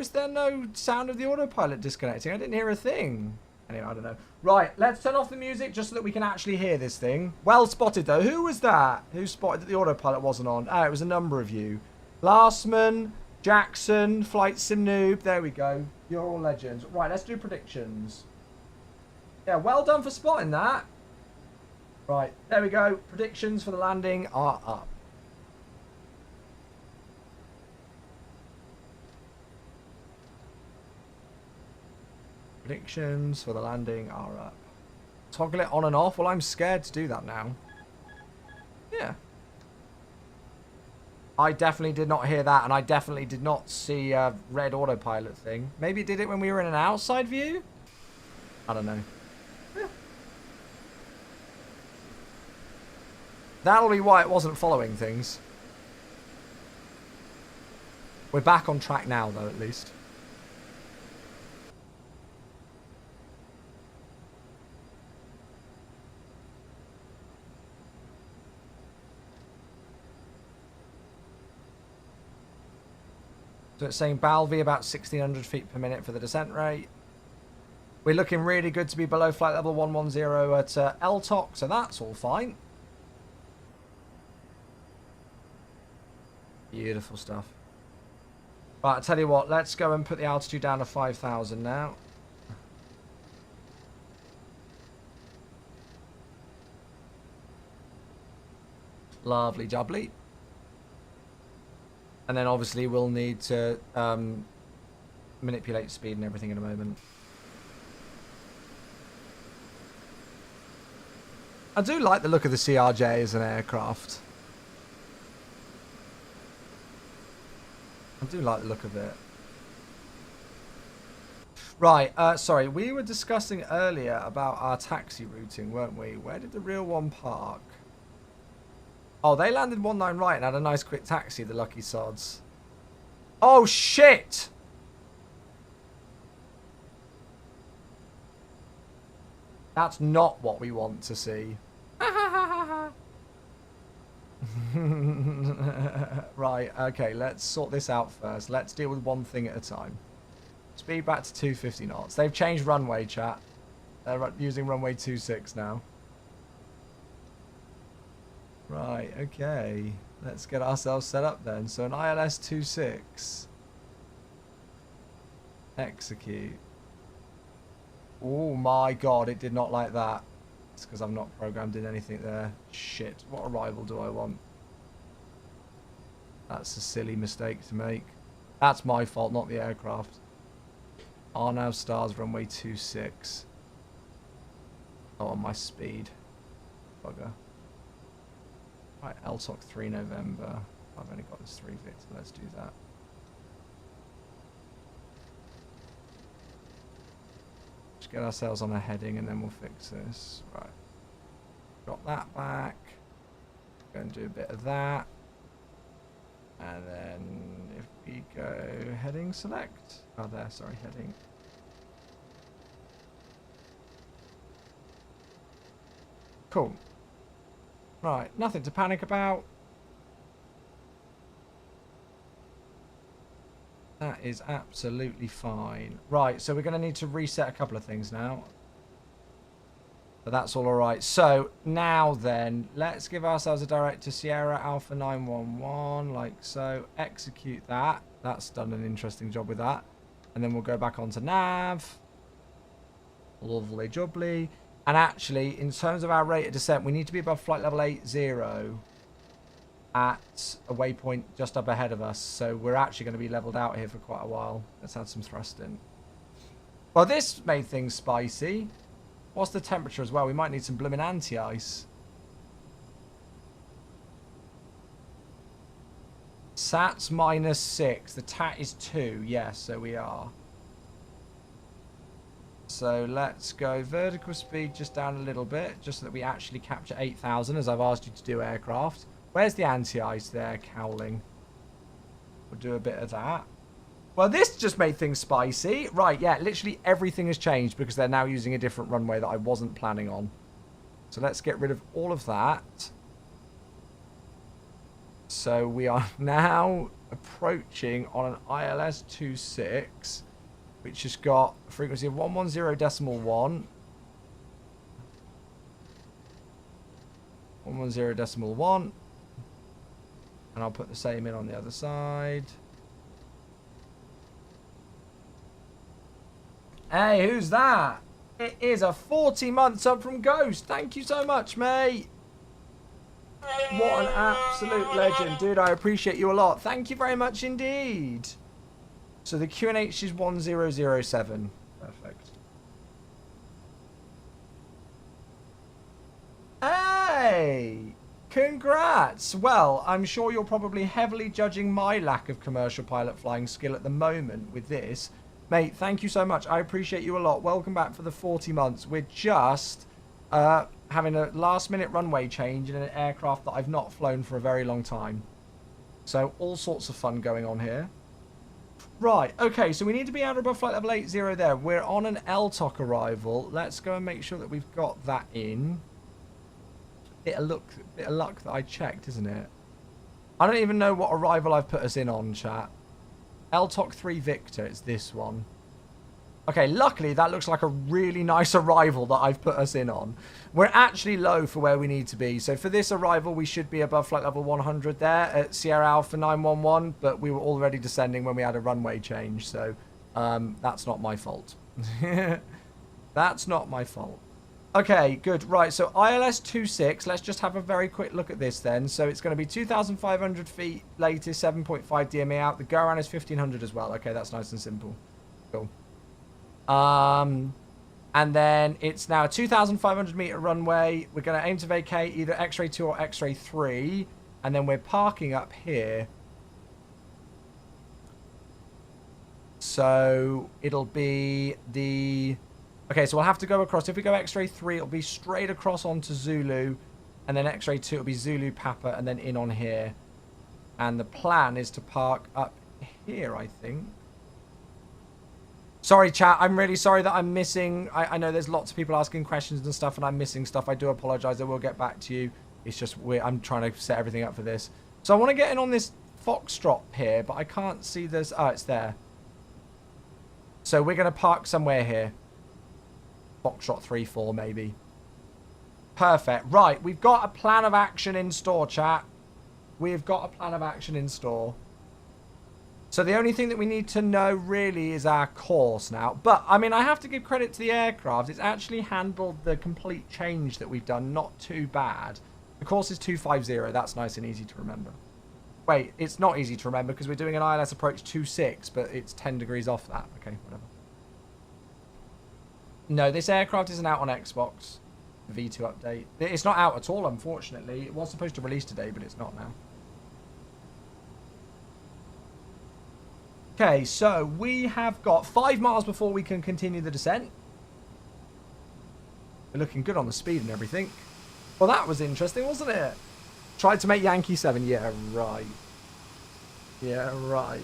there no sound of the autopilot disconnecting? I didn't hear a thing. Anyway, I don't know. Right, let's turn off the music just so that we can actually hear this thing. Well spotted, though. Who was that? Who spotted that the autopilot wasn't on? Ah, it was a number of you. Lastman, Jackson, Flight Sim Noob. There we go. You're all legends. Right, let's do predictions. Yeah, well done for spotting that. Right, there we go. Predictions for the landing are up. Predictions for the landing are up. Toggle it on and off. Well, I'm scared to do that now. Yeah. I definitely did not hear that, and I definitely did not see a red autopilot thing. Maybe it did it when we were in an outside view? I don't know. Yeah. That'll be why it wasn't following things. We're back on track now, though, at least. So it's saying Balvi about 1,600 feet per minute for the descent rate. We're looking really good to be below flight level 110 at LTOC, so that's all fine. Beautiful stuff. Right, I'll tell you what, let's go and put the altitude down to 5,000 now. Lovely jubbly. And then obviously we'll need to manipulate speed and everything in a moment. I do like the look of the CRJ as an aircraft. I do like the look of it. Right, sorry, we were discussing earlier about our taxi routing, weren't we? Where did the real one park? Oh, they landed 19 right and had a nice quick taxi, the lucky sods. Oh, shit! That's not what we want to see. Right, okay, let's sort this out first. Let's deal with one thing at a time. Speed back to 250 knots. They've changed runway, chat. They're using runway 26 now. Right, okay. Let's get ourselves set up then. So an ILS 26. Execute. Oh my god, it did not like that. It's because I've not programmed in anything there. Shit, what arrival do I want? That's a silly mistake to make. That's my fault, not the aircraft. RNAV stars runway 26. Oh, on my speed. Bugger. Right, LTOC 3 November. I've only got this 3 Victor. Let's do that. Just get ourselves on a heading and then we'll fix this. Right. Drop that back. Go and do a bit of that. And then if we go heading select. Oh, there, sorry, heading. Cool. Right, nothing to panic about. That is absolutely fine. Right, so we're going to need to reset a couple of things now. But that's all alright. So, now then, let's give ourselves a direct to Sierra Alpha 911, like so. Execute that. That's done an interesting job with that. And then we'll go back onto nav. Lovely jubbly. And actually, in terms of our rate of descent, we need to be above flight level 80 at a waypoint just up ahead of us. So we're actually going to be leveled out here for quite a while. Let's add some thrust in. Well, this made things spicy. What's the temperature as well? We might need some blooming anti-ice. Sats -6. The TAT is 2. Yes, so we are. So let's go vertical speed just down a little bit, just so that we actually capture 8,000, as I've asked you to do, aircraft. Where's the anti-ice there, cowling? We'll do a bit of that. Well, this just made things spicy. Right, yeah, literally everything has changed because they're now using a different runway that I wasn't planning on. So let's get rid of all of that. So we are now approaching on an ILS 26, which has got a frequency of 110.1. 110.1. And I'll put the same in on the other side. Hey, who's that? It is a 40-month sub from Ghost. Thank you so much, mate. What an absolute legend. Dude, I appreciate you a lot. Thank you very much indeed. So the QNH is 1007. Perfect. Hey! Congrats! Well, I'm sure you're probably heavily judging my lack of commercial pilot flying skill at the moment with this. Mate, thank you so much. I appreciate you a lot. Welcome back for the 40 months. We're just having a last-minute runway change in an aircraft that I've not flown for a very long time. So all sorts of fun going on here. Right, okay, so we need to be out above flight level 80 there. We're on an LTOC arrival. Let's go and make sure that we've got that in. Bit of luck that I checked, isn't it? I don't even know what arrival I've put us in on, chat. LTOC 3 Victor, it's this one. Okay, luckily that looks like a really nice arrival that I've put us in on. We're actually low for where we need to be. So for this arrival, we should be above flight level 100 there at Sierra Alpha 911, but we were already descending when we had a runway change. So that's not my fault. That's not my fault. Okay, good. Right, so ILS 26, let's just have a very quick look at this then. So it's going to be 2,500 feet latest, 7.5 DMA out. The go-around is 1,500 as well. Okay, that's nice and simple. Cool. And then it's now a 2,500 meter runway. We're going to aim to vacate either X-ray 2 or X-ray 3. And then we're parking up here. So it'll be the... Okay, so we'll have to go across. If we go X-ray 3, it'll be straight across onto Zulu. And then X-ray 2, it'll be Zulu, Papa, and then in on here. And the plan is to park up here, I think. Sorry, chat. I'm really sorry that I'm missing. I know there's lots of people asking questions and stuff, and I'm missing stuff. I do apologize. I will get back to you. It's just I'm trying to set everything up for this. So I want to get in on this Foxtrot here, but I can't see this. Oh, it's there. So we're going to park somewhere here. Foxtrot 3-4 maybe. Perfect. Right, we've got a plan of action in store, chat. We've got a plan of action in store. So the only thing that we need to know really is our course now. But, I mean, I have to give credit to the aircraft. It's actually handled the complete change that we've done not too bad. The course is 250. That's nice and easy to remember. Wait, it's not easy to remember because we're doing an ILS approach 26, but it's 10 degrees off that. Okay, whatever. No, this aircraft isn't out on Xbox. The V2 update. It's not out at all, unfortunately. It was supposed to release today, but it's not now. Okay, so we have got 5 miles before we can continue the descent. We're looking good on the speed and everything. Well, that was interesting, wasn't it? Tried to make Yankee 7. Yeah, right. Yeah, right.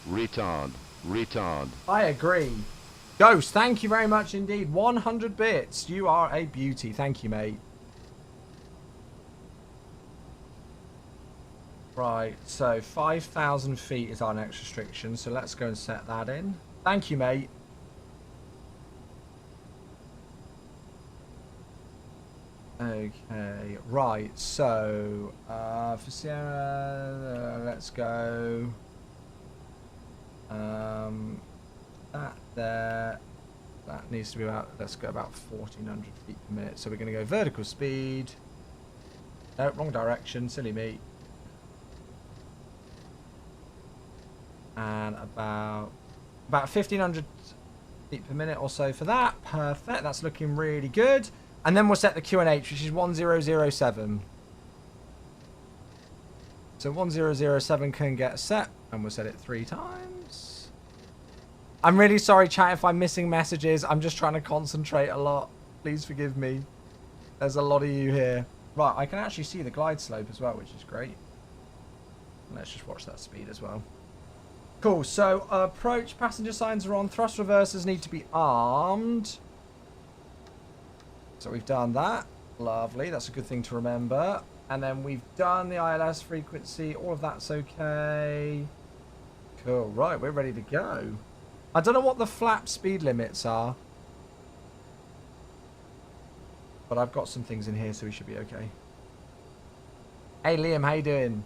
Retard. Retard. I agree. Ghost, thank you very much indeed. 100 bits. You are a beauty. Thank you, mate. Right, so 5,000 feet is our next restriction, so let's go and set that in. Thank you, mate. Okay, right, so for Sierra, let's go. That there, that needs to be about, let's go about 1,400 feet per minute. So we're going to go vertical speed. No, wrong direction, silly me. And about 1,500 feet per minute or so for that. Perfect, that's looking really good. And then we'll set the QNH, which is 1007. So 1007 can get set, and we'll set it 3 times. I'm really sorry, chat, if I'm missing messages. I'm just trying to concentrate a lot. Please forgive me. There's a lot of you here. Right, I can actually see the glide slope as well, which is great. Let's just watch that speed as well. Cool, so approach, passenger signs are on. Thrust reversers need to be armed. So we've done that. Lovely, that's a good thing to remember. And then we've done the ILS frequency. All of that's okay. Cool, right, we're ready to go. I don't know what the flap speed limits are. But I've got some things in here, so we should be okay. Hey, Liam, how you doing?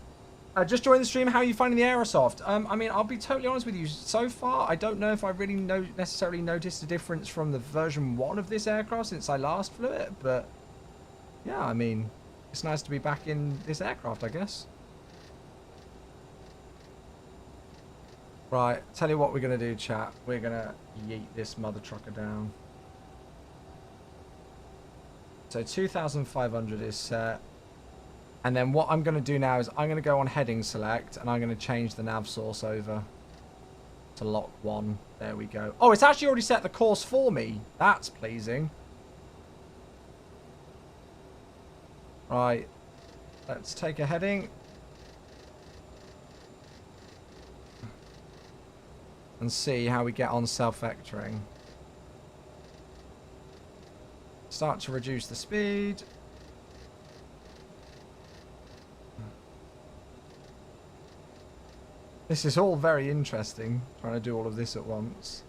Just joined the stream. How are you finding the Aerosoft? I mean, I'll be totally honest with you. So far, I don't know if I really necessarily noticed a difference from the version 1 of this aircraft since I last flew it. But, yeah, I mean, it's nice to be back in this aircraft, I guess. Right, tell you what we're going to do, chat. We're going to yeet this mother trucker down. So 2,500 is set. And then what I'm going to do now is I'm going to go on heading select, and I'm going to change the nav source over to lock 1. There we go. Oh, it's actually already set the course for me. That's pleasing. Right. Let's take a heading. And see how we get on self-vectoring. Start to reduce the speed. This is all very interesting, trying to do all of this at once.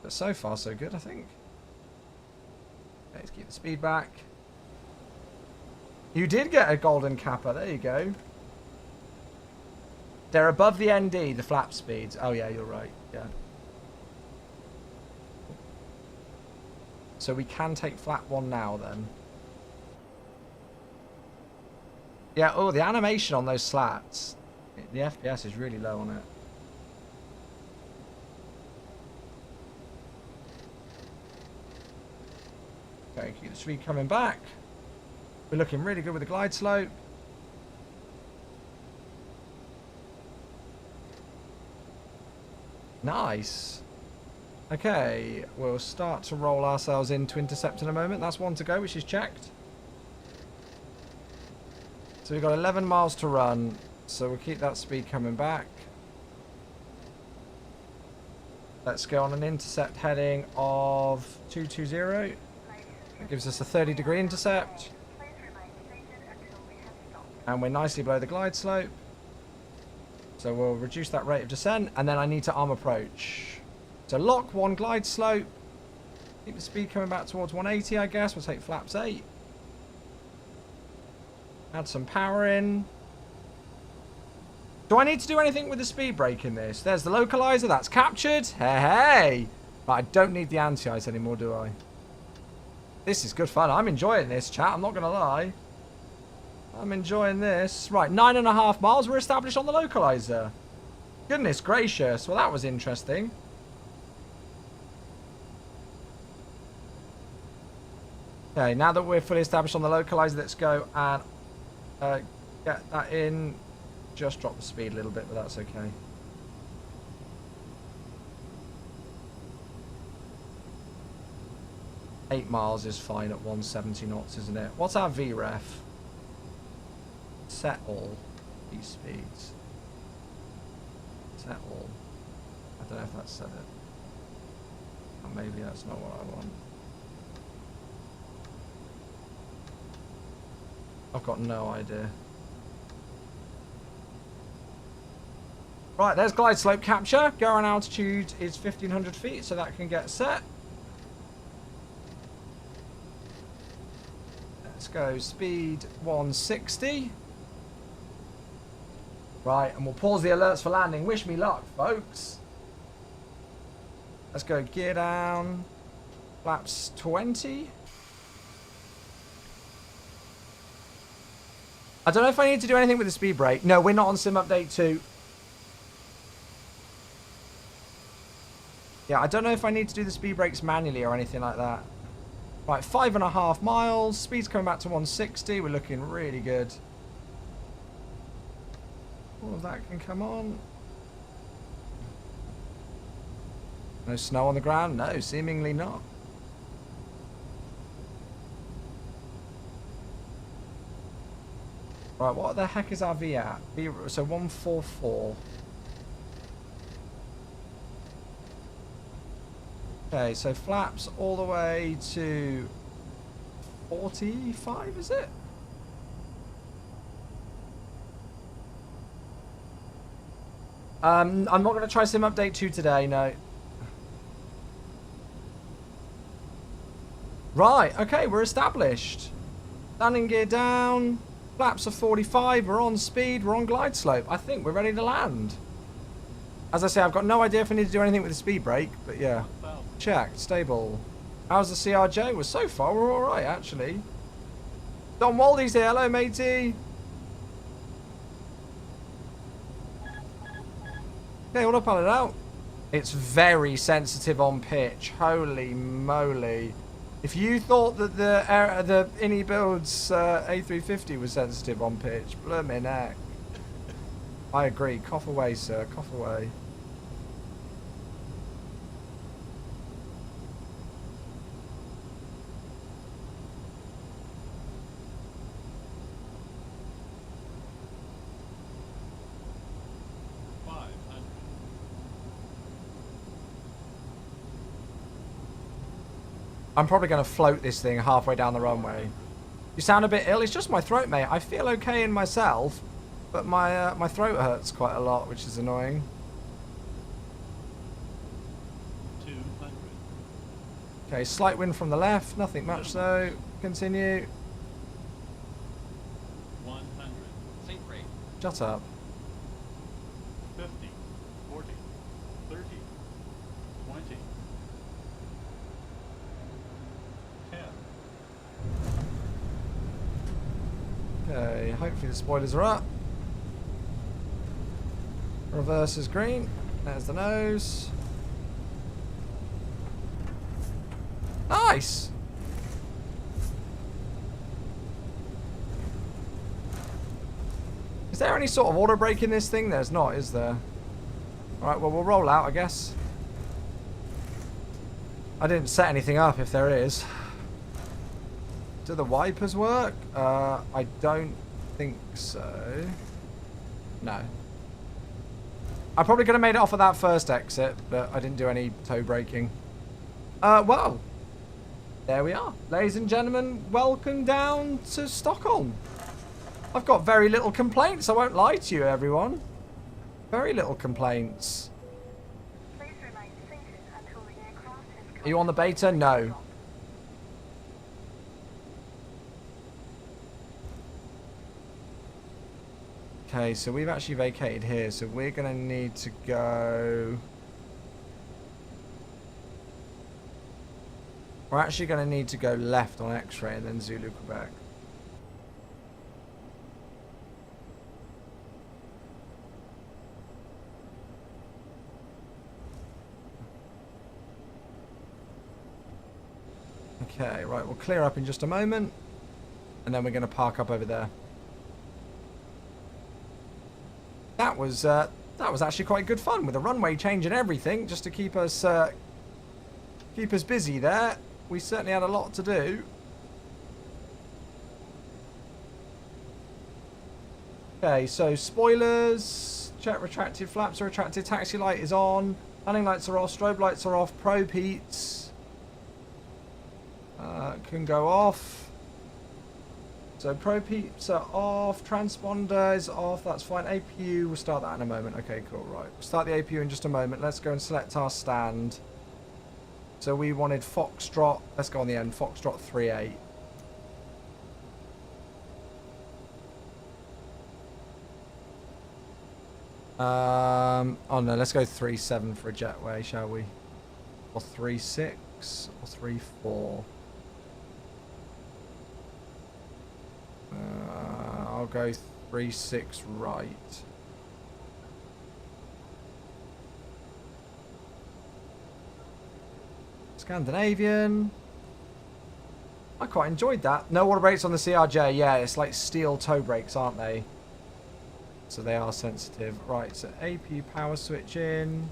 But so far, so good, I think. Okay, let's keep the speed back. You did get a golden kappa, there you go. They're above the ND, the flap speeds. Oh yeah, you're right, yeah. So we can take flap 1 now then. Yeah, oh, the animation on those slats. The FPS is really low on it. Okay, keep the speed coming back. We're looking really good with the glide slope. Nice. Okay, we'll start to roll ourselves into intercept in a moment. That's 1 to go, which is checked. So we've got 11 miles to run, so we'll keep that speed coming back. Let's go on an intercept heading of 220. That gives us a 30-degree intercept. And we're nicely below the glide slope. So we'll reduce that rate of descent, and then I need to arm approach. So lock, 1 glide slope. Keep the speed coming back towards 180, I guess. We'll take flaps 8. Add some power in. Do I need to do anything with the speed brake in this? There's the localizer. That's captured. Hey, hey. Right, I don't need the anti-ice anymore, do I? This is good fun. I'm enjoying this, chat. I'm not going to lie. I'm enjoying this. Right, 9.5 miles. We're established on the localizer. Goodness gracious. Well, that was interesting. Okay, now that we're fully established on the localizer, let's go and get that in. Just drop the speed a little bit, but that's okay. Eight miles is fine at 170 knots, isn't it? What's our VREF? Set all these speeds. Set all. I don't know if that's set it. Or maybe that's not what I want. I've got no idea. Right, there's glide slope capture. Going altitude is 1500 feet, so that can get set. Let's go speed 160. Right, and we'll pause the alerts for landing. Wish me luck, folks. Let's go gear down. Flaps 20. I don't know if I need to do anything with the speed brake. No, we're not on sim update 2. Yeah, I don't know if I need to do the speed brakes manually or anything like that. Right, 5.5 miles. Speed's coming back to 160. We're looking really good. All of that can come on. No snow on the ground? No, seemingly not. Right, what the heck is our V at? So 144. Okay, so flaps all the way to 45, is it? I'm not going to try sim update 2 today, no. Right, okay, we're established. Landing gear down. Flaps are 45, we're on speed, we're on glide slope. I think we're ready to land. As I say, I've got no idea if I need to do anything with the speed brake, but yeah. Checked, stable. How's the CRJ? Well, so far we're alright, actually. Don Waldy's here, hello matey. Okay, all up, it out. It's very sensitive on pitch, holy moly. If you thought that the Innie Builds A350 was sensitive on pitch, bloomin' heck. I agree. Cough away, sir. Cough away. I'm probably going to float this thing halfway down the runway. You sound a bit ill. It's just my throat, mate. I feel okay in myself, but my throat hurts quite a lot, which is annoying. 200. Okay, slight wind from the left. Nothing much though. Continue. 100. Sync rate. Shut up. 50. 40. 30. 20. 10. Okay, hopefully the spoilers are up. Reverse is green. There's the nose. Nice! Is there any sort of auto brake in this thing? There's not, is there? Alright, well, we'll roll out, I guess. I didn't set anything up if there is. Do the wipers work? I don't think so. No. I probably could have made it off of that first exit, but I didn't do any toe braking. Well, there we are. Ladies and gentlemen, welcome down to Stockholm. I've got very little complaints, I won't lie to you, everyone. Very little complaints. Please remain seated until the aircraft has Are you on the beta? No. Okay, so we've actually vacated here, so we're going to need to go... We're actually going to need to go left on X-ray and then Zulu, Quebec. Okay, right, we'll clear up in just a moment, and then we're going to park up over there. That was actually quite good fun with the runway change and everything, just to keep us busy there. We certainly had a lot to do. Okay, so spoilers, check retracted flaps are retracted, taxi light is on, landing lights are off, strobe lights are off, probe heats can go off. So probe heats are off, transponder is off, that's fine. APU, we'll start that in a moment. Okay, cool, right. We'll start the APU in just a moment. Let's go and select our stand. So we wanted Foxtrot, let's go on the end, Foxtrot 3-8. Oh no, let's go 3-7 for a jetway, shall we? Or 3-6 or 3-4. I'll go 3-6 right. Scandinavian. I quite enjoyed that. No water brakes on the CRJ. Yeah, it's like steel toe brakes, aren't they? So they are sensitive. Right, so AP power switch in.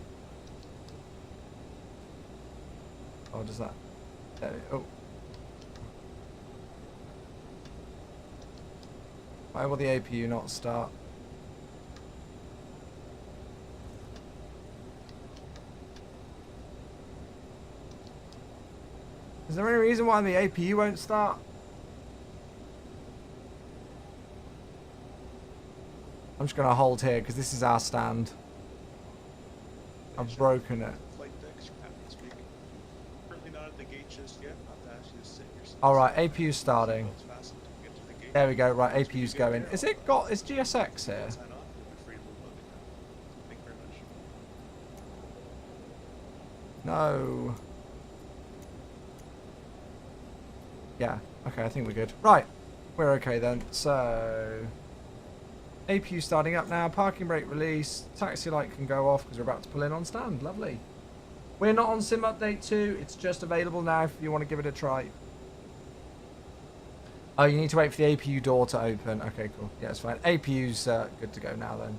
Oh, does that... Oh. Why will the APU not start? Is there any reason why the APU won't start? I'm just going to hold here because this is our stand. I've broken it. Flight decks, Captain speaking. Currently not at the gate just yet. I'll have to ask you to sit in your seats. Alright, APU's starting. It's fastened to get to the gate. There we go, right, APU's going. Is GSX here? Sign off. You'll be free to move on. Thank you very much. No. Yeah, okay, I think we're good. Right, we're okay then. So, APU starting up now, parking brake release, taxi light can go off because we're about to pull in on stand. Lovely. We're not on sim update 2, it's just available now if you want to give it a try. Oh, you need to wait for the APU door to open. Okay, cool. Yeah, it's fine. APU's good to go now then.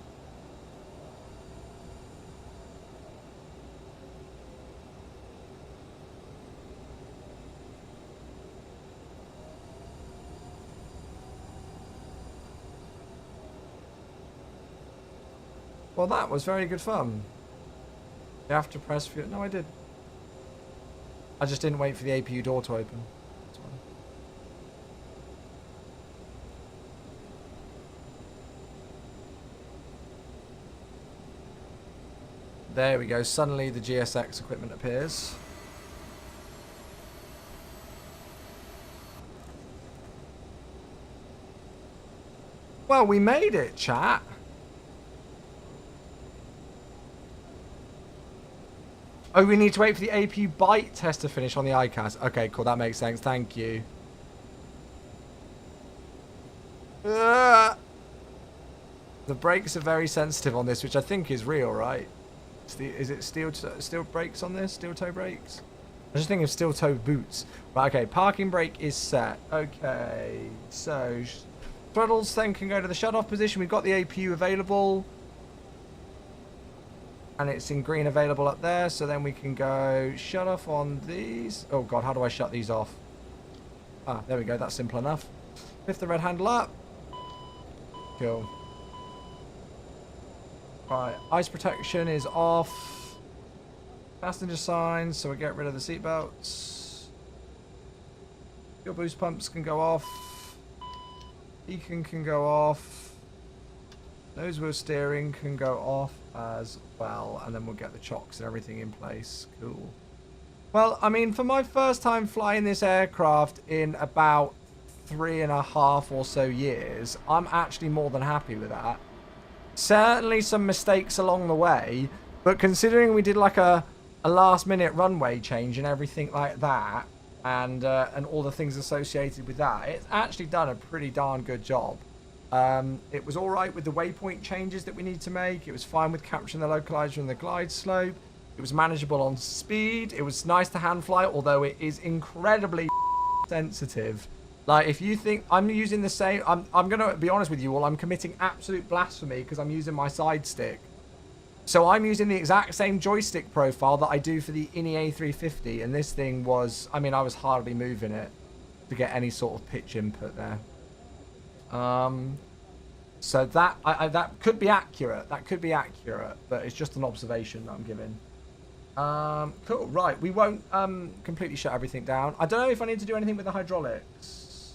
Well, that was very good fun. You have to press for it. No, I did. I just didn't wait for the APU door to open. That's fine. There we go. Suddenly the GSX equipment appears. Well, we made it, chat. Oh, we need to wait for the APU bite test to finish on the ICAS. Okay, cool. That makes sense. Thank you. The brakes are very sensitive on this, which I think is real, right? Is it steel brakes on this? Steel toe brakes? I just think of steel toe boots. Right, okay. Parking brake is set. Okay. So, throttles then can go to the shut-off position. We've got the APU available. And it's in green available up there, so then we can go shut off on these. Oh god, how do I shut these off? Ah, there we go, that's simple enough. Lift the red handle up. Cool. Right, ice protection is off. Passenger signs, so we get rid of the seatbelts. Fuel boost pumps can go off. Beacon can go off. Nose wheel steering can go off as well, and then we'll get the chocks and everything in place. Cool. Well, I mean, for my first time flying this aircraft in about 3.5 or so years, I'm actually more than happy with that. Certainly some mistakes along the way, but considering we did like a last minute runway change and everything like that, and all the things associated with that, it's actually done a pretty darn good job. It was all right with the waypoint changes that we need to make. It was fine with capturing the localizer and the glide slope. It was manageable on speed. It was nice to hand fly, although it is incredibly sensitive. Like, if you think I'm using the same, I'm going to be honest with you all, I'm committing absolute blasphemy because I'm using my side stick. So I'm using the exact same joystick profile that I do for the INI A350, and this thing was, I mean, I was hardly moving it to get any sort of pitch input there. So that that could be accurate. That could be accurate, but it's just an observation that I'm giving. Cool. Right, we won't completely shut everything down. I don't know if I need to do anything with the hydraulics.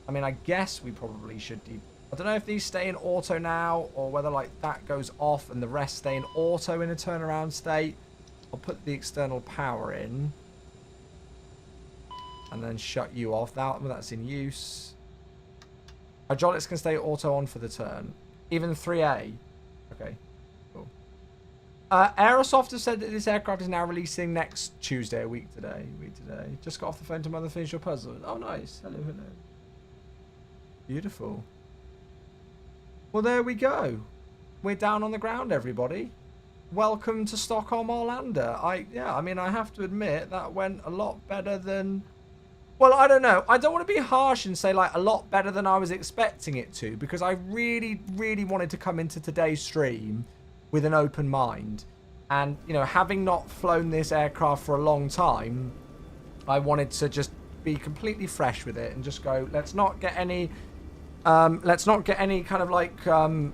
I mean, I guess we probably should do. I don't know if these stay in auto now or whether like that goes off and the rest stay in auto in a turnaround state. I'll put the external power in and then shut you off. That's in use. Hydraulics can stay auto on for the turn. Even 3A. Okay, cool. Aerosoft has said that this aircraft is now releasing next Tuesday, a week today. Just got off the phone to Mother finish your puzzle. Oh, nice. Hello. Beautiful. Well, there we go. We're down on the ground, everybody. Welcome to Stockholm Arlanda. I mean, I have to admit that went a lot better than... Well, I don't know. I don't want to be harsh and say, like, a lot better than I was expecting it to, because I really, really wanted to come into today's stream with an open mind. And, you know, having not flown this aircraft for a long time, I wanted to just be completely fresh with it and just go, let's not get any kind of, like, you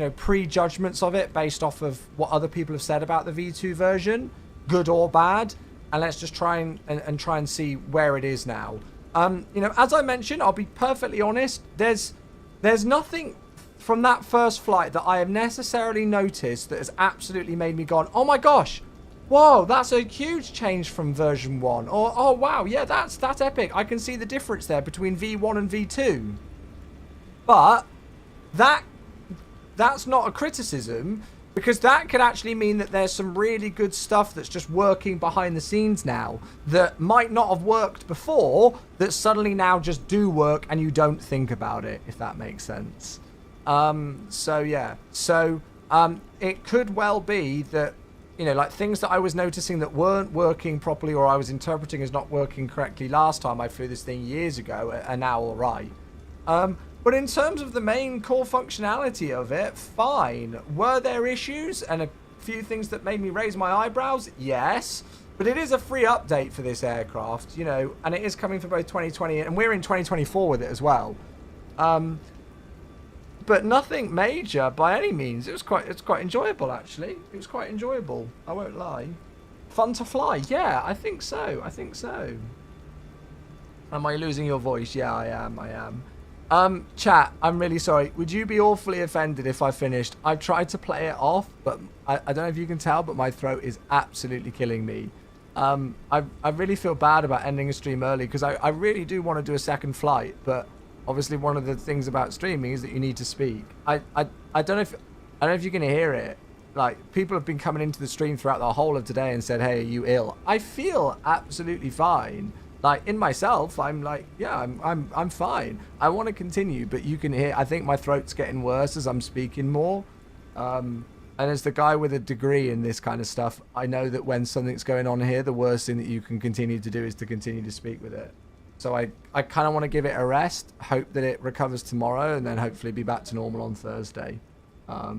know, prejudgments of it based off of what other people have said about the V2 version, good or bad. And let's just try and see where it is now. You know, as I mentioned, I'll be perfectly honest. There's nothing from that first flight that I have necessarily noticed that has absolutely made me gone, oh my gosh, whoa, that's a huge change from version 1. Or, oh wow, yeah, that's epic. I can see the difference there between V1 and V2. But that's not a criticism, because that could actually mean that there's some really good stuff that's just working behind the scenes now that might not have worked before, that suddenly now just do work and you don't think about it, if that makes sense. So yeah. So it could well be that, you know, like things that I was noticing that weren't working properly or I was interpreting as not working correctly last time I flew this thing years ago are now all right. But in terms of the main core functionality of it, fine. Were there issues and a few things that made me raise my eyebrows? Yes. But it is a free update for this aircraft, you know, and it is coming for both 2020 and we're in 2024 with it as well. But nothing major by any means. It's quite enjoyable, actually. It was quite enjoyable. I won't lie. Fun to fly. Yeah, I think so. Am I losing your voice? Yeah, I am. Chat, I'm really sorry. Would you be awfully offended if I finished? I've tried to play it off, but I don't know if you can tell, but my throat is absolutely killing me. I really feel bad about ending a stream early because I really do want to do a second flight, but obviously one of the things about streaming is that you need to speak. I don't know if you can hear it. Like, people have been coming into the stream throughout the whole of today and said, hey, are you ill? I feel absolutely fine. Like, in myself, I'm like, yeah, I'm fine. I want to continue, but you can hear, I think my throat's getting worse as I'm speaking more. And as the guy with a degree in this kind of stuff, I know that when something's going on here, the worst thing that you can continue to do is to continue to speak with it. So I kind of want to give it a rest, hope that it recovers tomorrow, and then hopefully be back to normal on Thursday.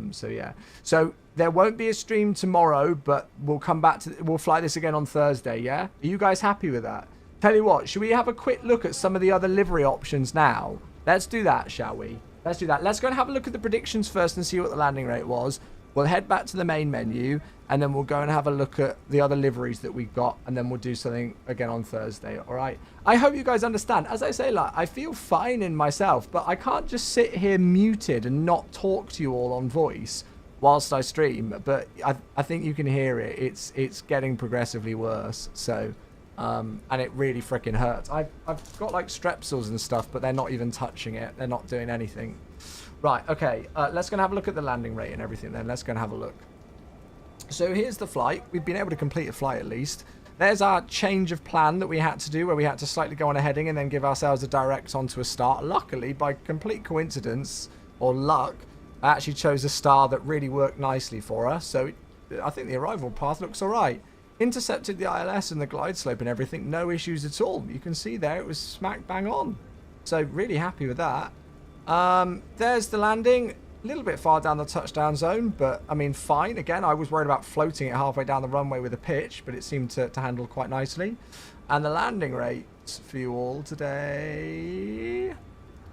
So yeah. So there won't be a stream tomorrow, but we'll come back to, we'll fly this again on Thursday, yeah? Are you guys happy with that? Tell you what, should we have a quick look at some of the other livery options now? Let's do that, shall we? Let's do that. Let's go and have a look at the predictions first and see what the landing rate was. We'll head back to the main menu, and then we'll go and have a look at the other liveries that we've got, and then we'll do something again on Thursday, all right? I hope you guys understand. As I say, like, I feel fine in myself, but I can't just sit here muted and not talk to you all on voice whilst I stream. But I think you can hear it. It's getting progressively worse, so... and it really freaking hurts. I've got, like, strepsils and stuff, but they're not even touching it. They're not doing anything. Right, okay, let's go and have a look at the landing rate and everything then. Let's go and have a look. So here's the flight. We've been able to complete a flight at least. There's our change of plan that we had to do, where we had to slightly go on a heading and then give ourselves a direct onto a start. Luckily, by complete coincidence, or luck, I actually chose a star that really worked nicely for us. So I think the arrival path looks all right. Intercepted the ILS and the glide slope and everything. No issues at all. You can see there it was smack bang on. So really happy with that. There's the landing, a little bit far down the touchdown zone, but I mean, fine. Again, I was worried about floating it halfway down the runway with a pitch, but it seemed to handle quite nicely. And the landing rate for you all today,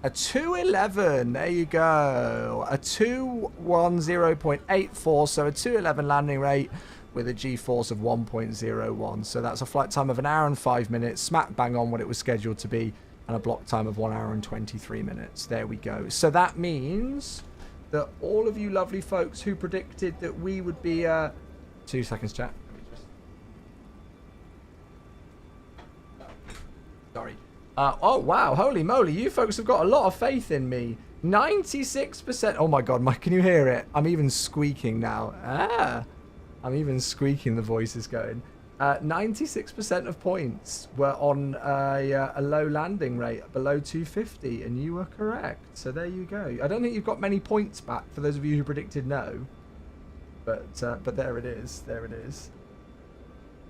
a 211. There you go. A 210.84. So a 211 landing rate with a G-force of 1.01. So that's a flight time of 1 hour and 5 minutes, smack bang on what it was scheduled to be. And a block time of 1 hour and 23 minutes. There we go. So that means that all of you lovely folks who predicted that we would be... 2 seconds, chat. Sorry. Oh, wow. Holy moly. You folks have got a lot of faith in me. 96%. Oh, my God. Mike, can you hear it? I'm even squeaking now. I'm even squeaking. The voice is going. 96% of points were on a low landing rate, below 250, and you were correct. So there you go. I don't think you've got many points back for those of you who predicted no, but there it is. There it is.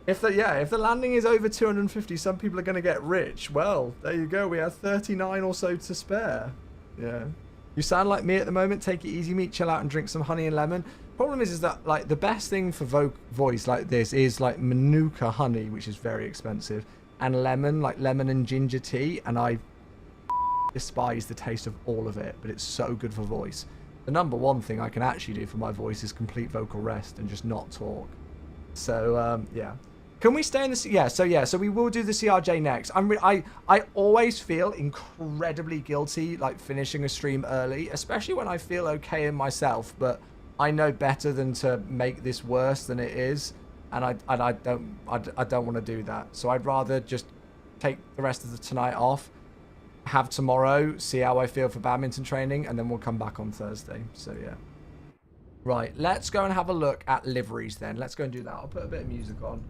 If the landing is over 250, some people are going to get rich. Well, there you go. We have 39 or so to spare. Yeah. You sound like me at the moment. Take it easy, mate. Chill out and drink some honey and lemon. Problem is that, like, the best thing for voice like this is, like, Manuka honey, which is very expensive, and lemon, like lemon and ginger tea, and I despise the taste of all of it, but it's so good for voice. The number one thing I can actually do for my voice is complete vocal rest and just not talk. So, yeah. Can we stay in the... So we will do the CRJ next. I always feel incredibly guilty, like, finishing a stream early, especially when I feel okay in myself, but... I know better than to make this worse than it is, and I don't want to do that. So I'd rather just take the rest of the tonight off, have tomorrow, see how I feel for badminton training, and then we'll come back on Thursday. So yeah. Right, let's go and have a look at liveries then. Let's go and do that. I'll put a bit of music on,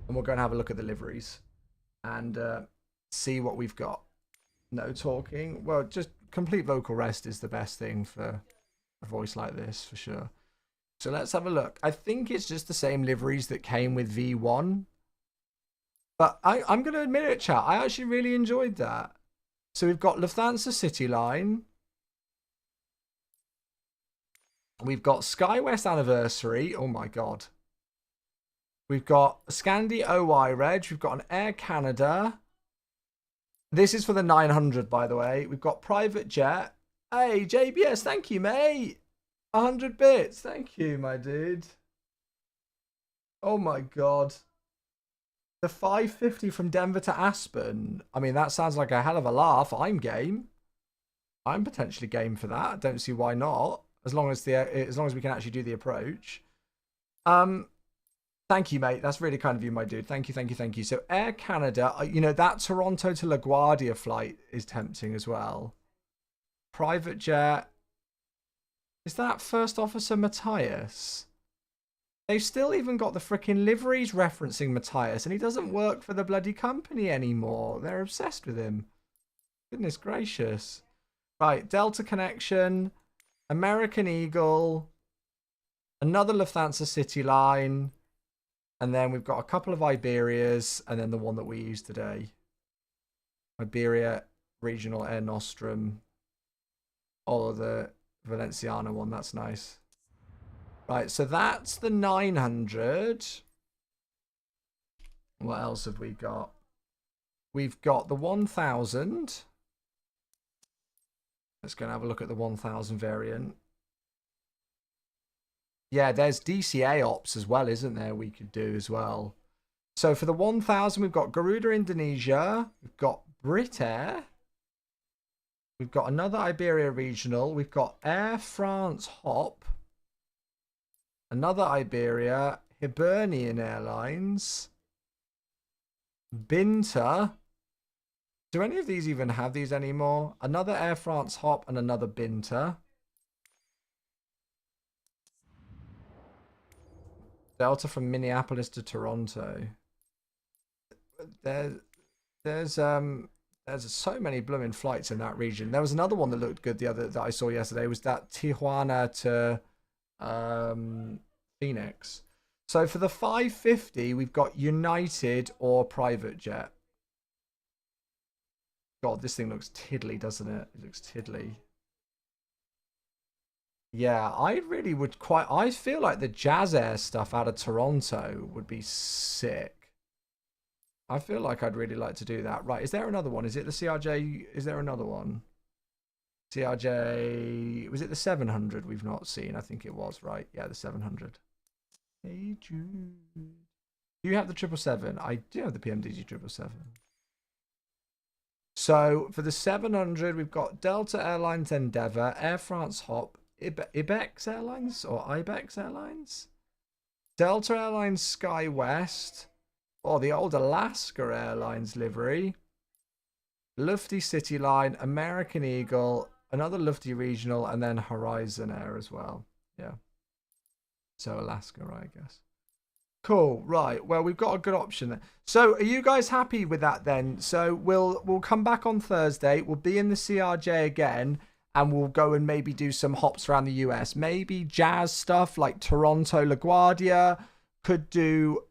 and we'll go and have a look at the liveries and see what we've got. No talking. Well, just complete vocal rest is the best thing for a voice like this, for sure. So let's have a look. I think it's just the same liveries that came with V1. But I'm going to admit it, chat. I actually really enjoyed that. So we've got Lufthansa City Line. We've got SkyWest Anniversary. Oh, my God. We've got Scandi OY Reg. We've got an Air Canada. This is for the 900, by the way. We've got Private Jet. Hey, JBS, thank you, mate. 100 bits. Thank you, my dude. Oh, my God. The 550 from Denver to Aspen. I mean, that sounds like a hell of a laugh. I'm game. I'm potentially game for that. I don't see why not. As long as we can actually do the approach. Thank you, mate. That's really kind of you, my dude. Thank you, thank you, thank you. So Air Canada, you know, that Toronto to LaGuardia flight is tempting as well. Private jet. Is that First Officer Matthias? They've still even got the freaking liveries referencing Matthias, and he doesn't work for the bloody company anymore. They're obsessed with him. Goodness gracious. Right, Delta Connection, American Eagle, another Lufthansa City Line, and then we've got a couple of Iberias, and then the one that we used today. Iberia Regional Air Nostrum. Oh, the Valenciana one, that's nice. Right, so that's the 900. What else have we got? We've got the 1000. Let's go and have a look at the 1000 variant. Yeah, there's DCA ops as well, isn't there? We could do as well. So for the 1000, we've got Garuda Indonesia. We've got Brit Air. We've got another Iberia regional. We've got Air France Hop. Another Iberia. Hibernian Airlines. Binter. Do any of these even have these anymore? Another Air France Hop and another Binter. Delta from Minneapolis to Toronto. There's so many blooming flights in that region. There was another one that looked good that I saw yesterday. Was that Tijuana to Phoenix? So for the 550, we've got United or private jet. God, this thing looks tiddly, doesn't it? It looks tiddly. Yeah, I really would quite... I feel like the Jazz Air stuff out of Toronto would be sick. I feel like I'd really like to do that. Right, is there another one? Is it the CRJ? Is there another one? CRJ... Was it the 700 we've not seen? I think it was, right? Yeah, the 700. Hey, Jude. Do you have the 777? I do have the PMDG 777. So, for the 700, we've got Delta Airlines Endeavour, Air France Hop, Ibex Airlines or Ibex Airlines, Delta Airlines SkyWest, or the old Alaska Airlines livery, Lufty City Line, American Eagle, another Lufty Regional, and then Horizon Air as well. Yeah. So Alaska, right, I guess. Cool. Right. Well, we've got a good option there. So are you guys happy with that then? So we'll come back on Thursday. We'll be in the CRJ again. And we'll go and maybe do some hops around the US. Maybe jazz stuff like Toronto, LaGuardia. Could do,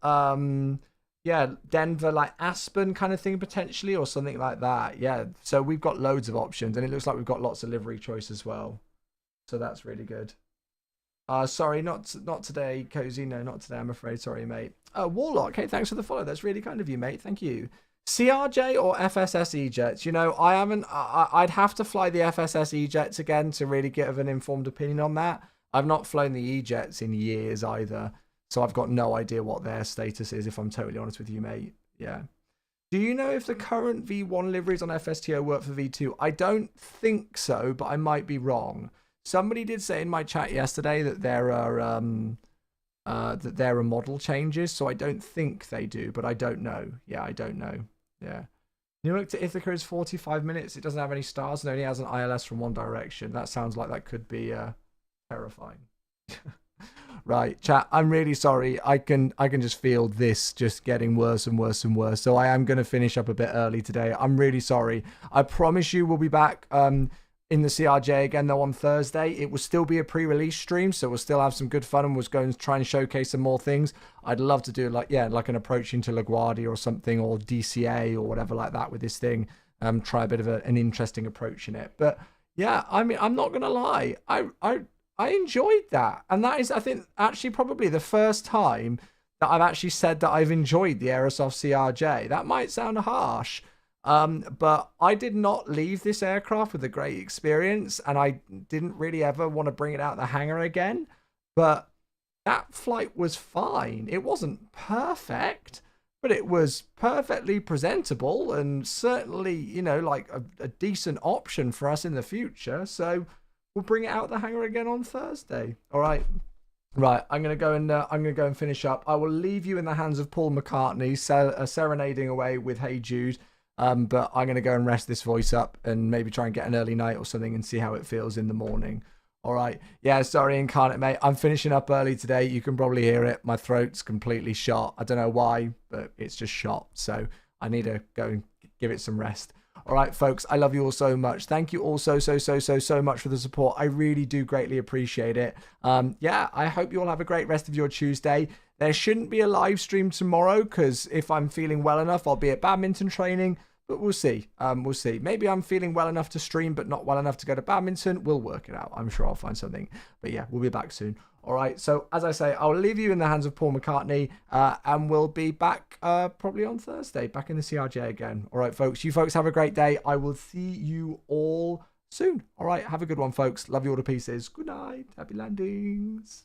yeah, Denver, like Aspen kind of thing potentially, or something like that. Yeah, so we've got loads of options. And it looks like we've got lots of livery choice as well. So that's really good. Sorry, not today, Cozy. No, not today, I'm afraid. Sorry, mate. Warlock, hey, thanks for the follow. That's really kind of you, mate. Thank you. CRJ or FSS E-Jets? You know, I'd have to fly the FSS E-Jets again to really give an informed opinion on that. I've not flown the E-Jets in years either, so I've got no idea what their status is, if I'm totally honest with you, mate. Yeah. Do you know if the current V1 liveries on FSTO work for V2? I don't think so, but I might be wrong. Somebody did say in my chat yesterday that there are model changes, so I don't think they do, but I don't know. Yeah, I don't know. Yeah. You looked at Ithaca is 45 minutes. It doesn't have any stars and only has an ILS from one direction. That sounds like that could be terrifying. Right, chat. I'm really sorry. I can just feel this just getting worse and worse and worse. So I am going to finish up a bit early today. I'm really sorry. I promise you we'll be back in the CRJ again though on Thursday. It will still be a pre-release stream, so we'll still have some good fun, and we'll go and try and showcase some more things. I'd love to do like an approach into LaGuardia or something, or DCA or whatever like that with this thing. Try a bit of an interesting approach in it. But yeah, I mean, I'm not gonna lie, I enjoyed that, and that is, I think, actually probably the first time that I've actually said that I've enjoyed the Aerosoft CRJ. That might sound harsh, but I did not leave this aircraft with a great experience, and I didn't really ever want to bring it out the hangar again. But that flight was fine. It wasn't perfect, but it was perfectly presentable, and certainly, you know, like a decent option for us in the future. So we'll bring it out the hangar again on Thursday. All right. Right, I'm gonna go and finish up. I will leave you in the hands of Paul McCartney, serenading away with "Hey Jude." But I'm going to go and rest this voice up and maybe try and get an early night or something and see how it feels in the morning. All right. Yeah, sorry, Incarnate, mate. I'm finishing up early today. You can probably hear it. My throat's completely shot. I don't know why, but it's just shot. So I need to go and give it some rest. All right, folks, I love you all so much. Thank you all so much for the support. I really do greatly appreciate it. Yeah, I hope you all have a great rest of your Tuesday. There shouldn't be a live stream tomorrow because if I'm feeling well enough, I'll be at badminton training. But we'll see. We'll see. Maybe I'm feeling well enough to stream, but not well enough to go to badminton. We'll work it out. I'm sure I'll find something. But yeah, we'll be back soon. All right. So as I say, I'll leave you in the hands of Paul McCartney, and we'll be back probably on Thursday, back in the CRJ again. All right, folks. You folks have a great day. I will see you all soon. All right. Have a good one, folks. Love you all to pieces. Good night. Happy landings.